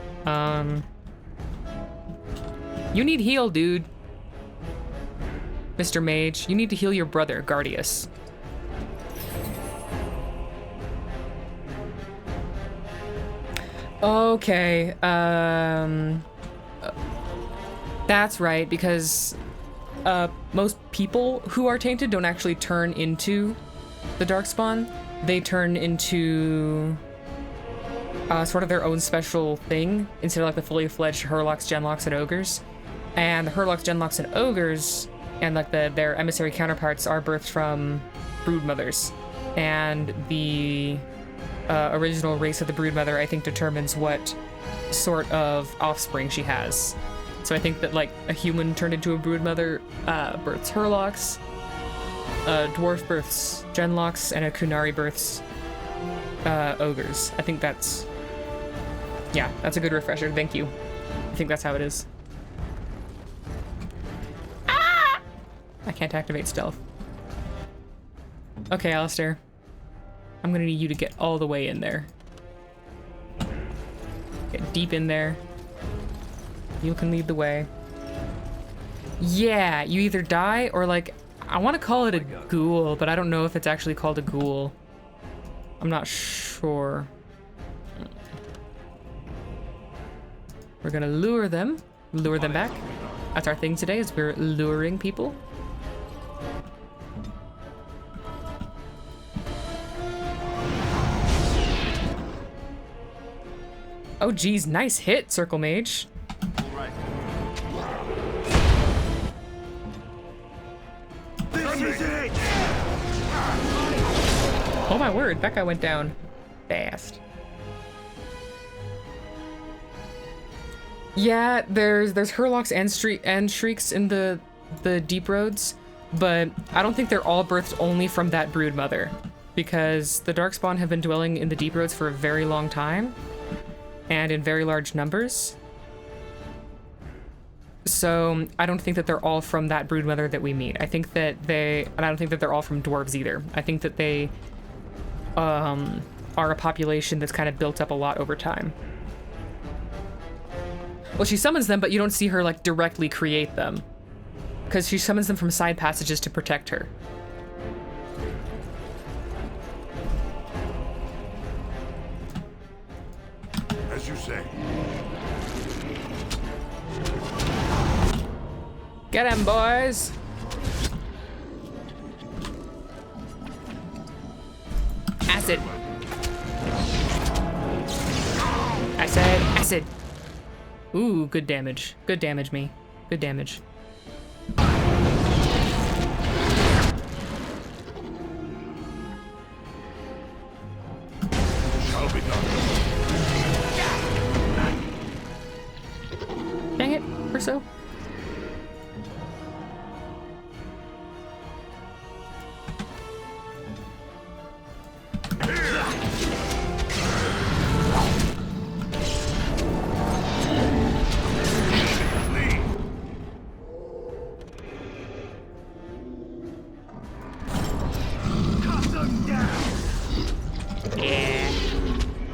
You need heal, dude. Mr. Mage, you need to heal your brother, Guardius. Okay, that's right, because most people who are tainted don't actually turn into the Darkspawn. They turn into sort of their own special thing instead of like the fully fledged Hurlocks, Genlocks, and Ogres. And the Hurlocks, Genlocks, and Ogres and like their emissary counterparts are birthed from broodmothers. And the original race of the broodmother, I think, determines what sort of offspring she has. So I think that like a human turned into a broodmother births Hurlocks, a dwarf births Genlocks, and a Kunari births Ogres. I think that's... Yeah, that's a good refresher. Thank you. I think that's how it is. Ah! I can't activate stealth. Okay, Alistair. I'm gonna need you to get all the way in there. Get deep in there. You can lead the way. Yeah, you either die or like... I want to call it a ghoul, but I don't know if it's actually called a ghoul. I'm not sure. We're gonna lure them back. That's our thing today, is we're luring people. Oh geez, nice hit, Circle Mage. This is it! Oh my word, that guy went down fast. Yeah, there's Hurlocks and Shrieks in the deep roads, but I don't think they're all birthed only from that brood mother, because the Darkspawn have been dwelling in the deep roads for a very long time and in very large numbers. So I don't think that they're all from that broodmother that we meet. I think that and I don't think that they're all from dwarves either. I think that they are a population that's kind of built up a lot over time. Well, she summons them, but you don't see her like directly create them, because she summons them from side passages to protect her. As you say. Get him, boys! Acid! Acid! Acid! Ooh, good damage. Good damage, me. Good damage. Shall be done. Dang it, or so.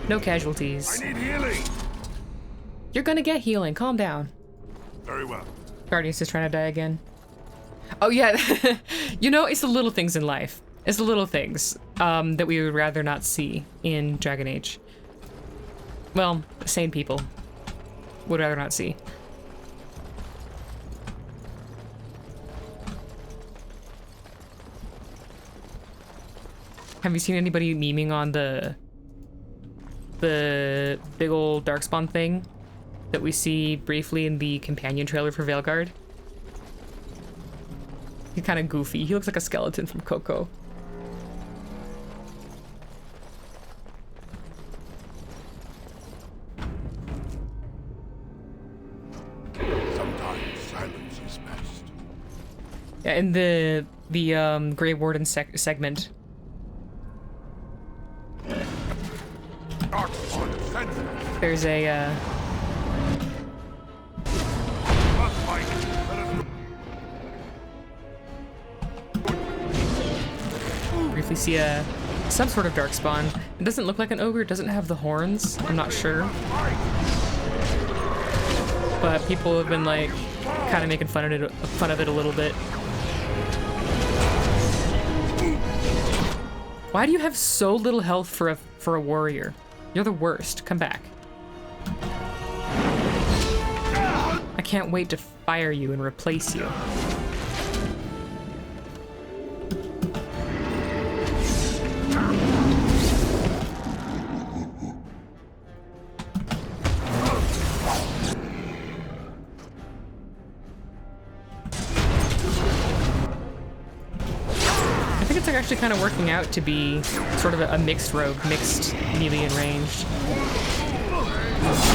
No casualties. I need healing. You're gonna get healing. Calm down. Very well. Guardian's is trying to die again. Oh yeah, you know, it's the little things in life. It's the little things that we would rather not see in Dragon Age. Well, sane people would rather not see. Have you seen anybody memeing on the big old Darkspawn thing that we see briefly in the companion trailer for Veilguard? He's kind of goofy. He looks like a skeleton from Coco. Sometimes silence is best. Yeah, in the Grey Warden segment. There's a briefly see some sort of darkspawn. It doesn't look like an ogre. It doesn't have the horns. I'm not sure, but people have been like kind of making fun of it a little bit. Why do you have so little health for a warrior? You're the worst. Come back. I can't wait to fire you and replace you. I think it's actually kind of working out to be sort of a mixed rogue, mixed melee and ranged.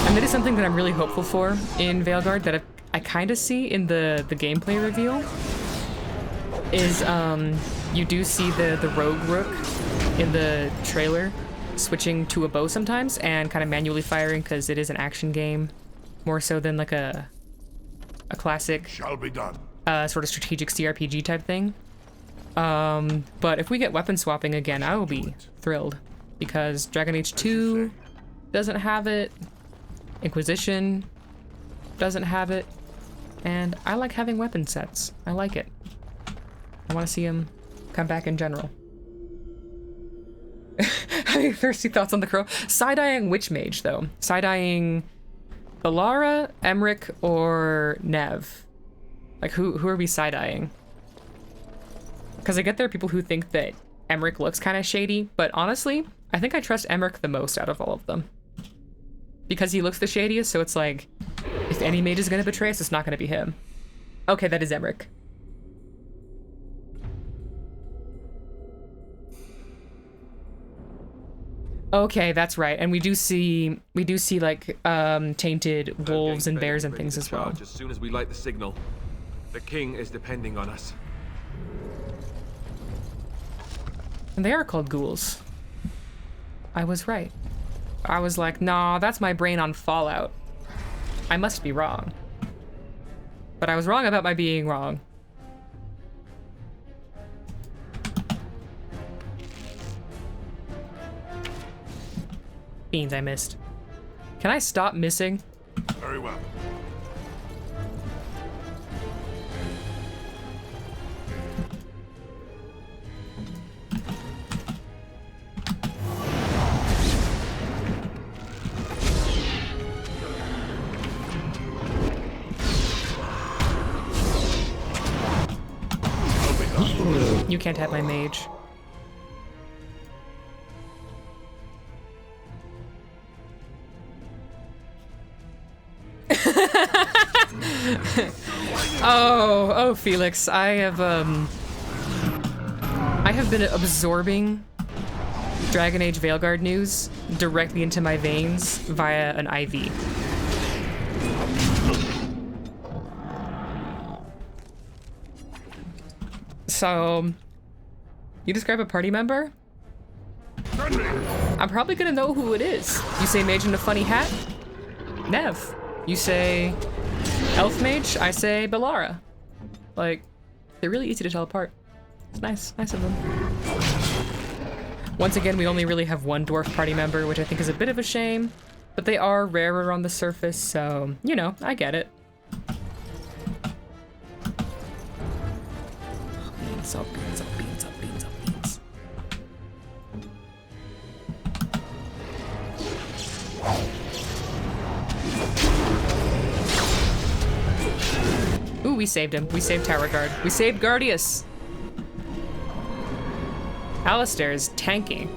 And that is something that I'm really hopeful for in Veilguard that I kind of see in the gameplay reveal. Is you do see the rogue rook in the trailer switching to a bow sometimes and kind of manually firing because it is an action game more so than like a classic Shall be done. Sort of strategic CRPG type thing. But if we get weapon swapping again, I will be thrilled because Dragon Age 2 doesn't have it, Inquisition doesn't have it, and I like having weapon sets. I like it. I want to see him come back in general. Having thirsty thoughts on the crow. Side-eyeing which mage, though? Side-eyeing Balara, Emmerich, or Nev? Like, who are we side-eyeing? Because I get there are people who think that Emmerich looks kind of shady, but honestly, I think I trust Emmerich the most out of all of them. Because he looks the shadiest, so it's like, if any mage is going to betray us, it's not going to be him. Okay, that is Emmerich. Okay, that's right. And we do see like tainted wolves and bears and things as well. As soon as we light the signal, the king is depending on us. And they are called ghouls. I was right. I was like, nah, that's my brain on Fallout. I must be wrong. But I was wrong about my being wrong. Beans I missed. Can I stop missing? Very well. You can't have my mage. Oh, Felix, I have been absorbing Dragon Age Veilguard news directly into my veins via an IV. So, you describe a party member? I'm probably gonna know who it is. You say mage in a funny hat? Nev. You say elf mage? I say Bellara. Like, they're really easy to tell apart. It's nice of them. Once again, we only really have one dwarf party member, which I think is a bit of a shame, but they are rarer on the surface, so, you know, I get it. Beans, up, beans, up, beans, up, beans, up, beans. Ooh, we saved him. We saved Tower Guard. We saved Guardius. Alistair is tanky.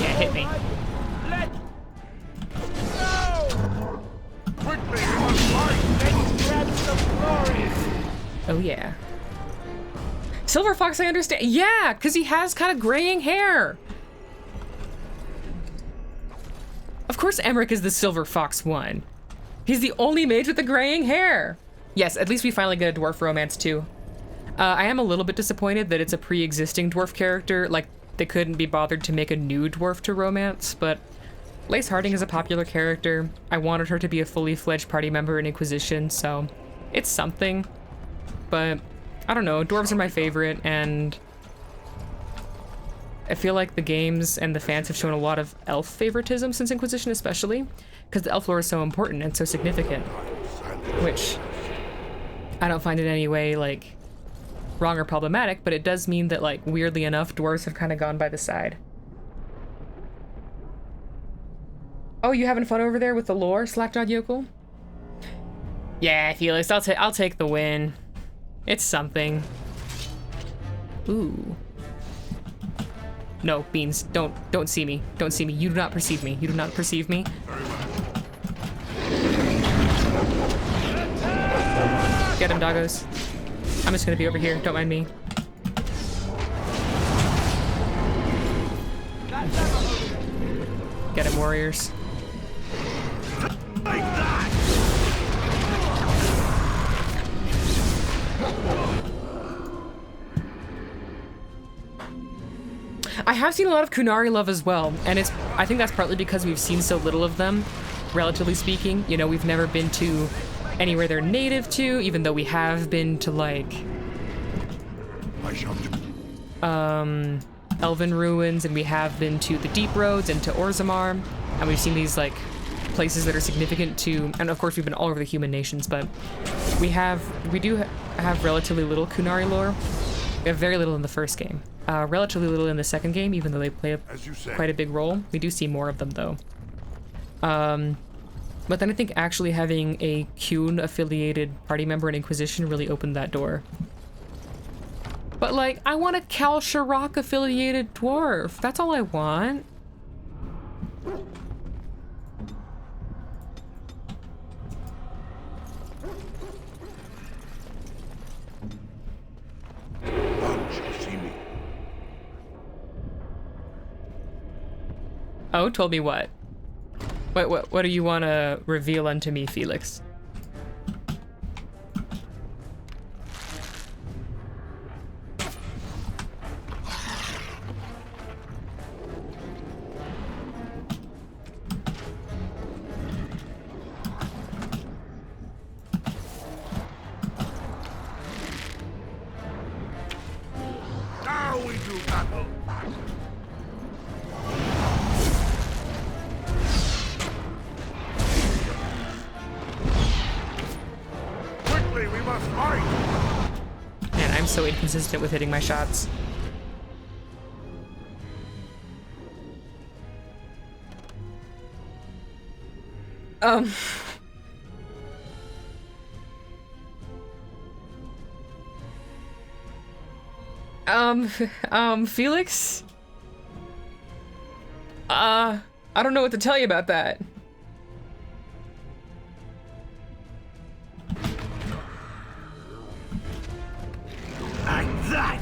Yeah, hit me. Oh yeah. Silver Fox, I understand. Yeah, because he has kind of graying hair. Of course Emmerich is the Silver Fox one. He's the only mage with the graying hair. Yes, at least we finally get a dwarf romance too. I am a little bit disappointed that it's a pre-existing dwarf character, like they couldn't be bothered to make a new dwarf to romance, but Lace Harding is a popular character. I wanted her to be a fully fledged party member in Inquisition, so it's something. But I don't know, dwarves are my favorite, and I feel like the games and the fans have shown a lot of elf favoritism since Inquisition especially, because the elf lore is so important and so significant, which I don't find in any way like wrong or problematic, but it does mean that, like, weirdly enough, dwarves have kind of gone by the side. Oh, you having fun over there with the lore, Slackjawed Yokel? Yeah, Felix, I'll take the win. It's something. Ooh. No, Beans, don't see me. Don't see me. You do not perceive me. You do not perceive me. Get him, doggos. I'm just gonna be over here. Don't mind me. Get him, warriors. I have seen a lot of Kunari love as well, and I think that's partly because we've seen so little of them, relatively speaking. You know, we've never been to anywhere they're native to, even though we have been to, like, Elven Ruins, and we have been to the Deep Roads and to Orzammar, and we've seen these, like, places that are significant to, and of course we've been all over the human nations, but we do have relatively little Kunari lore. We have very little in the first game. Relatively little in the second game, even though they play quite a big role. We do see more of them, though. But then I think actually having a Kuhn-affiliated party member in Inquisition really opened that door. But, like, I want a Kal Sharok-affiliated dwarf. That's all I want. Oh, told me what? What do you want to reveal unto me, Felix? Quickly, we must fight! Man, I'm so inconsistent with hitting my shots. Felix? I don't know what to tell you about that. Like that!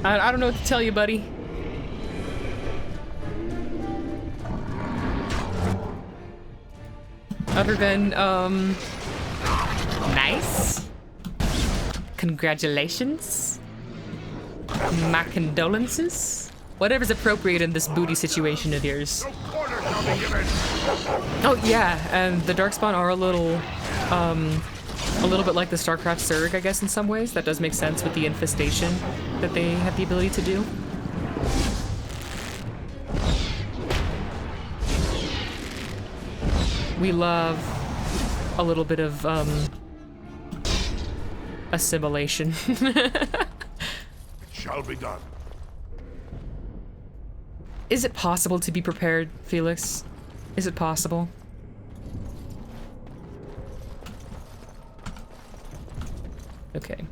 I don't know what to tell you, buddy. Other than, nice. Congratulations. My condolences. Whatever's appropriate in this booty situation of yours. Oh yeah, and the Darkspawn are a little bit like the StarCraft Zerg, I guess, in some ways. That does make sense with the infestation that they have the ability to do. We love a little bit of, assimilation. Shall be done. Is it possible to be prepared, Felix? Is it possible? Okay.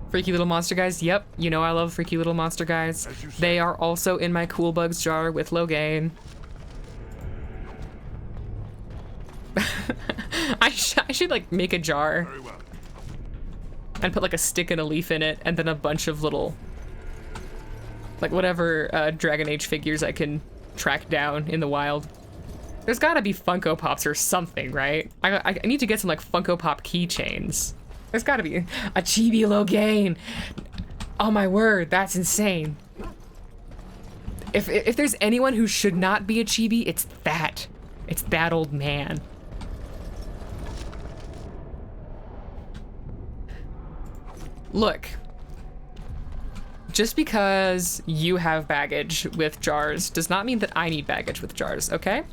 Freaky little monster guys? Yep, you know I love freaky little monster guys. They are also in my cool bugs jar with Logain. I should like make a jar and put like a stick and a leaf in it and then a bunch of little like whatever Dragon Age figures I can track down in the wild. There's gotta be Funko Pops or something, right? I need to get some like Funko Pop keychains. There's gotta be a chibi Logain. Oh my word, that's insane. If there's anyone who should not be a chibi, it's that. It's that old man. Look, just because you have baggage with jars does not mean that I need baggage with jars, okay?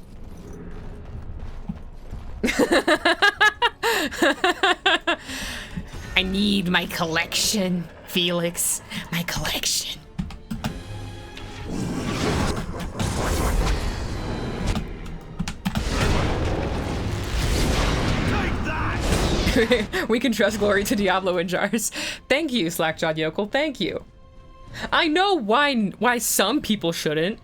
I need my collection, Felix. My collection. We can trust glory to Diablo in jars. Thank you, Slackjawed Yokel. Thank you. I know why some people shouldn't.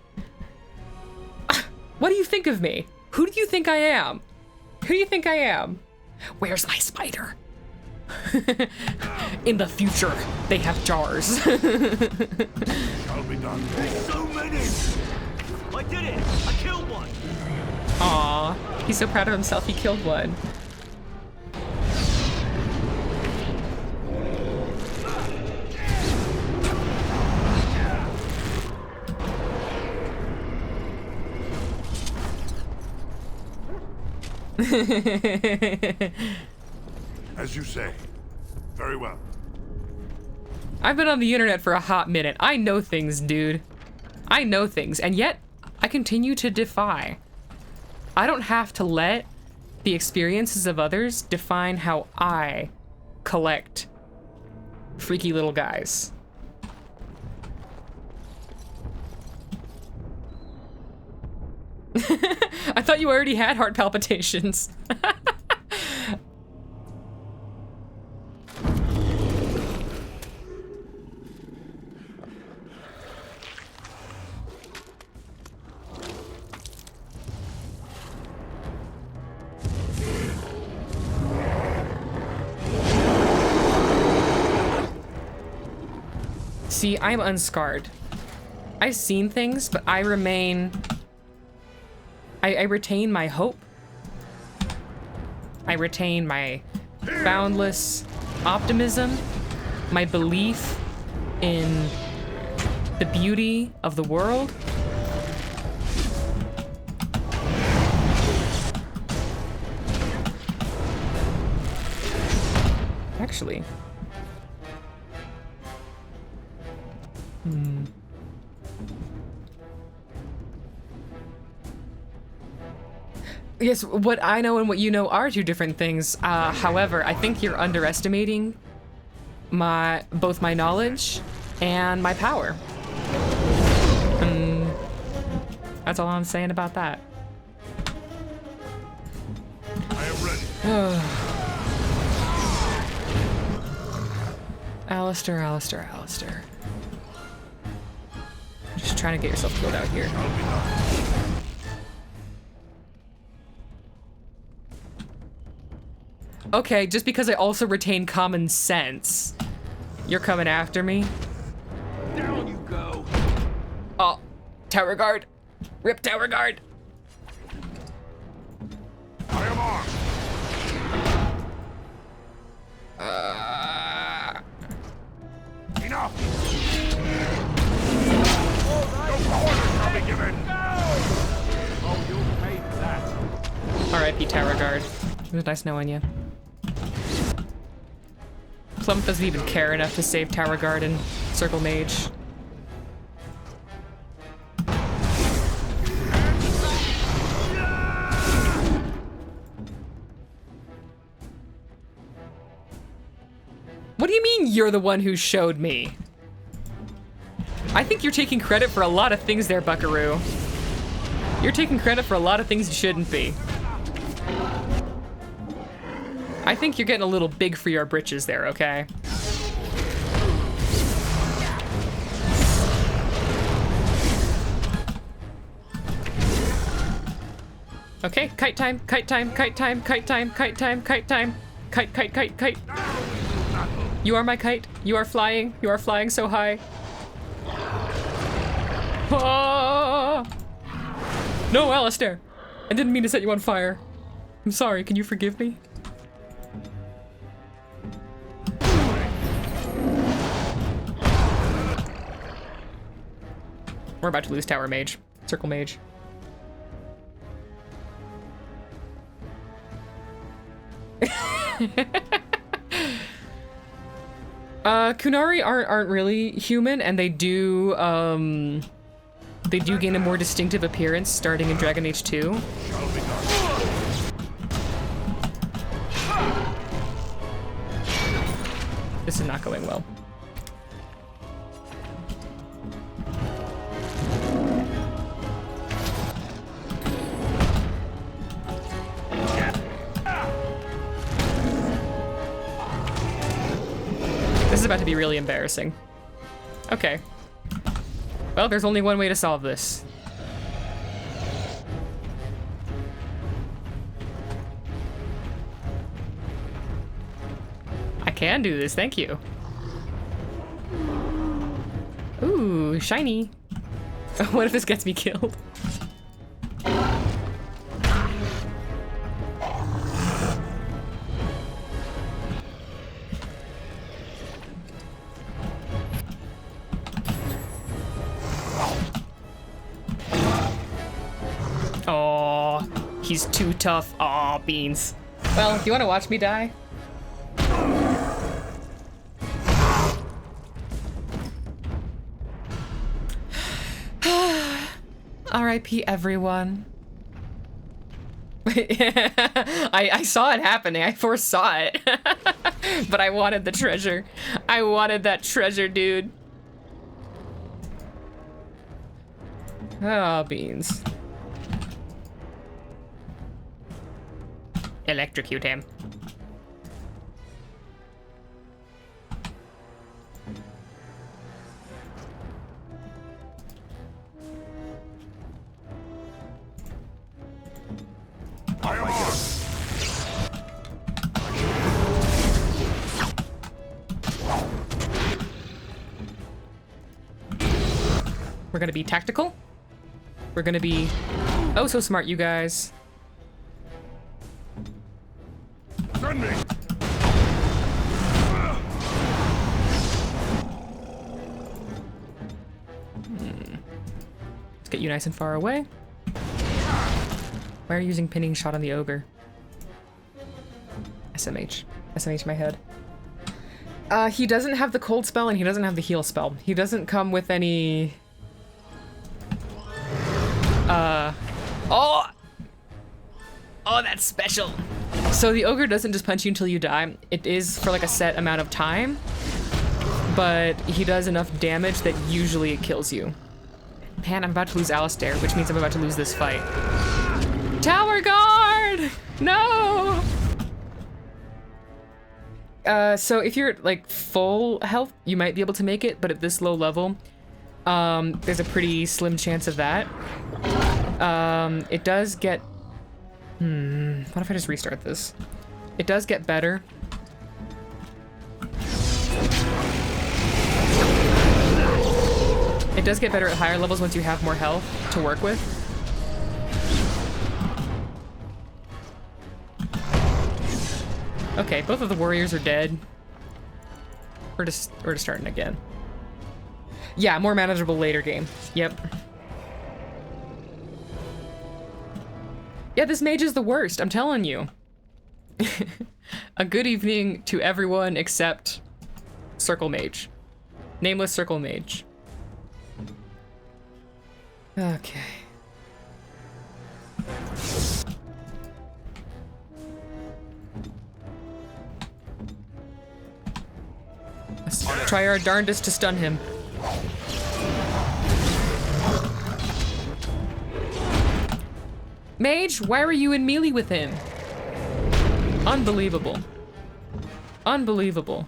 What do you think of me? Who do you think I am? Who do you think I am? Where's my spider? In the future, they have jars. Shall be done. There's so many! I did it! I killed one! Aw, he's so proud of himself he killed one. As you say. Very well. I've been on the internet for a hot minute. I know things, dude. I know things, and yet I continue to defy. I don't have to let the experiences of others define how I collect freaky little guys. I thought you already had heart palpitations. See, I'm unscarred. I've seen things, but I remain... I retain my hope. I retain my boundless optimism, my belief in the beauty of the world. Actually. Yes, what I know and what you know are two different things. However, I think you're underestimating both my knowledge and my power. That's all I'm saying about that. I am ready. Alistair. Just trying to get yourself killed out here. Okay, just because I also retain common sense. You're coming after me? Down you go. Oh, Tower Guard. Rip Tower Guard. I am armed. Enough. No orders shall be given. Oh, you'll pay for that. R.I.P. Tower Guard. It was nice knowing you. Plum doesn't even care enough to save Tower Guard and Circle Mage. What do you mean you're the one who showed me? I think you're taking credit for a lot of things there, Buckaroo. You're taking credit for a lot of things you shouldn't be. I think you're getting a little big for your britches there, okay? Okay, kite time, kite time, kite time, kite time, kite time, kite time. Kite, kite, kite, kite. You are my kite. You are flying. You are flying so high. Ah! No, Alistair. I didn't mean to set you on fire. I'm sorry. Can you forgive me? We're about to lose Tower Mage. Circle Mage. Kunari aren't really human, and they do gain a more distinctive appearance starting in Dragon Age 2. This is not going well. This is about to be really embarrassing. Okay. Well, there's only one way to solve this. I can do this, thank you. Ooh, shiny. What if this gets me killed? Oh, he's too tough. Aw, beans. Well, do you want to watch me die? R.I.P. everyone. I saw it happening. I foresaw it. But I wanted the treasure. I wanted that treasure, dude. Oh, beans. Electrocute him. We're gonna be tactical. We're gonna be oh so smart, you guys. Send me. Let's get you nice and far away. Why are you using pinning shot on the ogre? SMH. SMH my head. He doesn't have the cold spell and he doesn't have the heal spell. He doesn't come with any... Oh! Oh, that's special. So the ogre doesn't just punch you until you die. It is for like a set amount of time, but he does enough damage that usually it kills you. Man, I'm about to lose Alistair, which means I'm about to lose this fight. Tower guard! No! So if you're like full health, you might be able to make it, but at this low level, there's a pretty slim chance of that. It does get... what if I just restart this? It does get better. It does get better at higher levels once you have more health to work with. Okay, both of the warriors are dead. We're just starting again. Yeah, more manageable later game. Yep. Yeah, this mage is the worst, I'm telling you. A good evening to everyone except Circle Mage. Nameless Circle Mage. Okay. Let's try our darndest to stun him. Mage, why were you in melee with him? Unbelievable. Unbelievable.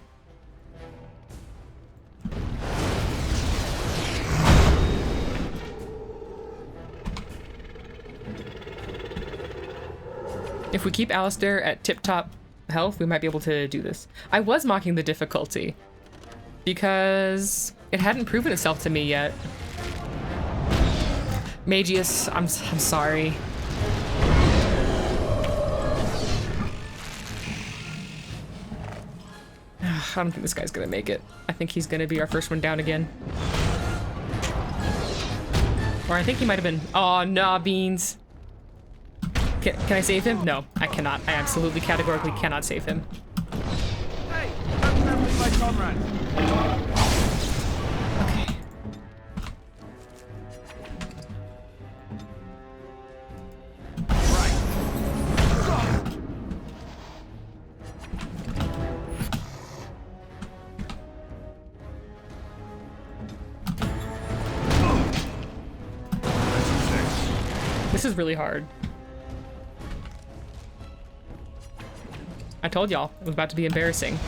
If we keep Alistair at tip-top health, we might be able to do this. I was mocking the difficulty because it hadn't proven itself to me yet. Magius, I'm sorry. I don't think this guy's gonna make it. I think he's gonna be our first one down again. Or I think he might have been. Oh, nah, beans. Can I save him? No, I cannot. I absolutely categorically cannot save him. Hey, don't mess with my comrade. Okay. This is really hard. I told y'all it was about to be embarrassing.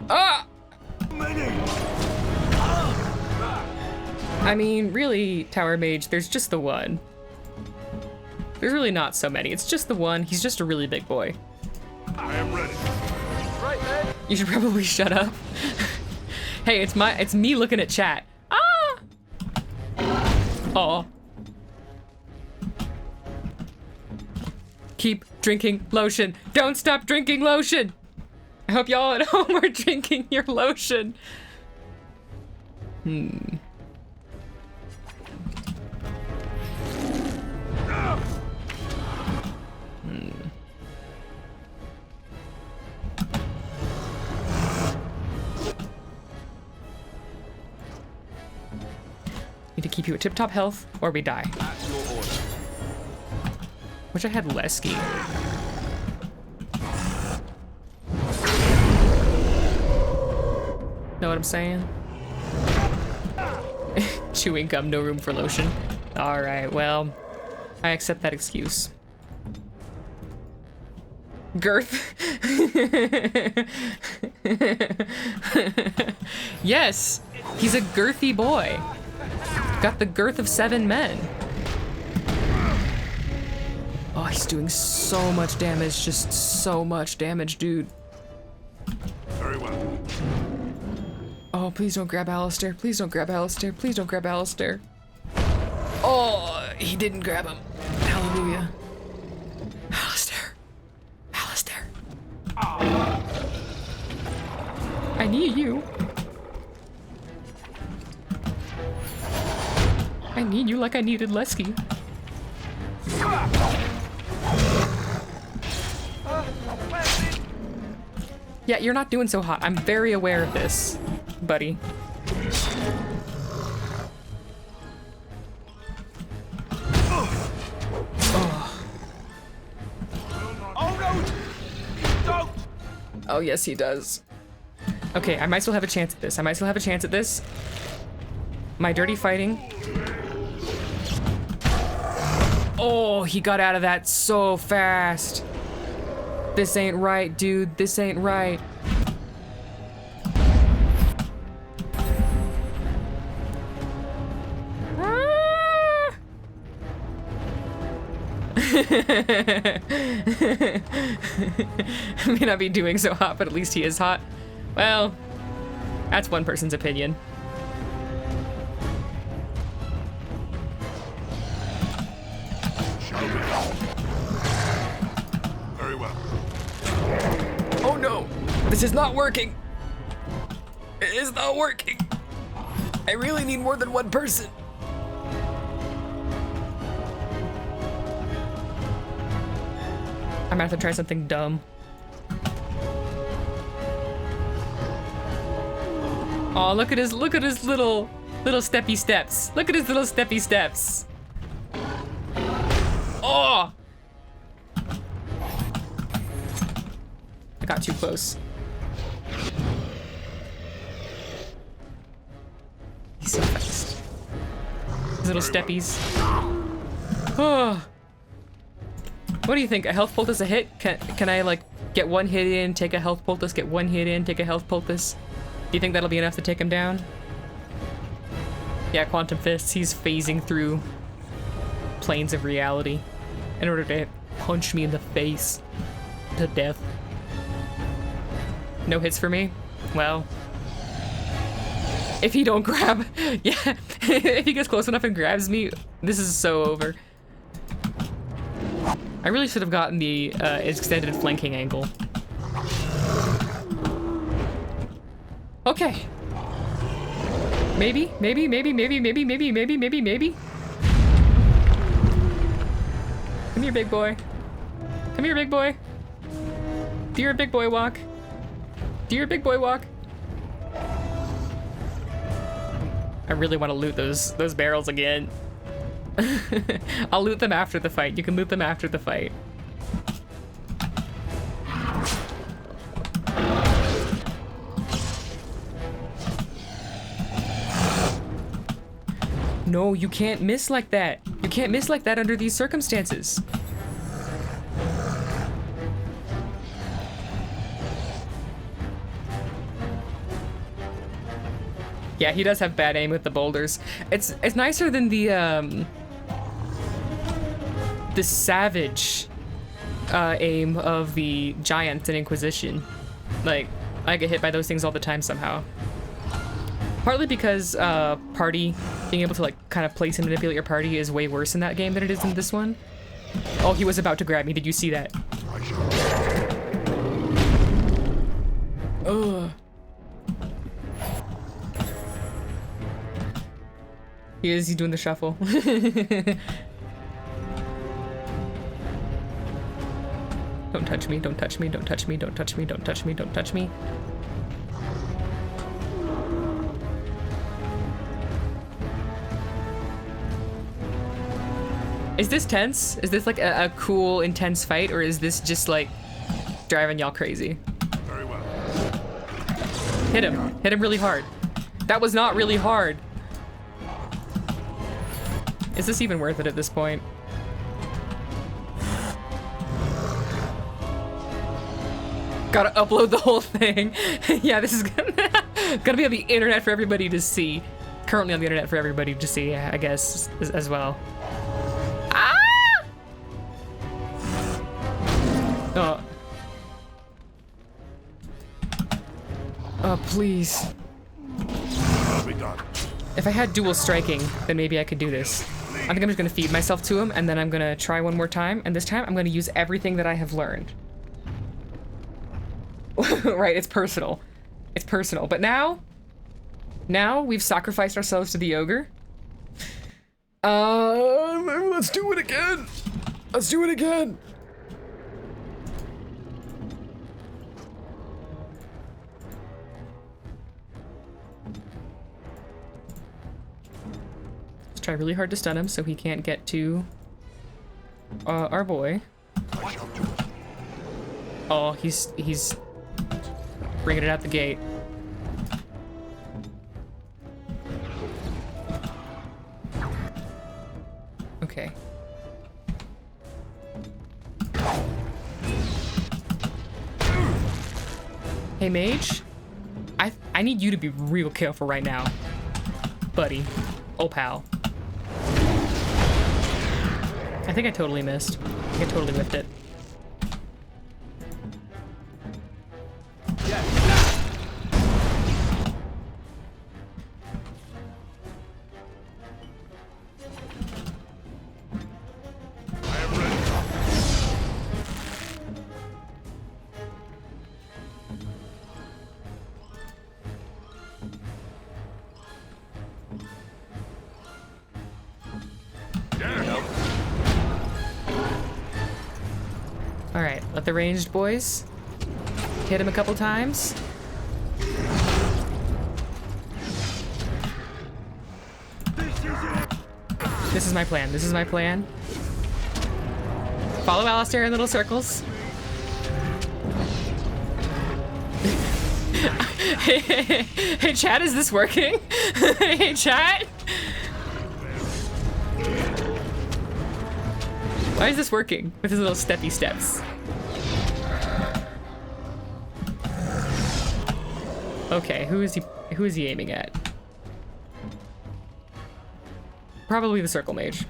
Ah! I mean, really, Tower Mage, there's just the one. There's really not so many. It's just the one. He's just a really big boy. I am ready. Right, man. You should probably shut up. Hey, it's me looking at chat. Ah! Oh. Keep drinking lotion. Don't stop drinking lotion. I hope y'all at home are drinking your lotion. Hmm. Need to keep you at tip-top health, or we die. That's your order. Wish I had Lesky. Know what I'm saying? Chewing gum, no room for lotion. Alright, well, I accept that excuse. Girth. Yes, he's a girthy boy. Got the girth of 7 men. Oh, he's doing so much damage, just so much damage, dude. Very well. Oh, please don't grab Alistair. Please don't grab Alistair. Please don't grab Alistair. Oh, he didn't grab him. Hallelujah. Alistair. Alistair. I need you. I need you like I needed Lesky. Yeah, you're not doing so hot. I'm very aware of this, buddy. Oh no! Don't! Oh, yes, he does. Okay, I might still have a chance at this. I might still have a chance at this. My dirty fighting. Oh, he got out of that so fast. This ain't right, dude. This ain't right. May not be doing so hot, but at least he is hot. Well, that's one person's opinion. Very well. Oh no! This is not working! It is not working! I really need more than one person. I'm gonna have to try something dumb. Oh, look at his little steppy steps. Look at his little steppy steps. Oh! I got too close. He's so fast. His little steppies. Oh. What do you think? A health poultice a hit? Can I like get one hit in, take a health poultice, get one hit in, take a health poultice? Do you think that'll be enough to take him down? Yeah, Quantum Fists, he's phasing through planes of reality in order to punch me in the face to death. No hits for me? Well, if he don't grab, yeah, if he gets close enough and grabs me, this is so over. I really should have gotten the extended flanking angle. Okay. Maybe. Come here, big boy. Come here, big boy. Do your big boy walk. Do your big boy walk. I really want to loot those barrels again. I'll loot them after the fight. You can loot them after the fight. No, you can't miss like that. You can't miss like that under these circumstances. Yeah, he does have bad aim with the boulders. It's nicer than the savage aim of the giant in Inquisition. Like, I get hit by those things all the time somehow. Partly because party, being able to like kind of place and manipulate your party is way worse in that game than it is in this one. Oh, he was about to grab me. Did you see that? Ugh. He's doing the shuffle. Don't touch me, don't touch me, don't touch me, don't touch me, don't touch me, don't touch me. Is this tense? Is this like a cool, intense fight, or is this just like driving y'all crazy? Very well. Hit him. Hit him really hard. That was not really hard. Is this even worth it at this point? Gotta upload the whole thing. Yeah, this is gonna be on the internet for everybody to see. Currently on the internet for everybody to see, I guess, as well. Ah! Oh. Oh, please. That'll be done. If I had dual striking, then maybe I could do this. I think I'm just gonna feed myself to him, and then I'm gonna try one more time, and this time I'm gonna use everything that I have learned. Right, it's personal. It's personal. But now we've sacrificed ourselves to the ogre. Let's do it again. Let's do it again. try really hard to stun him so he can't get to our boy. Oh, he's bringing it out the gate. Okay. Hey, mage. I need you to be real careful right now, buddy. Oh, pal. I think I totally missed. I totally whipped it. Alright, let the ranged boys hit him a couple times. This is my plan. This is my plan. Follow Alistair in little circles. Hey, chat, is this working? Hey, chat? Why is this working with his little steppy steps? Okay, who is he aiming at? Probably the circle mage.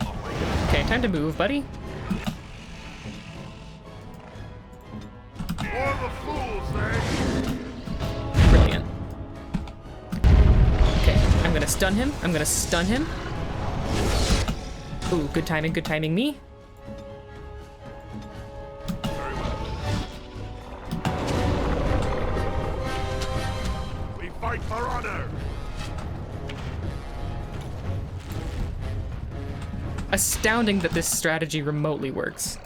Okay, time to move, buddy. Brilliant. Okay, I'm gonna stun him. I'm gonna stun him. Ooh, good timing me. Fight for honor. Astounding that this strategy remotely works.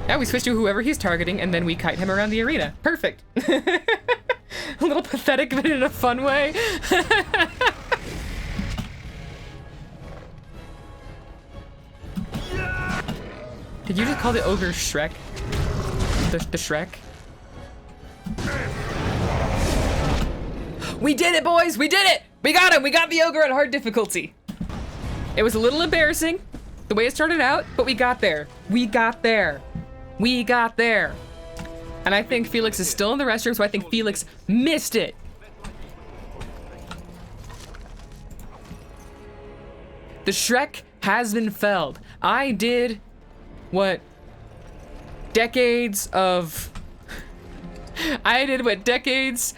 Yeah, we switch to whoever he's targeting, and then we kite him around the arena. Perfect. A little pathetic, but in a fun way. Did you just call the ogre Shrek? The Shrek? We did it, boys! We did it! We got him! We got the ogre at hard difficulty. It was a little embarrassing, the way it started out, but we got there. We got there. We got there. And I think Felix is still in the restroom, so I think Felix missed it. The Shrek has been felled. I did what decades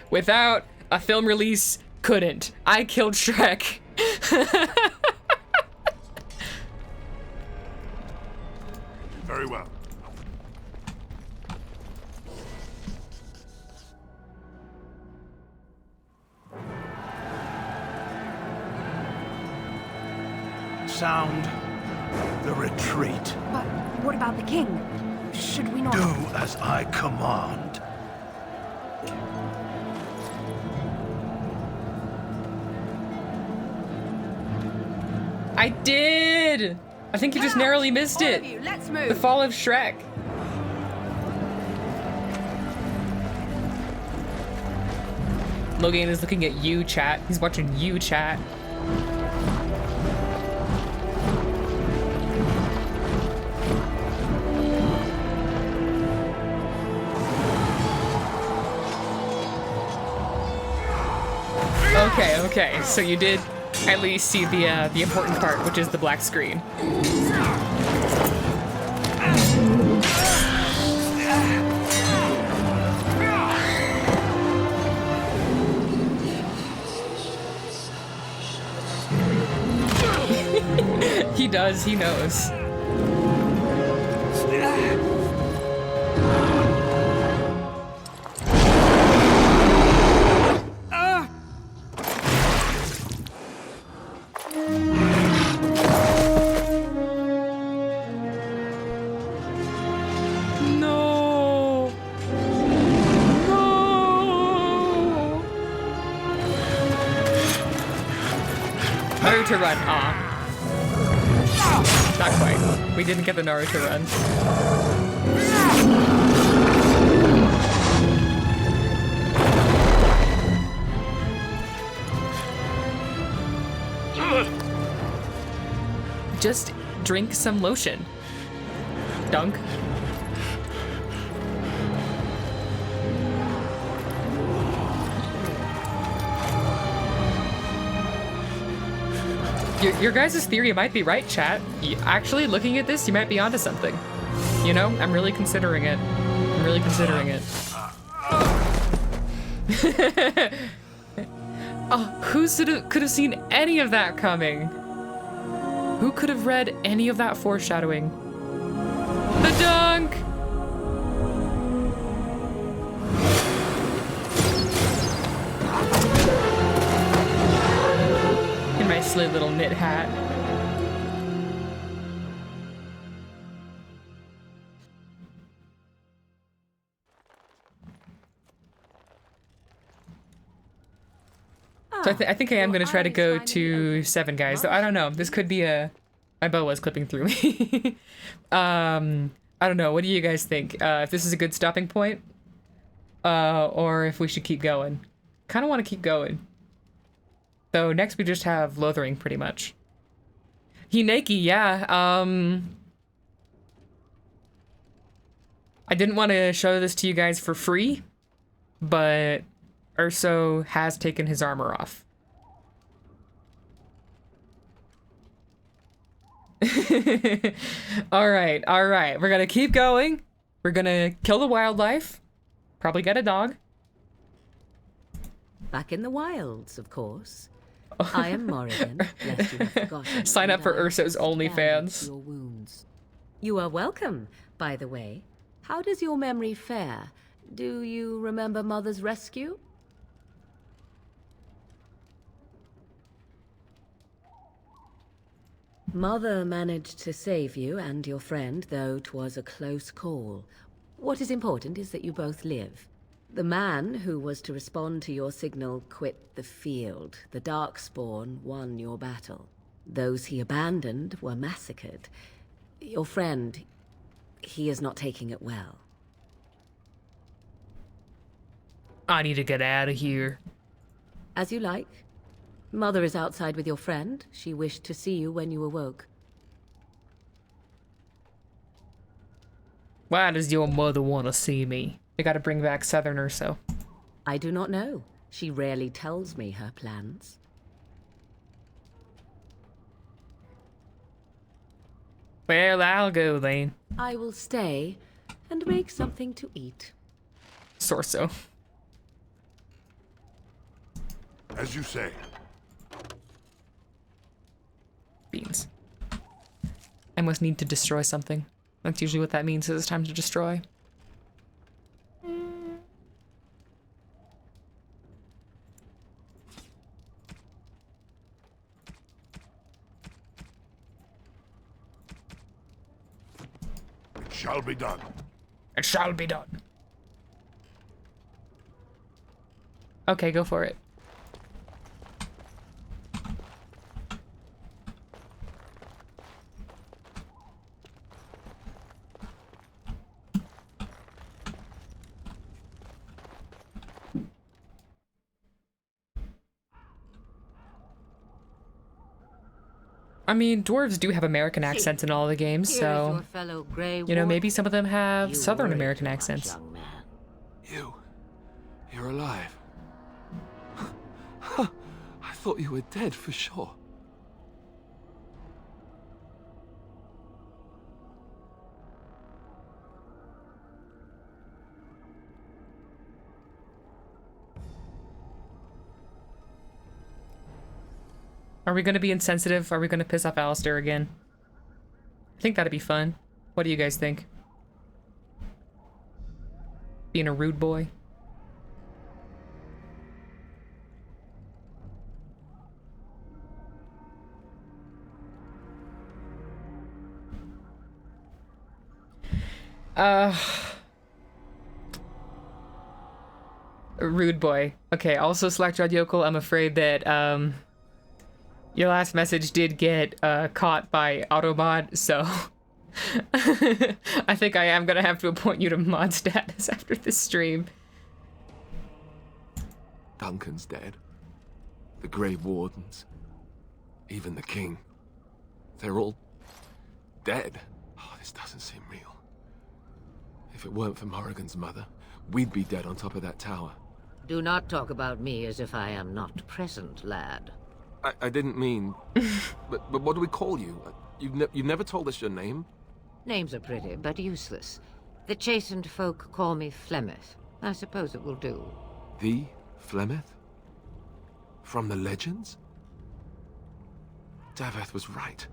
without a film release couldn't. I killed Shrek. Very well. Sound the retreat. But what about the king? Should we not... Do as I command. I did! I think you just narrowly missed it. All of you, let's move. The fall of Shrek. Logan is looking at you, chat. He's watching you, chat. Okay, so you did at least see the important part, which is the black screen. He does, he knows. No! Naruto run. Aw. Not quite. We didn't get the Naruto run. Just drink some lotion. Dunk. Your guys' theory might be right, chat. Actually, looking at this, you might be onto something. You know, I'm really considering it. I'm really considering it. Oh, who could have seen any of that coming? Who could have read any of that foreshadowing? The dunk! In my silly little knit hat. So I think I am going to try to go to 7 guys, though I don't know. This could be a... My bow was clipping through me. I don't know. What do you guys think? If this is a good stopping point? Or if we should keep going? Kind of want to keep going. Though next we just have Lothering, pretty much. Hineki, yeah. I didn't want to show this to you guys for free, but Urso has taken his armor off. all right. We're gonna keep going. We're gonna kill the wildlife. Probably get a dog. Back in the wilds, of course. I am Morrigan, lest you have forgotten. Sign up for Urso's OnlyFans. Your wounds. You are welcome, by the way. How does your memory fare? Do you remember Mother's rescue? Mother managed to save you and your friend, though 'twas a close call. What is important is that you both live. The man who was to respond to your signal quit the field. The Darkspawn won your battle. Those he abandoned were massacred. Your friend, he is not taking it well. I need to get out of here. As you like. Mother is outside with your friend. She wished to see you when you awoke. Why does your mother want to see me? They gotta bring back Southern Urso. I do not know. She rarely tells me her plans. Well, I'll go then. I will stay and make something to eat. Sorso. As you say. Beans. I must need to destroy something. That's usually what that means, is it's time to destroy. It shall be done. It shall be done. Okay, go for it. I mean, dwarves do have American accents in all the games, so, you know, maybe some of them have Southern American accents. You're alive. I thought you were dead for sure. Are we gonna be insensitive? Are we gonna piss off Alistair again? I think that'd be fun. What do you guys think? Being a rude boy? Rude boy. Okay, also Slack Jod Yokel, I'm afraid that, Your last message did get caught by Autobot, so I think I am gonna have to appoint you to mod status after this stream. Duncan's dead. The Grey Wardens. Even the King. They're all dead. Oh, this doesn't seem real. If it weren't for Morrigan's mother, we'd be dead on top of that tower. Do not talk about me as if I am not present, lad. I didn't mean... but what do we call you? You've never told us your name? Names are pretty, but useless. The chastened folk call me Flemeth. I suppose it will do. The Flemeth? From the legends? Daveth was right.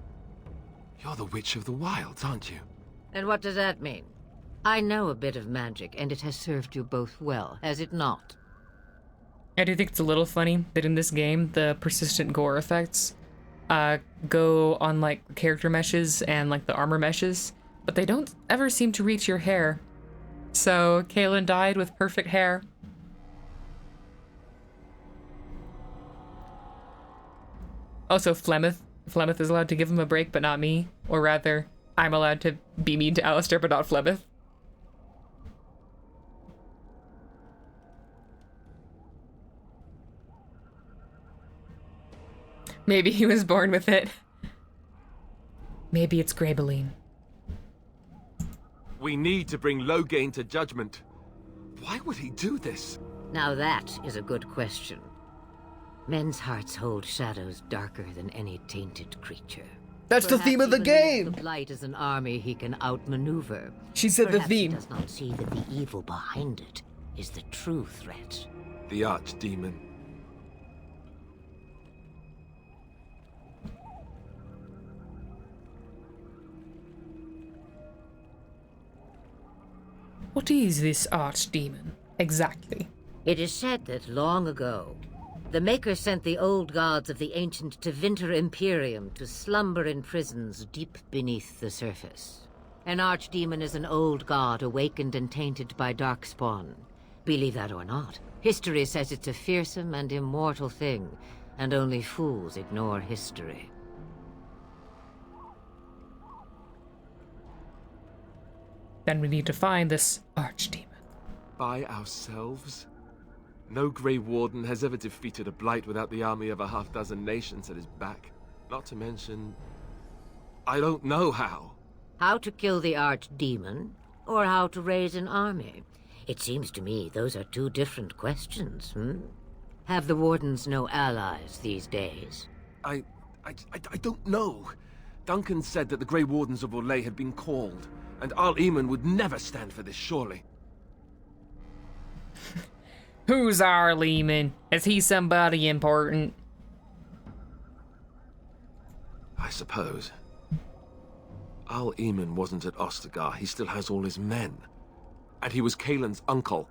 You're the Witch of the Wilds, aren't you? And what does that mean? I know a bit of magic, and it has served you both well, has it not? I do think it's a little funny that in this game, the persistent gore effects go on, like, character meshes and, like, the armor meshes, but they don't ever seem to reach your hair. So, Kaelin died with perfect hair. Also, Flemeth is allowed to give him a break, but not me. Or rather, I'm allowed to be mean to Alistair, but not Flemeth. Maybe he was born with it. Maybe it's Grabeline. We need to bring Loghain to judgment. Why would he do this? Now that is a good question. Men's hearts hold shadows darker than any tainted creature. That's the theme of the game! The Blight is an army he can outmaneuver. She said the Perhaps theme. He does not see that the evil behind it is the true threat. The Archdemon. What is this Archdemon, exactly? It is said that long ago, the Maker sent the old gods of the ancient Tevinter Imperium to slumber in prisons deep beneath the surface. An archdemon is an old god awakened and tainted by darkspawn. Believe that or not, history says it's a fearsome and immortal thing, and only fools ignore history. Then we need to find this Archdemon. By ourselves? No Grey Warden has ever defeated a Blight without the army of a half-dozen nations at his back. Not to mention... I don't know how. How to kill the archdemon, or how to raise an army? It seems to me those are two different questions, Have the Wardens no allies these days? I don't know. Duncan said that the Grey Wardens of Orlais had been called, and Arl Eamon would never stand for this, surely. Who's Arl Eamon? Is he somebody important? I suppose. Arl Eamon wasn't at Ostagar. He still has all his men. And he was Kaelin's uncle.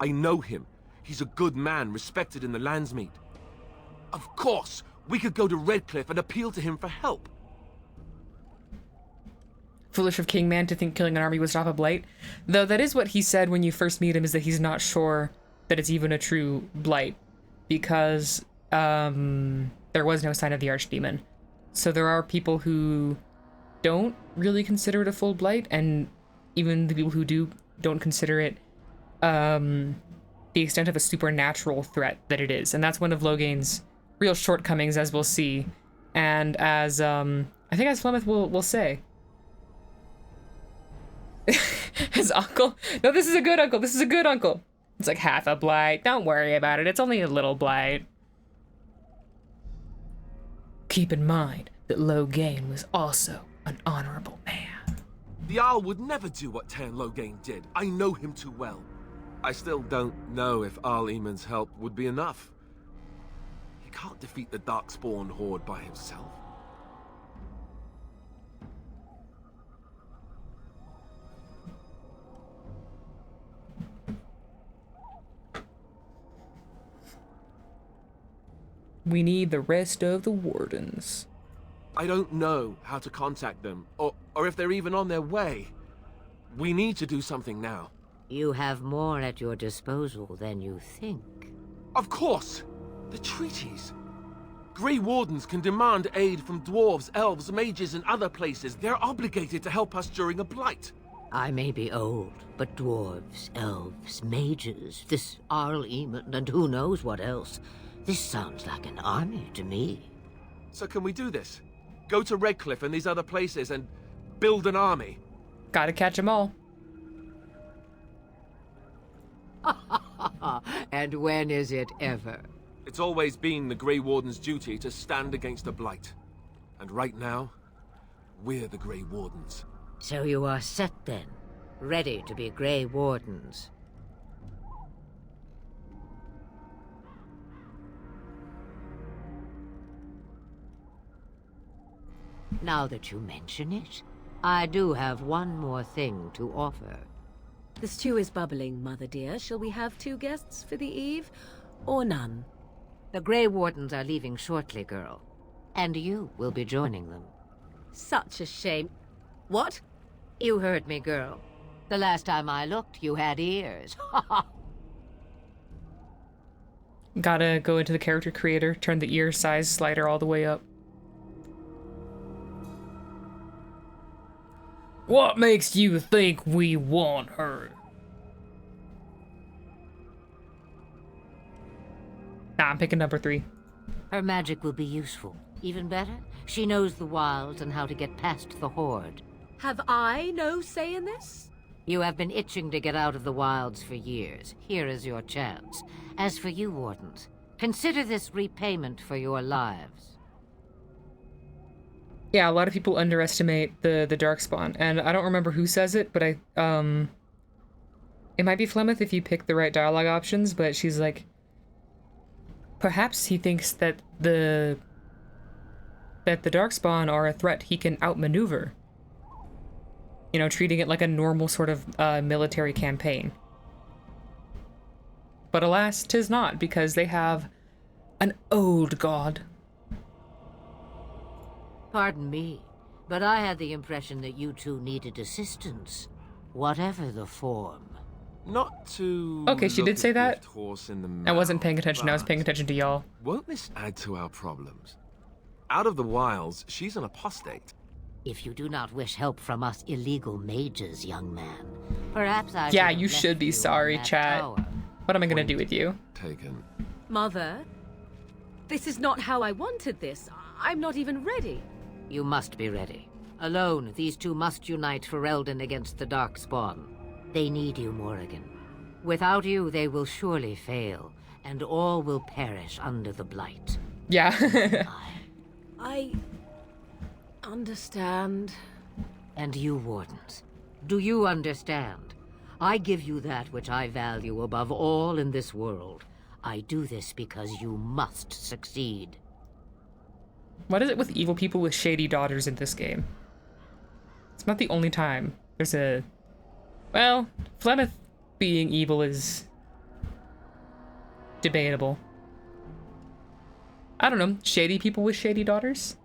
I know him. He's a good man, respected in the Landsmeet. Of course, we could go to Redcliffe and appeal to him for help. Foolish of King Man to think killing an army would stop a Blight. Though that is what he said when you first meet him, is that he's not sure that it's even a true Blight. Because there was no sign of the Archdemon. So there are people who don't really consider it a full Blight, and even the people who do don't consider it the extent of a supernatural threat that it is. And that's one of Loghain's real shortcomings, as we'll see. And as, I think as Flemeth will say. His uncle? No, this is a good uncle. This is a good uncle. It's like half a Blight. Don't worry about it. It's only a little Blight. Keep in mind that Loghain was also an honorable man. The Jarl would never do what Tairn Loghain did. I know him too well. I still don't know if Arl Eamon's help would be enough. He can't defeat the Darkspawn horde by himself. We need the rest of the Wardens. I don't know how to contact them, or if they're even on their way. We need to do something now. You have more at your disposal than you think. Of course! The treaties! Grey Wardens can demand aid from dwarves, elves, mages, and other places. They're obligated to help us during a blight. I may be old, but dwarves, elves, mages, this Arl Eamon, and who knows what else. This sounds like an army to me. So can we do this? Go to Redcliffe and these other places and build an army? Gotta catch 'em all. And when is it ever? It's always been the Grey Warden's duty to stand against the blight. And right now, we're the Grey Wardens. So you are set then, ready to be Grey Wardens. Now that you mention it, I do have one more thing to offer. The stew is bubbling, Mother dear. Shall we have 2 guests for the eve, or none? The Grey Wardens are leaving shortly, girl. And you will be joining them. Such a shame. What? You heard me, girl. The last time I looked, you had ears. Gotta go into the character creator, turn the ear size slider all the way up. What makes you think we want her? Nah, I'm picking number 3. Her magic will be useful. Even better, she knows the wilds and how to get past the Horde. Have I no say in this? You have been itching to get out of the wilds for years. Here is your chance. As for you, Wardens, consider this repayment for your lives. Yeah, a lot of people underestimate the Darkspawn, and I don't remember who says it, but it might be Flemeth if you pick the right dialogue options, but she's like, perhaps he thinks that the Darkspawn are a threat he can outmaneuver. You know, treating it like a normal sort of military campaign. But alas, 'tis not, because they have an old god. Pardon me, but I had the impression that you two needed assistance, whatever the form. Not to... Okay, she did say that. Horse in the I wasn't mouth, paying attention, I was paying attention to y'all. Won't this add to our problems? Out of the wilds, she's an apostate. If you do not wish help from us illegal mages, young man, perhaps I Yeah, should you have should left be you sorry, on that chat. tower. What am I gonna do with you? Taken. Mother, this is not how I wanted this. I'm not even ready. You must be ready. Alone, these two must unite for Eldon against the Darkspawn. They need you, Morrigan. Without you, they will surely fail, and all will perish under the blight. Yeah. I understand. And you, Wardens, do you understand? I give you that which I value above all in this world. I do this because you must succeed. What is it with evil people with shady daughters in this game? It's not the only time. There's a... Well, Flemeth being evil is... debatable. I don't know, shady people with shady daughters?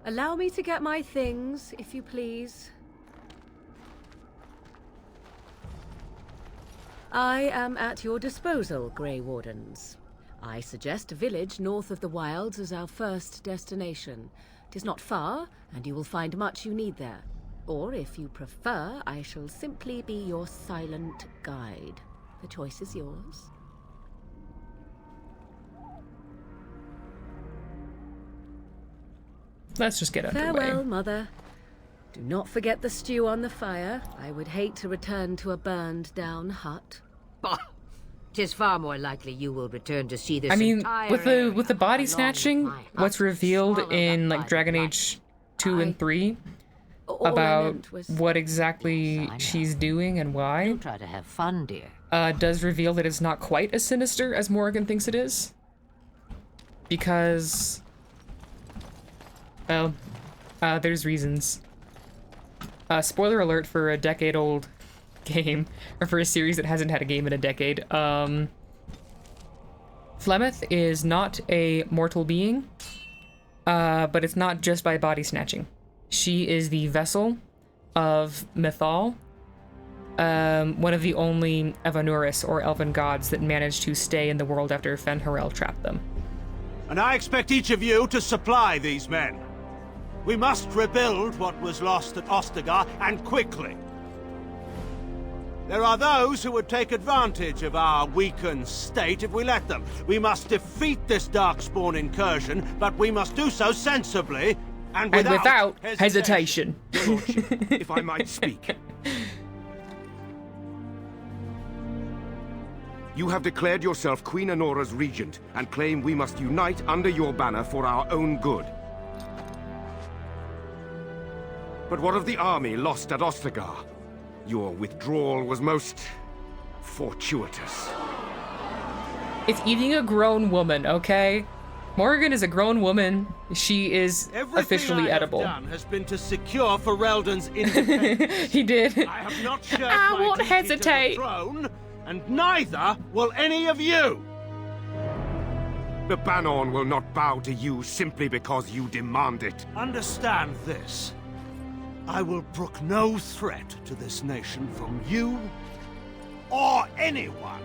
Allow me to get my things, if you please. I am at your disposal, Grey Wardens. I suggest a village north of the wilds as our first destination. 'Tis not far, and you will find much you need there. Or, if you prefer, I shall simply be your silent guide. The choice is yours. Let's just get underway. Farewell, Mother. Do not forget the stew on the fire. I would hate to return to a burned-down hut. Bah! 'Tis far more likely you will return to see this I mean, entire with area the body along snatching, with my what's hut revealed swallowed in up like by Dragon the Age 2 and 3 All I about meant was... what exactly Yes, I know. she's doing and why, Don't try to have fun, dear. does reveal that it's not quite as sinister as Morrigan thinks it is. Because, well, there's reasons. Spoiler alert for a decade-old game, or for a series that hasn't had a game in a decade. Flemeth is not a mortal being, but it's not just by body snatching. She is the vessel of Mythal, one of the only Evanuris or elven gods that managed to stay in the world after Fen'Harel trapped them. And I expect each of you to supply these men. We must rebuild what was lost at Ostagar, and quickly. There are those who would take advantage of our weakened state if we let them. We must defeat this Darkspawn incursion, but we must do so sensibly and without hesitation. Your Lordship, if I might speak. You have declared yourself Queen Anora's regent and claim we must unite under your banner for our own good. But what of the army lost at Ostagar? Your withdrawal was most fortuitous. It's eating a grown woman, okay? Morgan is a grown woman. She is officially edible. Everything I have done has been to secure Ferelden's independence. He did. I have not shirked I my won't duty to the hesitate. throne, and neither will any of you. The Banorn will not bow to you simply because you demand it. Understand this. I will brook no threat to this nation from you or anyone.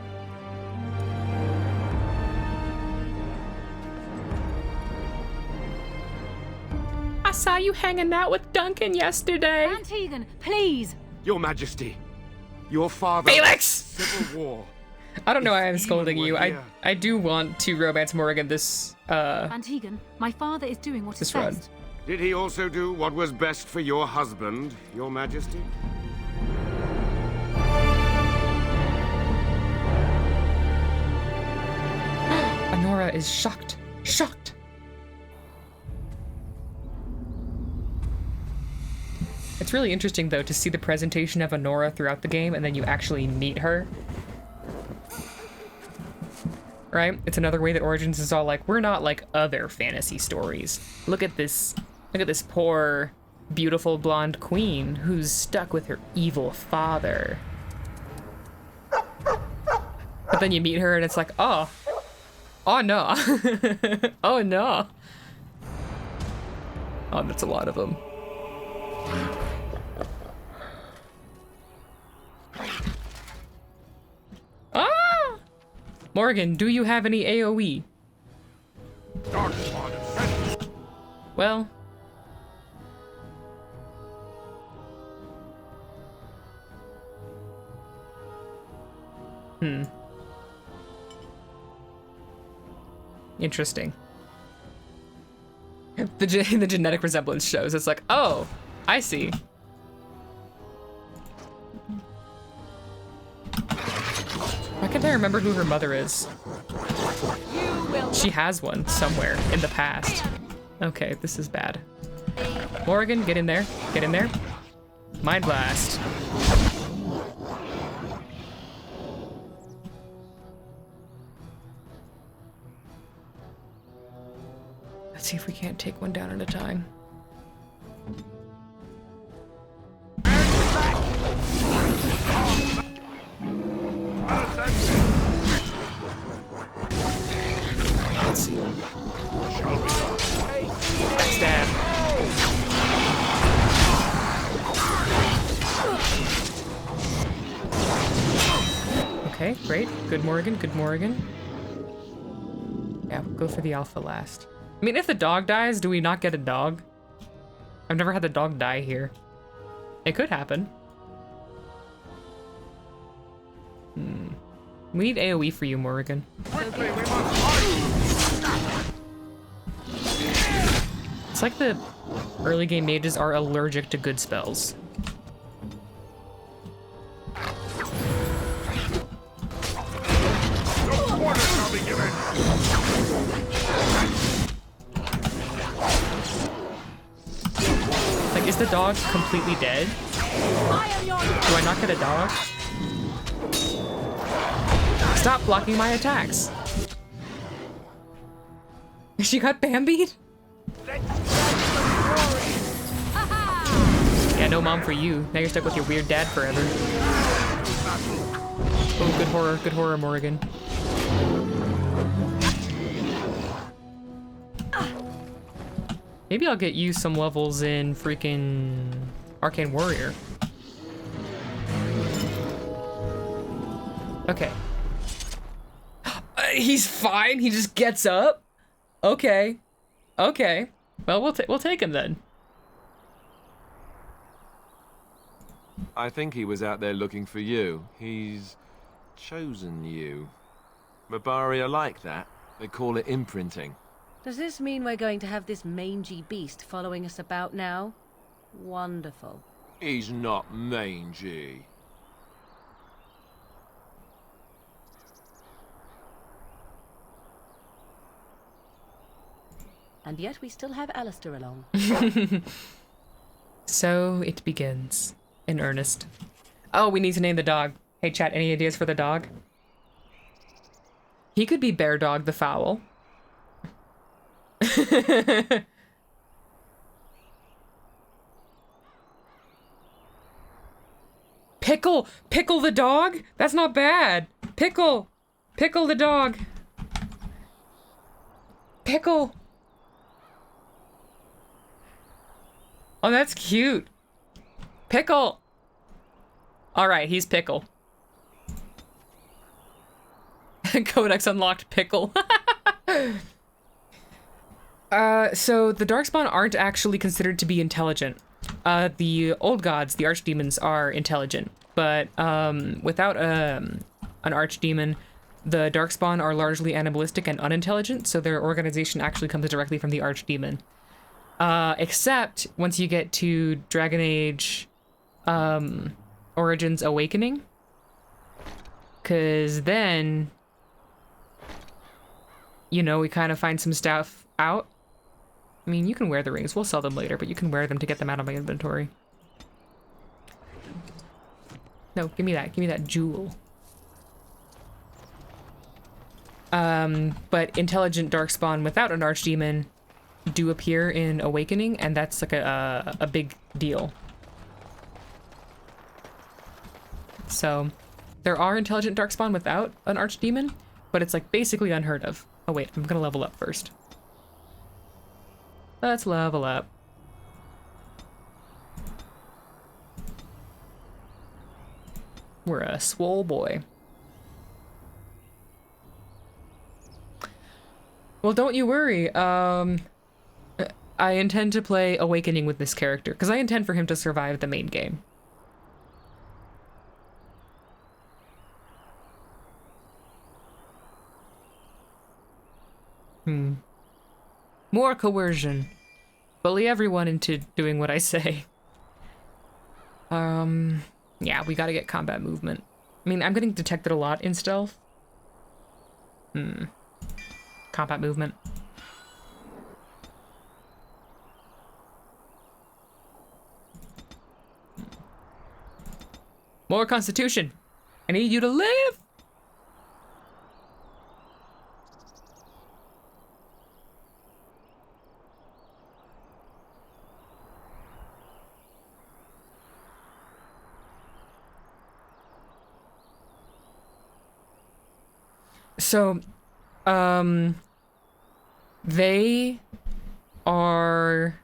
I saw you hanging out with Duncan yesterday. Antigon, please. Your Majesty, your father... Felix! Civil war. I don't know why I'm scolding were you. here. I do want to romance Morgan this, Antigon, my father is doing what is this run. best. Did he also do what was best for your husband, your Majesty? Anora is shocked. Shocked. It's really interesting, though, to see the presentation of Anora throughout the game, and then you actually meet her. Right? It's another way that Origins is all like, we're not like other fantasy stories. Look at this poor, beautiful blonde queen who's stuck with her evil father. But then you meet her and it's like, oh no. Oh no. Oh, that's a lot of them. Ah! Morgan, do you have any AoE? Well. Interesting. The genetic resemblance shows. It's like, oh, I see. Why can't I remember who her mother is? She has one somewhere in the past. Okay, this is bad. Morgan, get in there. Get in there. Mind blast. Let's see if we can't take one down at a time. Let's see. Backstab. Okay, great. Good Morgan, good Morgan. Yeah, we'll go for the alpha last. I mean, if the dog dies, do we not get a dog? I've never had the dog die here. It could happen. We need AoE for you, Morrigan. It's like the early game mages are allergic to good spells. Like, is the dog completely dead? Do I not get a dog? Stop blocking my attacks. She got Bambied? Yeah, no mom for you. Now you're stuck with your weird dad forever. Oh, good horror, Morrigan. Maybe I'll get you some levels in freaking Arcane Warrior. Okay. He's fine. He just gets up. Okay. Okay. Well, we'll take him then. I think he was out there looking for you. He's chosen you. Mabari are like that. They call it imprinting. Does this mean we're going to have this mangy beast following us about now? Wonderful. He's not mangy. And yet we still have Alistair along. So it begins. In earnest. Oh, we need to name the dog. Hey chat, any ideas for the dog? He could be Bear Dog the Fowl. Pickle! Pickle the dog? That's not bad. Pickle! Pickle the dog. Pickle! Oh, that's cute. Pickle! Alright, he's Pickle. Codex unlocked Pickle. So the Darkspawn aren't actually considered to be intelligent. The old gods, the archdemons, are intelligent, but without an archdemon, the Darkspawn are largely animalistic and unintelligent, so their organization actually comes directly from the archdemon. Except once you get to Dragon Age Origins Awakening, because then, you know, we kind of find some stuff out. I mean, you can wear the rings. We'll sell them later, but you can wear them to get them out of my inventory. No, give me that. Give me that jewel. But intelligent Darkspawn without an archdemon do appear in Awakening, and that's like a big deal. So, there are intelligent Darkspawn without an archdemon, but it's like basically unheard of. Oh wait, I'm gonna level up first. Let's level up. We're a swole boy. Well, don't you worry. I intend to play Awakening with this character, because I intend for him to survive the main game. More coercion. Bully everyone into doing what I say. Yeah, we gotta get combat movement. I mean, I'm getting detected a lot in stealth. Combat movement. More constitution. I need you to live. So, they are,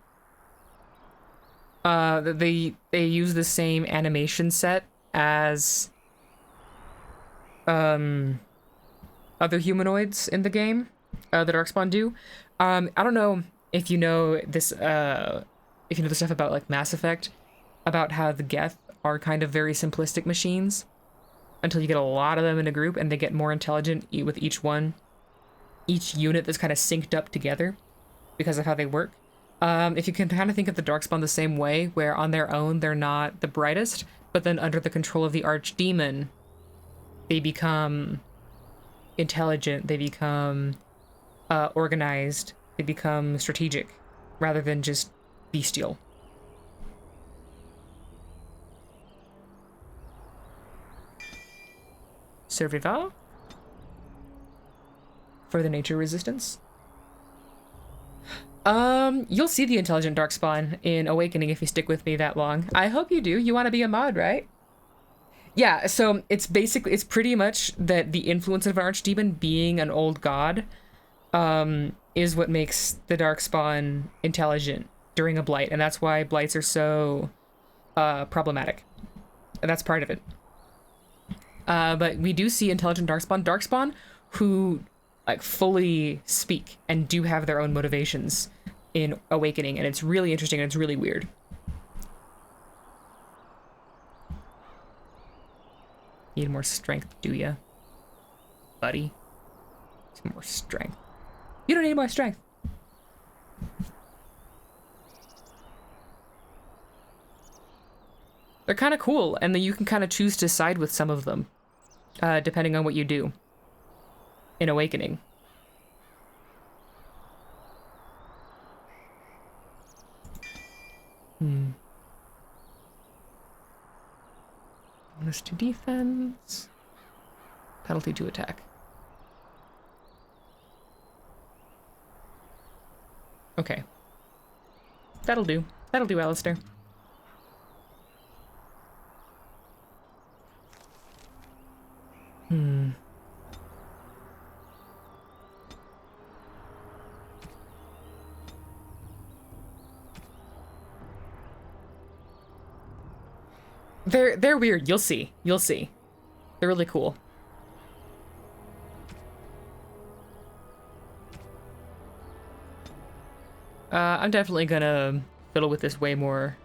they use the same animation set as, other humanoids in the game, the Darkspawn do. I don't know if you know this, if you know the stuff about, like, Mass Effect, about how the Geth are kind of very simplistic machines, until you get a lot of them in a group and they get more intelligent with each one. Each unit that's kind of synced up together because of how they work. If you can kind of think of the Darkspawn the same way, where on their own they're not the brightest, but then under the control of the Archdemon, they become intelligent, they become organized, they become strategic, rather than just bestial. Survival? For the nature resistance? You'll see the intelligent Darkspawn in Awakening if you stick with me that long. I hope you do. You want to be a mod, right? Yeah, so it's basically, it's pretty much that the influence of an Archdemon being an old god, is what makes the Darkspawn intelligent during a blight, and that's why blights are so, problematic. And that's part of it. But we do see intelligent Darkspawn who like fully speak and do have their own motivations in Awakening, and it's really interesting and it's really weird. Need more strength, do ya? Buddy? Some more strength. You don't need more strength. They're kind of cool, and then you can kind of choose to side with some of them, depending on what you do in Awakening. Bonus to defense. Penalty to attack. Okay. That'll do. That'll do, Alistair. They're weird. You'll see. You'll see. They're really cool. I'm definitely gonna fiddle with this way more.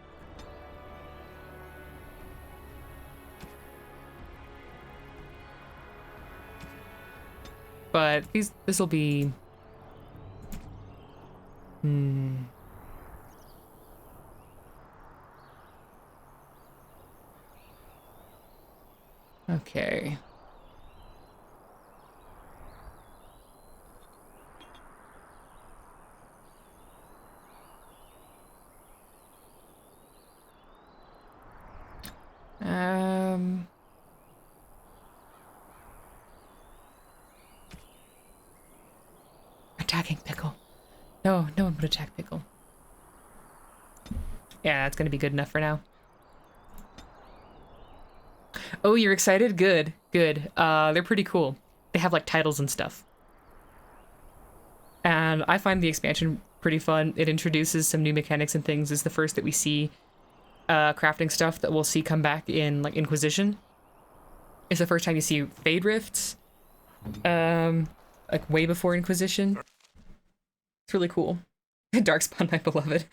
But this'll be... Okay. Attacking Pickle. No one would attack Pickle. Yeah, that's gonna be good enough for now. Oh, you're excited? Good, good. They're pretty cool. They have like titles and stuff. And I find the expansion pretty fun. It introduces some new mechanics and things. It's the first that we see crafting stuff that we'll see come back in like Inquisition. It's the first time you see Fade Rifts. Like way before Inquisition. It's really cool. Darkspawn, my beloved.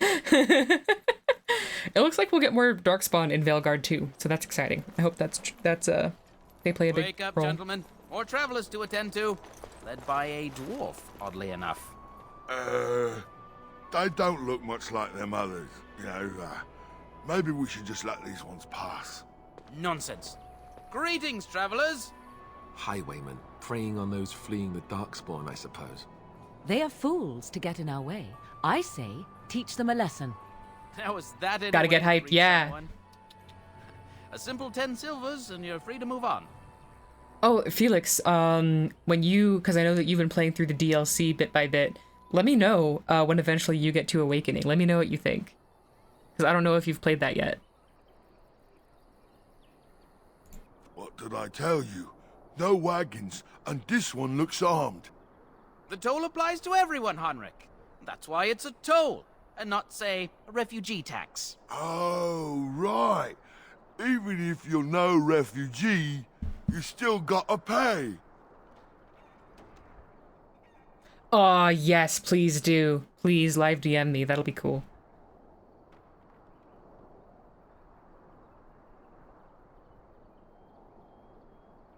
It looks like we'll get more Darkspawn in Veilguard too, so that's exciting. I hope that's they play a big Wake up, role. gentlemen. More travelers to attend to. Led by a dwarf, oddly enough. They don't look much like them others, you know. Maybe we should just let these ones pass. Nonsense. Greetings, travelers. Highwaymen, preying on those fleeing the Darkspawn, I suppose. They are fools to get in our way. I say, teach them a lesson. Now is that it? Gotta get hyped, yeah. Someone? A simple 10 silvers and you're free to move on. Oh, Felix, when you, because I know that you've been playing through the DLC bit by bit, let me know when eventually you get to Awakening. Let me know what you think. Because I don't know if you've played that yet. What did I tell you? No wagons, and this one looks armed. The toll applies to everyone, Henrik. That's why it's a toll, and not, say, a refugee tax. Oh, right. Even if you're no refugee, you still gotta pay. Aw, yes, please do. Please live DM me, that'll be cool.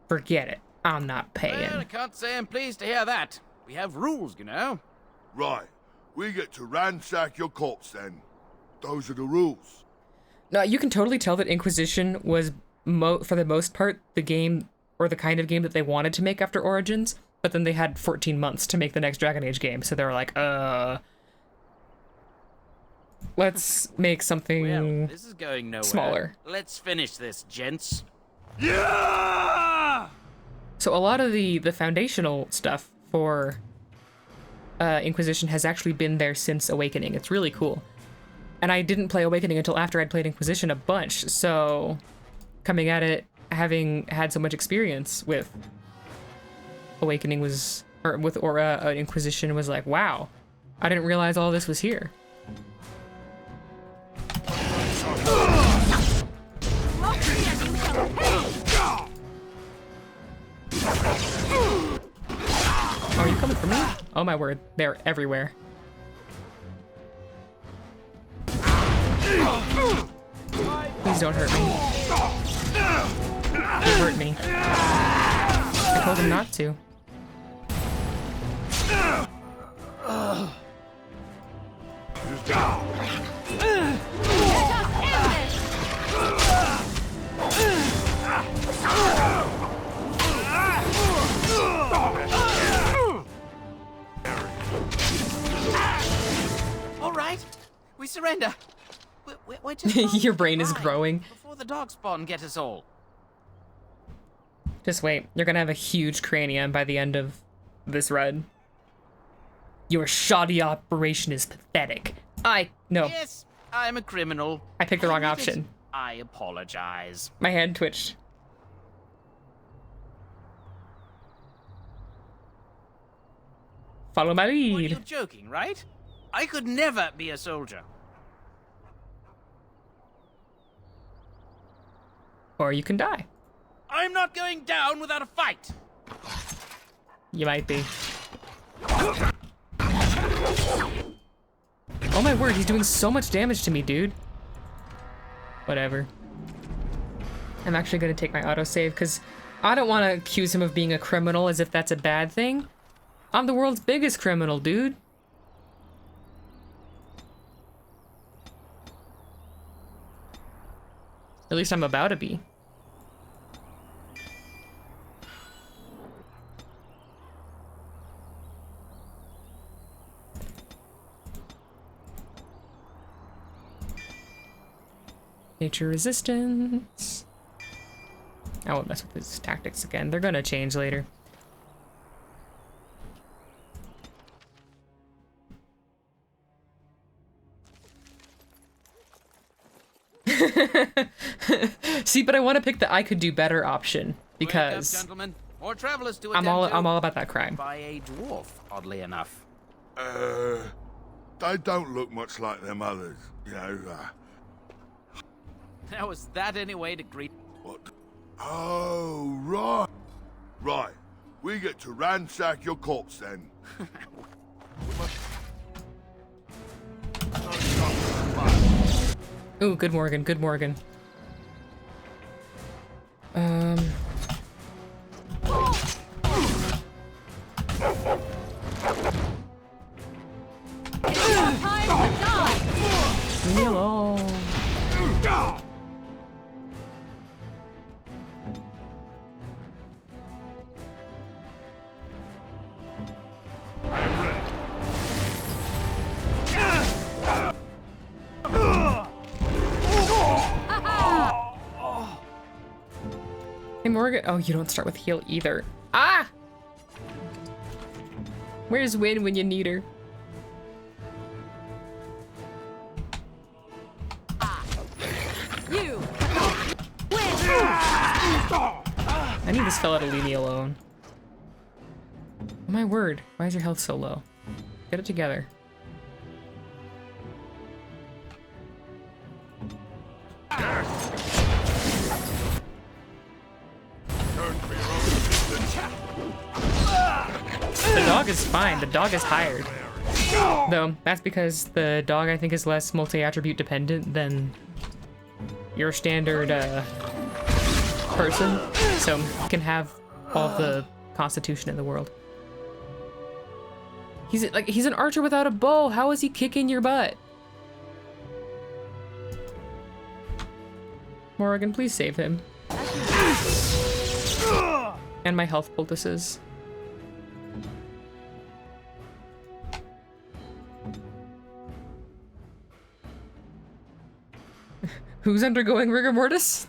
Forget it. I'm not paying. Well, I can't say I'm pleased to hear that. We have rules, you know. Right. We get to ransack your corpse then. Those are the rules. No, you can totally tell that Inquisition was, for the most part, the game, or the kind of game that they wanted to make after Origins, but then they had 14 months to make the next Dragon Age game, so they were like, let's make something well, this is going nowhere. smaller. Let's finish this, gents. Yeah! So a lot of the foundational stuff for Inquisition has actually been there since Awakening. It's really cool. And I didn't play Awakening until after I'd played Inquisition a bunch, so coming at it, having had so much experience with Awakening was, or with Inquisition was like, wow, I didn't realize all this was here. Oh my word, they're everywhere. Please don't hurt me. You hurt me. I told him not to. All right, we surrender. We're just Your brain is growing. before the dog spawn get us all. Just wait, you're gonna have a huge cranium by the end of this run. Your shoddy operation is pathetic. No. Yes, I'm a criminal. I picked the wrong admit it. option. I apologize. My hand twitched. Follow my lead. You're joking, right? I could never be a soldier. Or you can die. I'm not going down without a fight. You might be. Oh my word, he's doing so much damage to me, dude. Whatever. I'm actually gonna take my autosave because I don't want to accuse him of being a criminal as if that's a bad thing. I'm the world's biggest criminal, dude. At least I'm about to be. Nature resistance. I won't mess with his tactics again. They're gonna change later. See, but I want to pick the I could do better option because Wake up, gentlemen. More travelers to I'm attend to all about that crime. by a dwarf, oddly enough. They don't look much like them others, you know. How was that any way to greet? What? Oh, right. Right. We get to ransack your corpse then. Ooh, good Morgan, good Morgan. Leave me alone. Hey Morgan, oh, you don't start with heal either. Ah! Where's Win when you need her? You I need this fella to leave me alone. Oh my word, why is your health so low? Get it together. The dog is fine, the dog is hired. Though, that's because the dog I think is less multi-attribute dependent than your standard person, so you can have all the constitution in the world. He's an archer without a bow. How is he kicking your butt? Morgan, please save him. And my health poultices. Who's undergoing rigor mortis?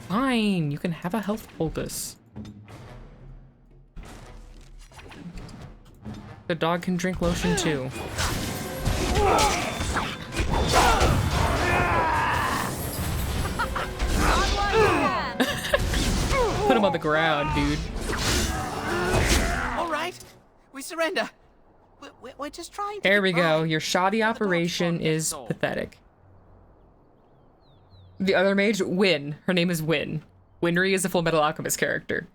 Fine, you can have a health poultice. The dog can drink lotion too. Put him on the ground, dude. All right, we surrender. We're just trying to There we get go. by. Your shoddy operation is pathetic. The other mage, Win. Her name is Win. Winry is a Full Metal Alchemist character.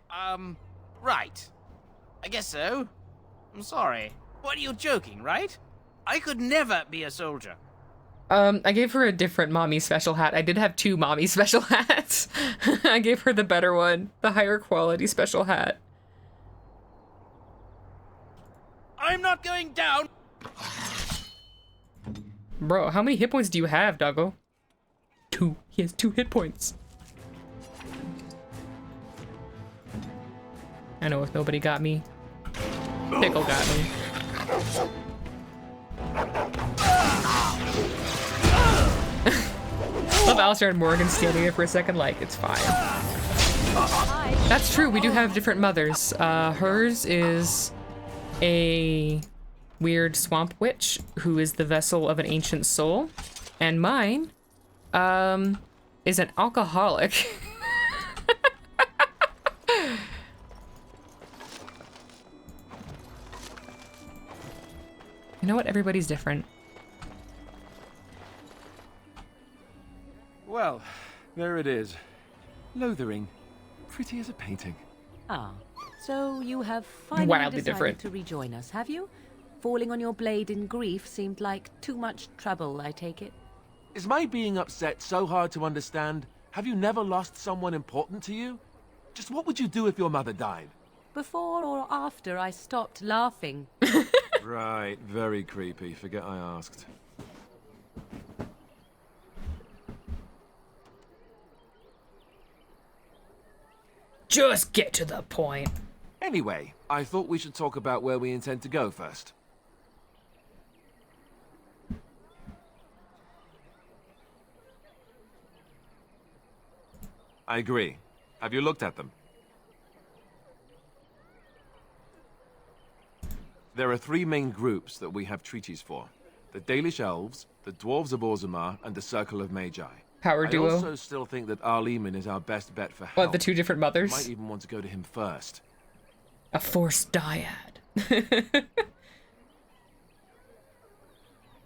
Right. I guess so. I'm sorry. What, are you joking, right? I could never be a soldier. I gave her a different mommy special hat. I did have 2 mommy special hats. I gave her the better one, the higher quality special hat. I'm not going down! Bro, how many hit points do you have, doggo? 2. He has 2 hit points. I know if nobody got me. Pickle got me. Love Alistair and Morgan standing there for a second like, it's fine. That's true, we do have different mothers. Hers is a weird swamp witch who is the vessel of an ancient soul. And mine, is an alcoholic. You know what? Everybody's different. Well, there it is. Lothering. Pretty as a painting. Ah, so you have finally Wildly decided different. to rejoin us, have you? Falling on your blade in grief seemed like too much trouble, I take it. Is my being upset so hard to understand? Have you never lost someone important to you? Just what would you do if your mother died? Before or after I stopped laughing. Right, very creepy. Forget I asked. Just get to the point. Anyway, I thought we should talk about where we intend to go first. I agree. Have you looked at them? There are 3 main groups that we have treaties for. The Dalish Elves, the Dwarves of Orzammar, and the Circle of Magi. Power duo. I also still think that Arleman is our best bet for help. What, the 2 different mothers? Might even want to go to him first. A forced dyad.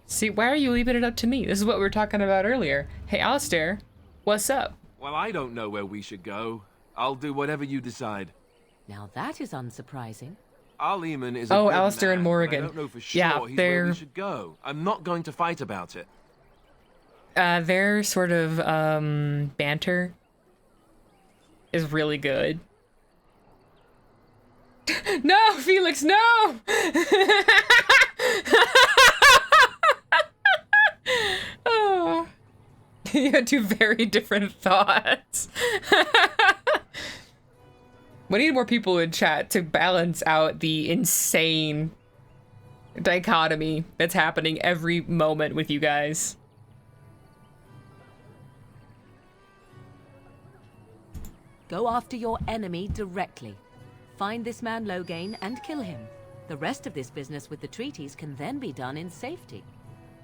See, why are you leaving it up to me? This is what we were talking about earlier. Hey, Alistair, what's up? Well, I don't know where we should go. I'll do whatever you decide. Now that is unsurprising. Arleman is a Oh, good Alistair man, and but Morrigan. I don't know for sure Yeah, he's they're where we should go. I'm not going to fight about it. their sort of banter is really good. No, Felix, no! Oh. You had 2 very different thoughts. We need more people in chat to balance out the insane dichotomy that's happening every moment with you guys. Go after your enemy directly. Find this man Loghain and kill him. The rest of this business with the treaties can then be done in safety.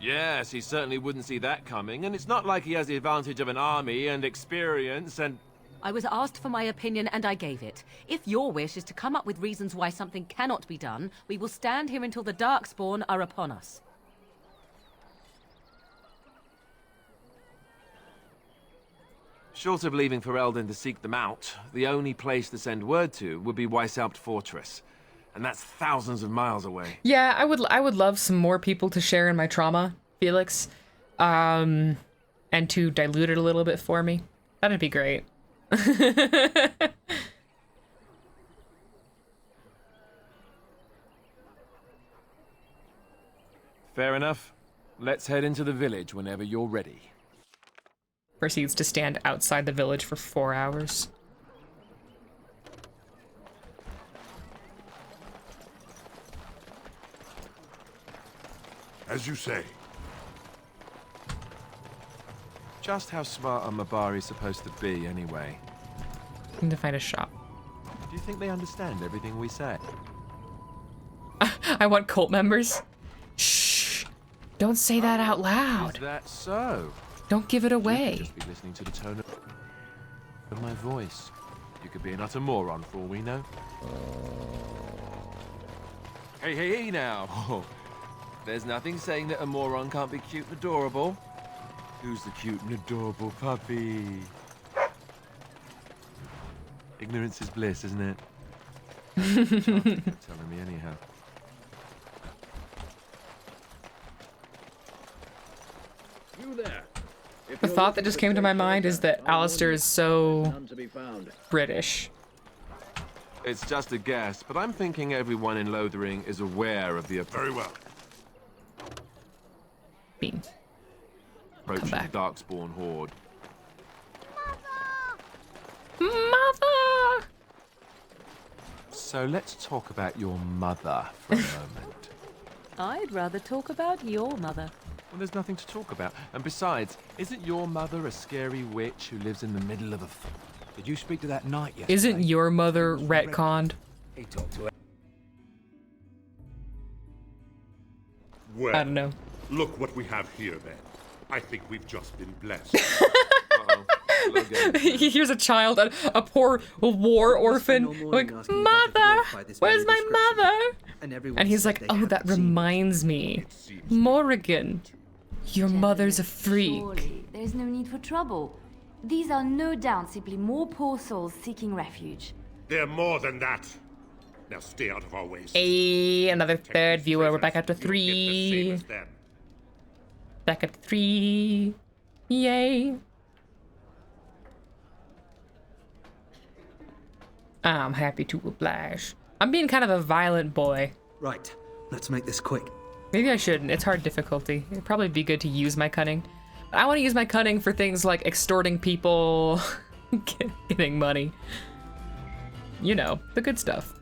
Yes, he certainly wouldn't see that coming, and it's not like he has the advantage of an army and experience and... I was asked for my opinion and I gave it. If your wish is to come up with reasons why something cannot be done, we will stand here until the Darkspawn are upon us. Short of leaving Ferelden to seek them out, the only place to send word to would be Weishaupt Fortress. And that's thousands of miles away. Yeah, I would love some more people to share in my trauma, Felix. And to dilute it a little bit for me. That'd be great. Fair enough. Let's head into the village whenever you're ready. Proceeds to stand outside the village for 4 hours. As you say. Just how smart are Mabari supposed to be, anyway? Need to find a shop. Do you think they understand everything we say? I want cult members. Shh! Don't say that out loud. Is that so? Don't give it You away. could just be listening to the tone of my voice. You could be an utter moron for all we know. Hey, hey, hey now! Oh, there's nothing saying that a moron can't be cute and adorable. Who's the cute and adorable puppy? Ignorance is bliss, isn't it? Telling me anyhow. You there. The thought that just came to my mind is that Alistair is so British. It's just a guess, but I'm thinking everyone in Lothering is aware of the... Very well. Bean. Approaching Darkspawn horde. Mother! So let's talk about your mother for a moment. I'd rather talk about your mother. Well, there's nothing to talk about. And besides, isn't your mother a scary witch who lives in the middle of a... Did you speak to that knight yesterday? Isn't your mother retconned? He talked to her. Well, I don't know. Look what we have here, then. I think we've just been blessed. Here's a child, a poor war orphan, like, Mother, where's my mother? And he's like, oh, that reminds me. Morrigan, your mother's a freak. Surely, there's no need for trouble. These are no doubt simply more poor souls seeking refuge. They're more than that. Now stay out of our way. Hey, another third viewer. We're back up to 3. Back at 3. Yay. I'm happy to oblige. I'm being kind of a violent boy. Right, let's make this quick. Maybe I shouldn't. It's hard difficulty. It'd probably be good to use my cunning. I want to use my cunning for things like extorting people, getting money. You know, the good stuff.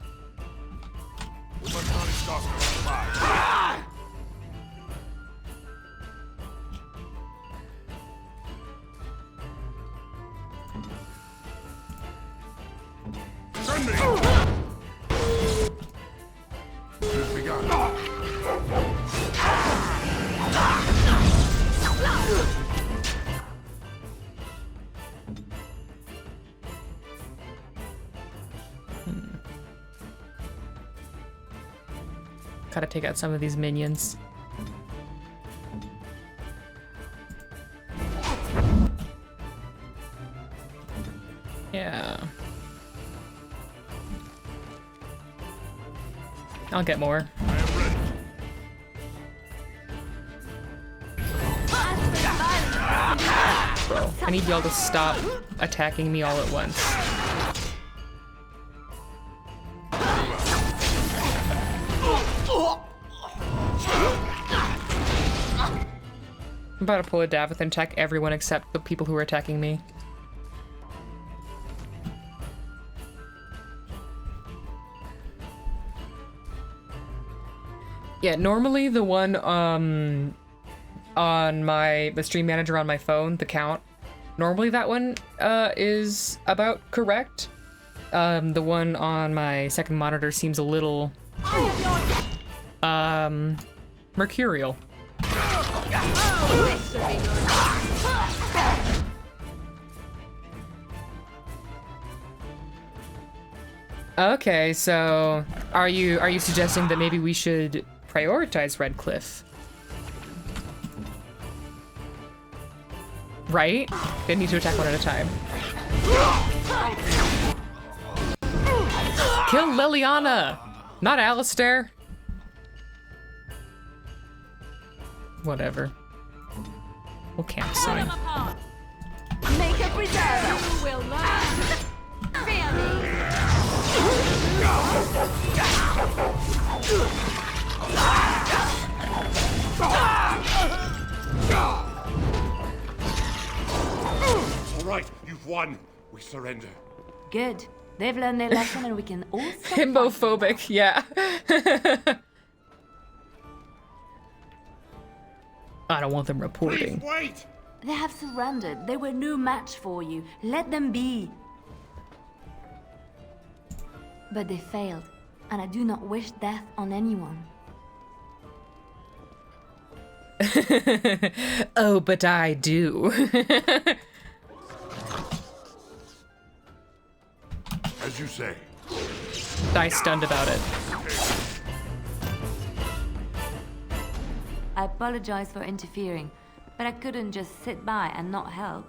Gotta take out some of these minions. Yeah. I'll get more. Bro, I need y'all to stop attacking me all at once. I'm about to pull a Davith and attack everyone except the people who are attacking me. Yeah, normally the one on the stream manager on my phone, the count, normally that one is about correct. The one on my second monitor seems a little mercurial. Okay, so are you suggesting that maybe we should prioritize Redcliffe? Right? They need to attack one at a time. Kill Liliana, not Alistair. Whatever. We'll camp soon. Make a preserve. You will learn. Fear me. All right, you've won. We surrender. Good. They've learned their lesson and we can all stop. Himbophobic, yeah. I don't want them reporting. Please wait! They have surrendered. They were no match for you. Let them be. But they failed, and I do not wish death on anyone. Oh, but I do. As you say. Die stunned about it. I apologize for interfering, but I couldn't just sit by and not help.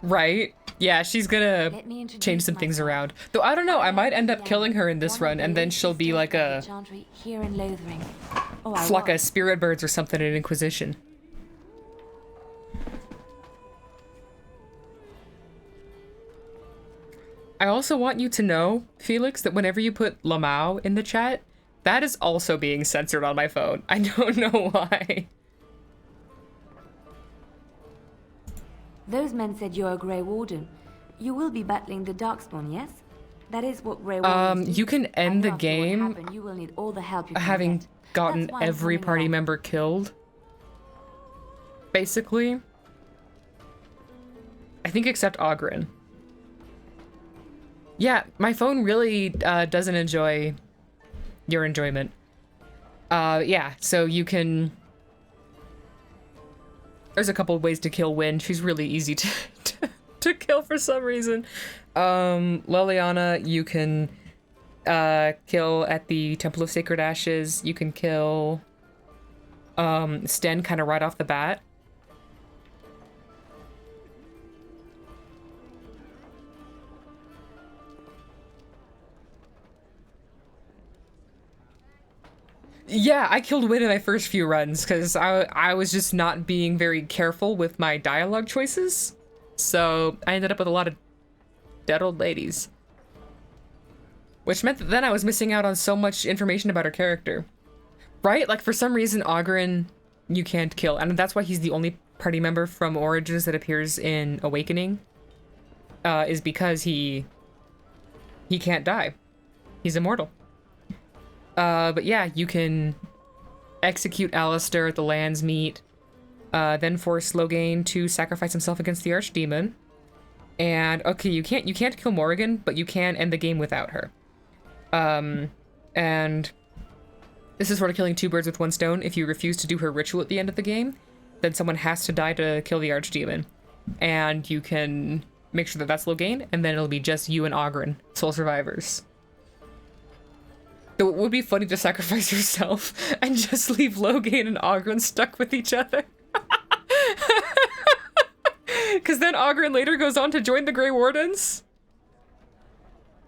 Right? Yeah, she's gonna change some things around. Though I don't know, I might end up killing her in this run, and then she'll be like a Here in Lothering. Oh, flock of spirit birds or something in Inquisition. I also want you to know, Felix, that whenever you put Lamau in the chat, that is also being censored on my phone. I don't know why. Those men said you're a Grey Warden. You will be battling the Darkspawn, yes? That is what Grey Wardens do. You can end the game you will need all the help you can having get. gotten every party member killed. Basically. I think except Ogren. Yeah, my phone really doesn't enjoy your enjoyment. Yeah, so you can... There's a couple of ways to kill Wynn. She's really easy to kill for some reason. Leliana, you can kill at the Temple of Sacred Ashes. You can kill Sten kind of right off the bat. Yeah, I killed Wynn in my first few runs because I was just not being very careful with my dialogue choices. So I ended up with a lot of dead old ladies. Which meant that then I was missing out on so much information about her character. Right? Like for some reason, Ogren you can't kill. And that's why he's the only party member from Origins that appears in Awakening. Is because he can't die. He's immortal. But yeah, you can execute Alistair at the Lands Meet, then force Loghain to sacrifice himself against the Archdemon. And okay, you can't kill Morrigan, but you can end the game without her. And this is sort of killing two birds with one stone. If you refuse to do her ritual at the end of the game, then someone has to die to kill the Archdemon. And you can make sure that that's Loghain, and then it'll be just you and Ogren, sole survivors. Though it would be funny to sacrifice yourself and just leave Loghain and Ogren stuck with each other. Because then Ogren later goes on to join the Grey Wardens.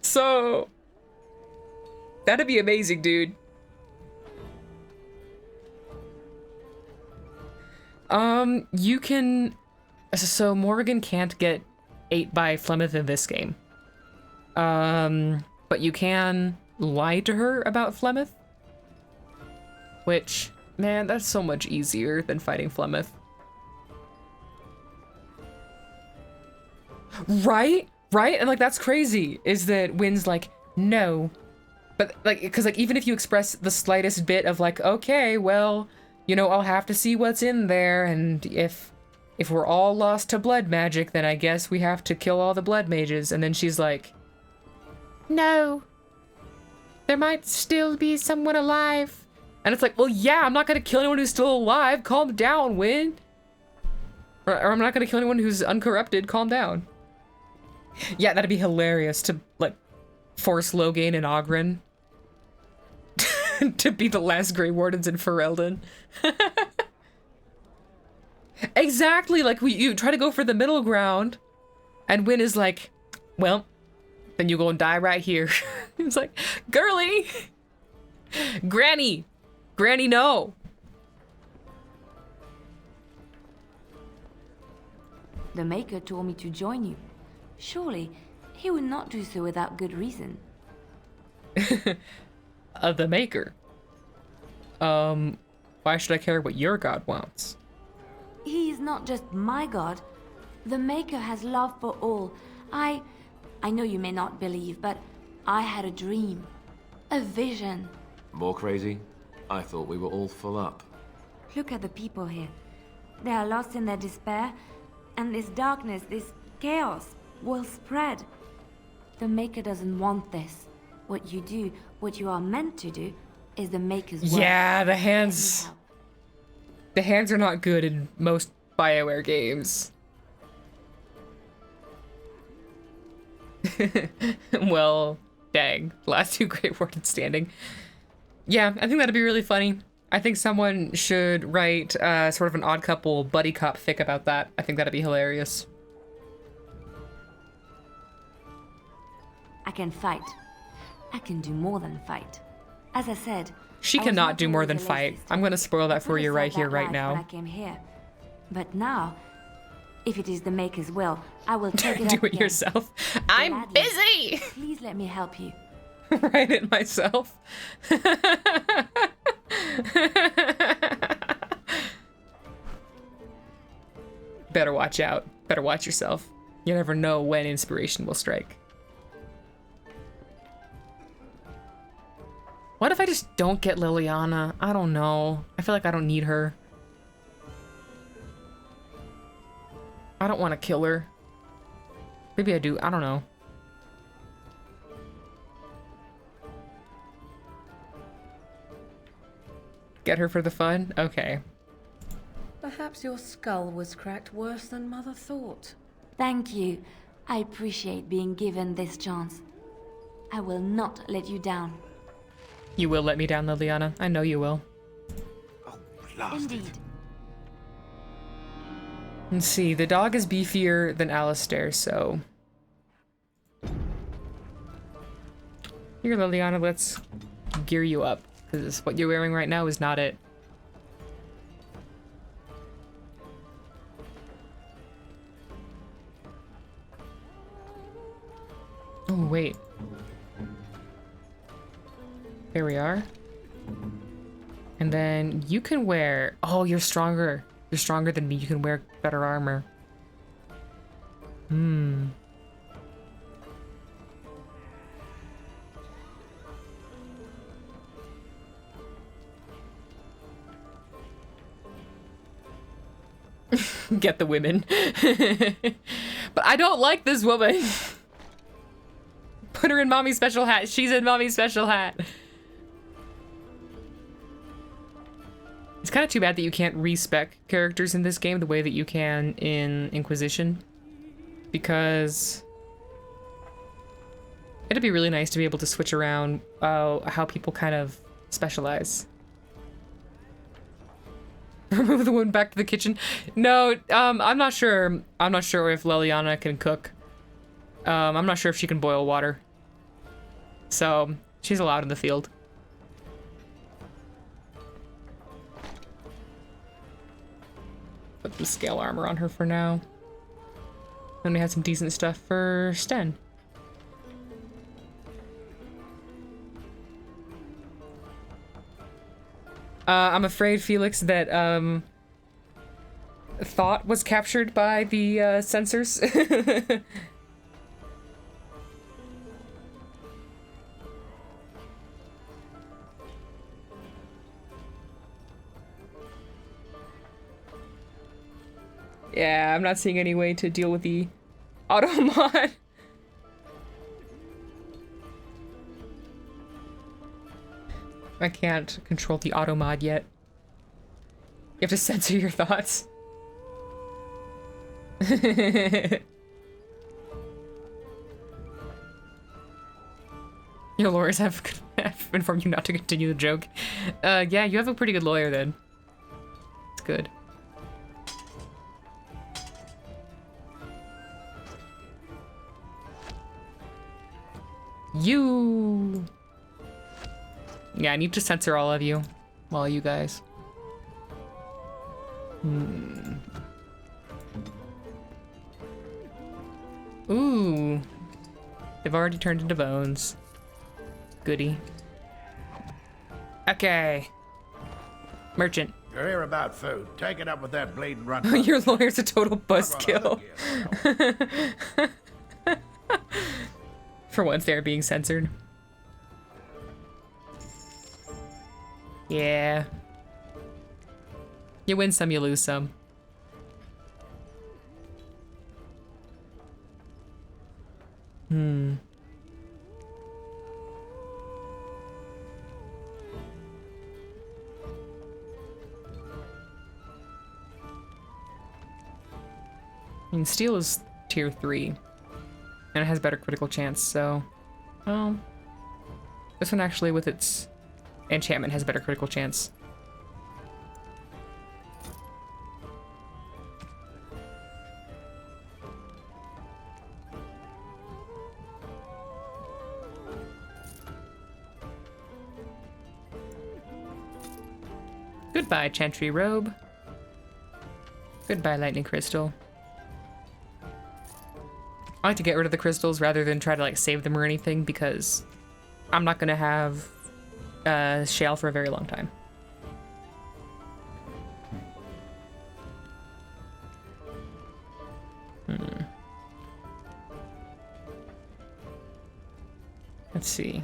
So... that'd be amazing, dude. You can... So Morrigan can't get ate by Flemeth in this game. But you can... lie to her about Flemeth, which, man, that's so much easier than fighting Flemeth. Right? And like that's crazy is that Wynn's like, no, but like, because like even if you express the slightest bit of like, okay, well, you know, I'll have to see what's in there, and if we're all lost to blood magic, then I guess we have to kill all the blood mages. And then she's like, no, there might still be someone alive. And it's like, well, yeah, I'm not gonna kill anyone who's still alive. Calm down, Wynn. Or I'm not gonna kill anyone who's uncorrupted. Calm down. Yeah, that'd be hilarious to, like, force Loghain and Ogren to be the last Grey Wardens in Ferelden. Exactly, like, you try to go for the middle ground, and Wynn is like, well, then you gonna die right here. It's like, girly! Granny! Granny, no! The Maker told me to join you. Surely, he would not do so without good reason. The Maker? Why should I care what your god wants? He is not just my god. The Maker has love for all. I know you may not believe, but I had a dream. A vision. More crazy? I thought we were all full up. Look at the people here. They are lost in their despair, and this darkness, this chaos, will spread. The Maker doesn't want this. What you do, what you are meant to do, is the Maker's work. Yeah, the hands... The hands are not good in most BioWare games. Well, dang. Last two Grey Wardens standing. Yeah, I think that'd be really funny. I think someone should write sort of an Odd Couple buddy cop fic about that. I think that'd be hilarious. I can fight. I can do more than fight. As I said, She I was cannot not do more always than a fight. leftist. I'm gonna spoil that for Could've you right saved here, that right life when I now. came here. But now, if it is the Maker's will, I will take it Do up it again. yourself. I'm Gladly. busy! Please let me help you. Write it myself. Better watch out. Better watch yourself. You never know when inspiration will strike. What if I just don't get Liliana? I don't know. I feel like I don't need her. I don't want to kill her. Maybe I do. I don't know. Get her for the fun? Okay. Perhaps your skull was cracked worse than Mother thought. Thank you. I appreciate being given this chance. I will not let you down. You will let me down, Liliana. I know you will. Indeed. Let's see. The dog is beefier than Alistair, so... Here, Liliana, let's gear you up. Because what you're wearing right now is not it. Oh, wait. There we are. And then you can wear... Oh, you're stronger. You're stronger than me. You can wear better armor. Hmm. Get the women. But I don't like this woman. Put her in Mommy's special hat. She's in Mommy's special hat. It's kind of too bad that you can't respec characters in this game the way that you can in Inquisition. Because it'd be really nice to be able to switch around how people kind of specialize. Remove the one back to the kitchen. No, I'm not sure. I'm not sure if Liliana can cook. I'm not sure if she can boil water. So she's allowed in the field. Put the scale armor on her for now. Then we had some decent stuff for Sten. I'm afraid, Felix, that thought was captured by the sensors. Yeah, I'm not seeing any way to deal with the auto mod. I can't control the auto mod yet. You have to censor your thoughts. Your lawyers have informed you not to continue the joke. Yeah, you have a pretty good lawyer then. It's good. You... Yeah, I need to censor all of you. All you guys. Ooh. They've already turned into bones. Goody. Okay. Merchant. You're here about food. Take it up with that bleeding run. Your lawyer's a total buzzkill. For once they're being censored. Yeah. You win some, you lose some. I mean, steel is tier 3. And it has better critical chance, so... Well... This one actually, with its enchantment, has better critical chance. Goodbye, Chantry Robe. Goodbye, Lightning Crystal. I like to get rid of the crystals rather than try to like save them or anything because I'm not gonna have shale for a very long time. Let's see.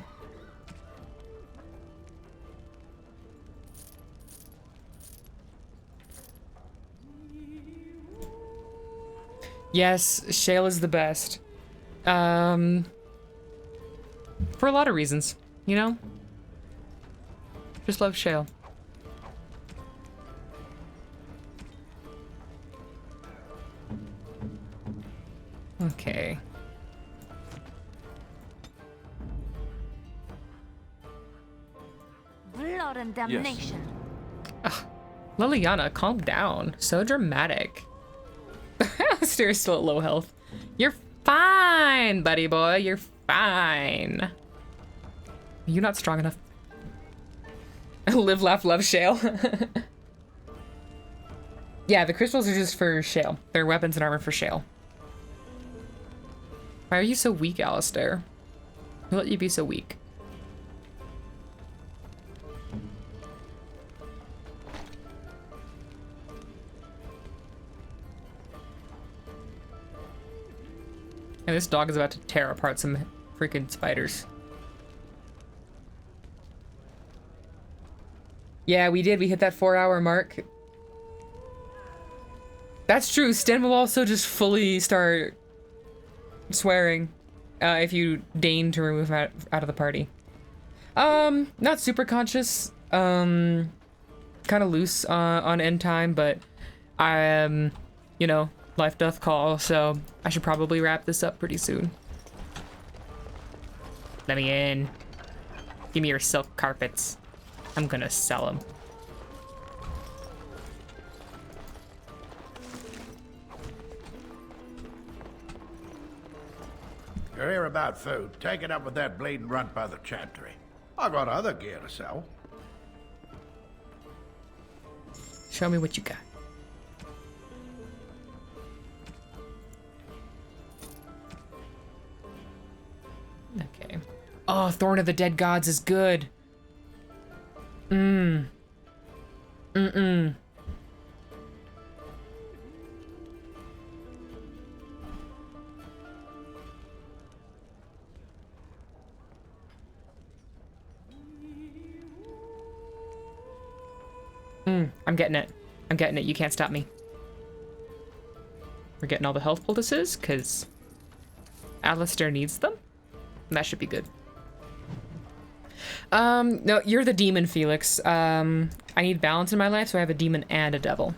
Yes, shale is the best. For a lot of reasons, you know? Just love shale. Okay. Blood and damnation. Ugh. Liliana, calm down. So dramatic. Alistair is still at low health. You're fine, buddy boy. You're fine. Are you not strong enough? Live, laugh, love, shale. Yeah, the crystals are just for shale. They're weapons and armor for shale. Why are you so weak, Alistair? Who let you be so weak? And this dog is about to tear apart some freaking spiders. Yeah, we did. We hit that 4-hour mark. That's true. Sten will also just fully start swearing if you deign to remove him out of the party. Not super conscious. Kind of loose on end time, but you know, life doth call, so I should probably wrap this up pretty soon. Let me in. Give me your silk carpets. I'm gonna sell them. You're here about food. Take it up with that bleeding runt by the chantry. I got other gear to sell. Show me what you got. Okay. Oh, Thorn of the Dead Gods is good. Mm-mm. I'm getting it. I'm getting it. You can't stop me. We're getting all the health poultices, because Alistair needs them. That should be good. No, you're the demon, Felix. I need balance in my life, so I have a demon and a devil.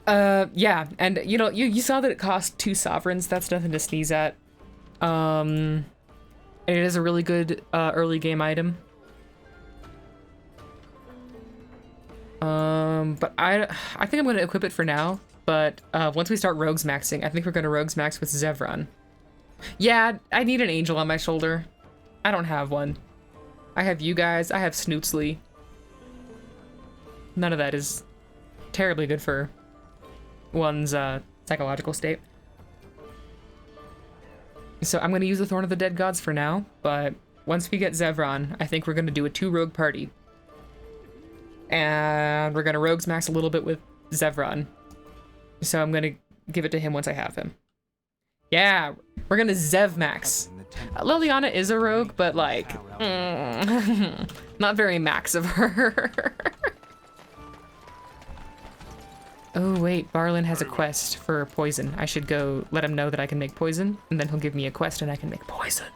Yeah, and you know, you saw that it cost 2 sovereigns. That's nothing to sneeze at. And it is a really good early game item. But I think I'm gonna equip it for now. But once we start rogues maxing, I think we're gonna rogues max with Zevran. Yeah, I need an angel on my shoulder. I don't have one. I have you guys. I have Snootsley. None of that is terribly good for one's psychological state. So I'm gonna use the Thorn of the Dead Gods for now. But once we get Zevran, I think we're gonna do a 2-rogue party. And we're gonna rogues max a little bit with Zevran. So I'm gonna give it to him once I have him. Yeah, we're gonna Zev max. Liliana is a rogue, but like, not very max of her. Oh wait, Barlin has a quest for poison. I should go let him know that I can make poison, and then he'll give me a quest and I can make poison.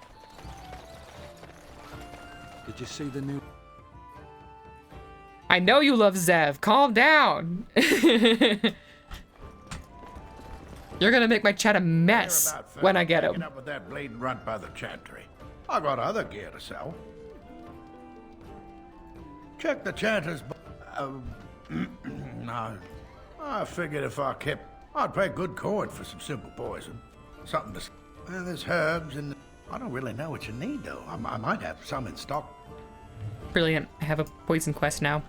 Did you see the new... I know you love Zev. Calm down. You're gonna make my chat a mess when I get him. Up with that bleeding runt by the chantry. I got other gear to sell. Check the chanter's. No, I figured if I kept, I'd pay good coin for some simple poison, something to. Well, there's herbs and I don't really know what you need though. I might have some in stock. Brilliant. I have a poison quest now.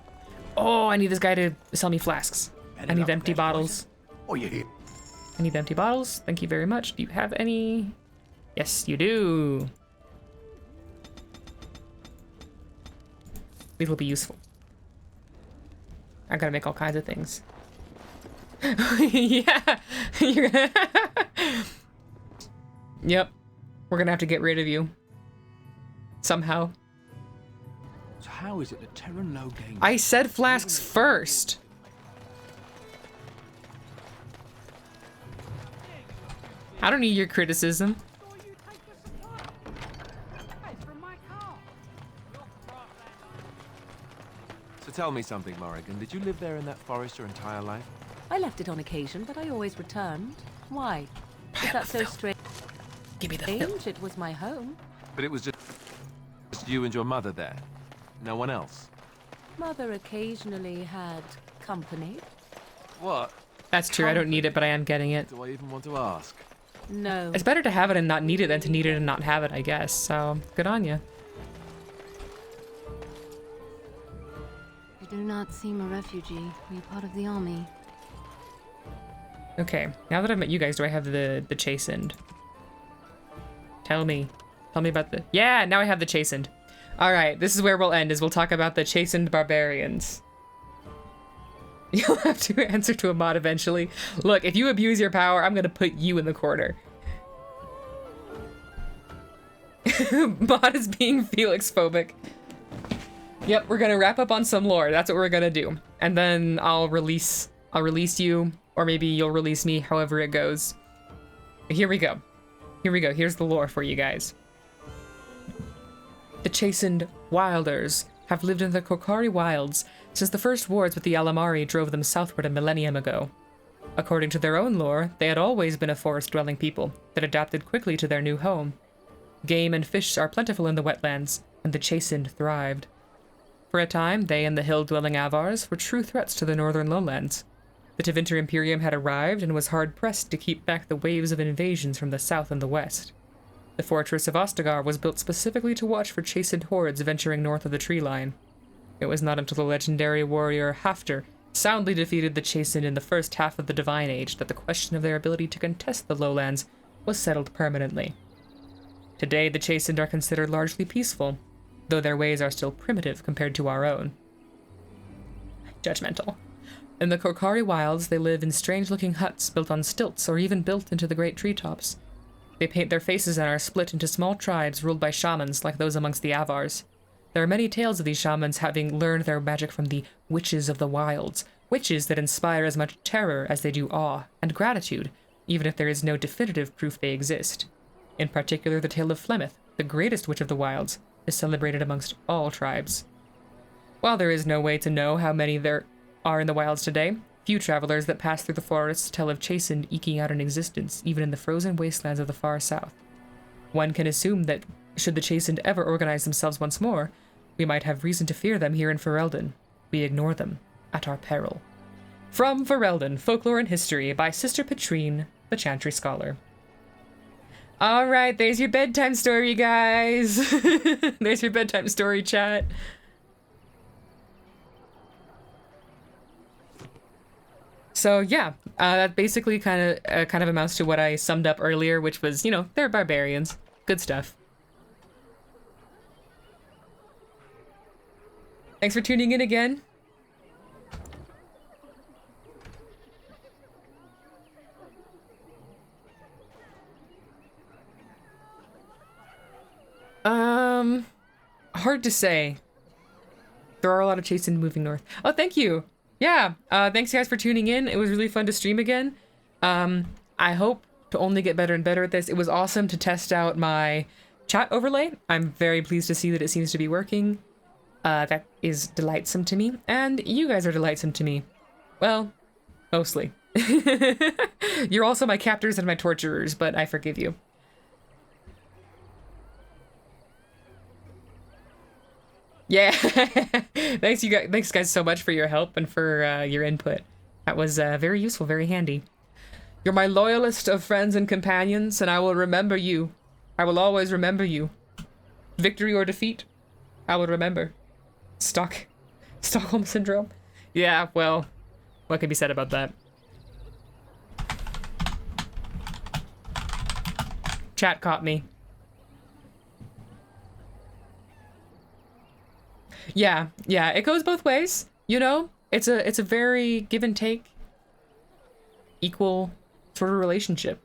Oh, I need this guy to sell me flasks. I need empty bottles. Oh, you hear? I need empty bottles. Thank you very much. Do you have any? Yes, you do. These will be useful. I gotta make all kinds of things. Yeah. Yep. We're gonna have to get rid of you. Somehow. So how is it that Terran Logain... I said flasks first. I don't need your criticism. So tell me something, Morrigan. Did you live there in that forest your entire life? I left it on occasion, but I always returned. Why? Is that so strange? Give me the film. It was my home. But it was just you and your mother there. No one else. Mother occasionally had company. What? That's true. I don't need it, but I am getting it. Do I even want to ask? No. It's better to have it and not need it than to need it and not have it, I guess. So, good on you. You do not seem a refugee. Are you part of the army? Okay, now that I've met you guys, do I have the chastened? Tell me. Tell me about the... Yeah, now I have the chastened. Alright, this is where we'll end, is we'll talk about the chastened barbarians. You'll have to answer to a mod eventually. Look, if you abuse your power, I'm gonna put you in the corner. Mod is being Felix phobic. Yep, we're gonna wrap up on some lore. That's what we're gonna do. And then I'll release you, or maybe you'll release me, however it goes. Here we go. Here we go. Here's the lore for you guys. The chastened Wilders have lived in the Kokari Wilds since the first wars with the Alamari drove them southward a millennium ago. According to their own lore, they had always been a forest-dwelling people that adapted quickly to their new home. Game and fish are plentiful in the wetlands, and the chastened thrived. For a time, they and the hill-dwelling Avars were true threats to the northern lowlands. The Tevinter Imperium had arrived and was hard-pressed to keep back the waves of invasions from the south and the west. The fortress of Ostagar was built specifically to watch for chastened hordes venturing north of the tree line. It was not until the legendary warrior Hafter soundly defeated the chastened in the first half of the Divine Age that the question of their ability to contest the lowlands was settled permanently. Today, the chastened are considered largely peaceful, though their ways are still primitive compared to our own. Judgmental. In the Kokari Wilds, they live in strange-looking huts built on stilts or even built into the great treetops. They paint their faces and are split into small tribes ruled by shamans like those amongst the Avars. There are many tales of these shamans having learned their magic from the witches of the wilds, witches that inspire as much terror as they do awe and gratitude, even if there is no definitive proof they exist. In particular, the tale of Flemeth, the greatest witch of the wilds, is celebrated amongst all tribes. While there is no way to know how many there are in the wilds today, few travelers that pass through the forests tell of chastened eking out an existence even in the frozen wastelands of the far south. One can assume that, should the chastened ever organize themselves once more, we might have reason to fear them here in Ferelden. We ignore them at our peril. From Ferelden, Folklore and History by Sister Petrine, the Chantry Scholar. Alright, there's your bedtime story, guys! There's your bedtime story, chat. So yeah, that basically kind of amounts to what I summed up earlier, which was, you know, they're barbarians. Good stuff. Thanks for tuning in again. Hard to say. There are a lot of chastened moving north. Oh, thank you. Yeah, thanks guys for tuning in. It was really fun to stream again. I hope to only get better and better at this. It was awesome to test out my chat overlay. I'm very pleased to see that it seems to be working. That is delightsome to me, and you guys are delightsome to me. Well, mostly. You're also my captors and my torturers, but I forgive you. Yeah, thanks guys so much for your help and for your input. That was very useful, very handy. You're my loyalist of friends and companions, and I will remember you. I will always remember you. Victory or defeat, I will remember. Stockholm Syndrome. Yeah, well, what can be said about that? Chat caught me. Yeah, it goes both ways, you know? It's a very give and take, equal sort of relationship.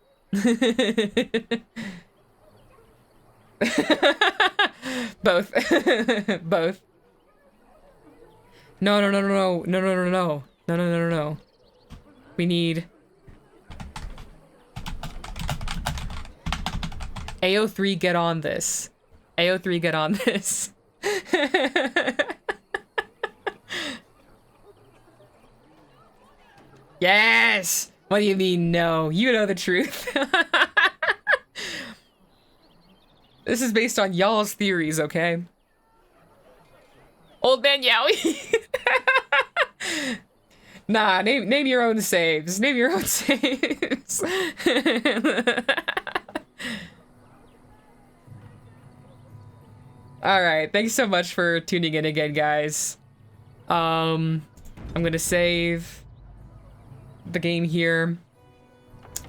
Both. Both. No. We need AO3, get on this. AO3, get on this. Yes! What do you mean, no? You know the truth. This is based on y'all's theories, okay? Old man Yowie. Nah, name your own saves. Name your own saves. Alright, thanks so much for tuning in again, guys. I'm gonna save the game here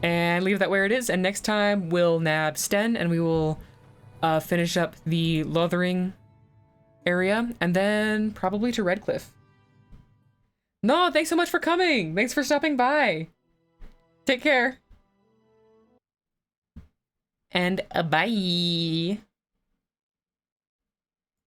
and leave that where it is, and next time we'll nab Sten and we will finish up the Lothering area and then probably to Redcliffe. No, thanks so much for coming. Thanks for stopping by. Take care. And bye.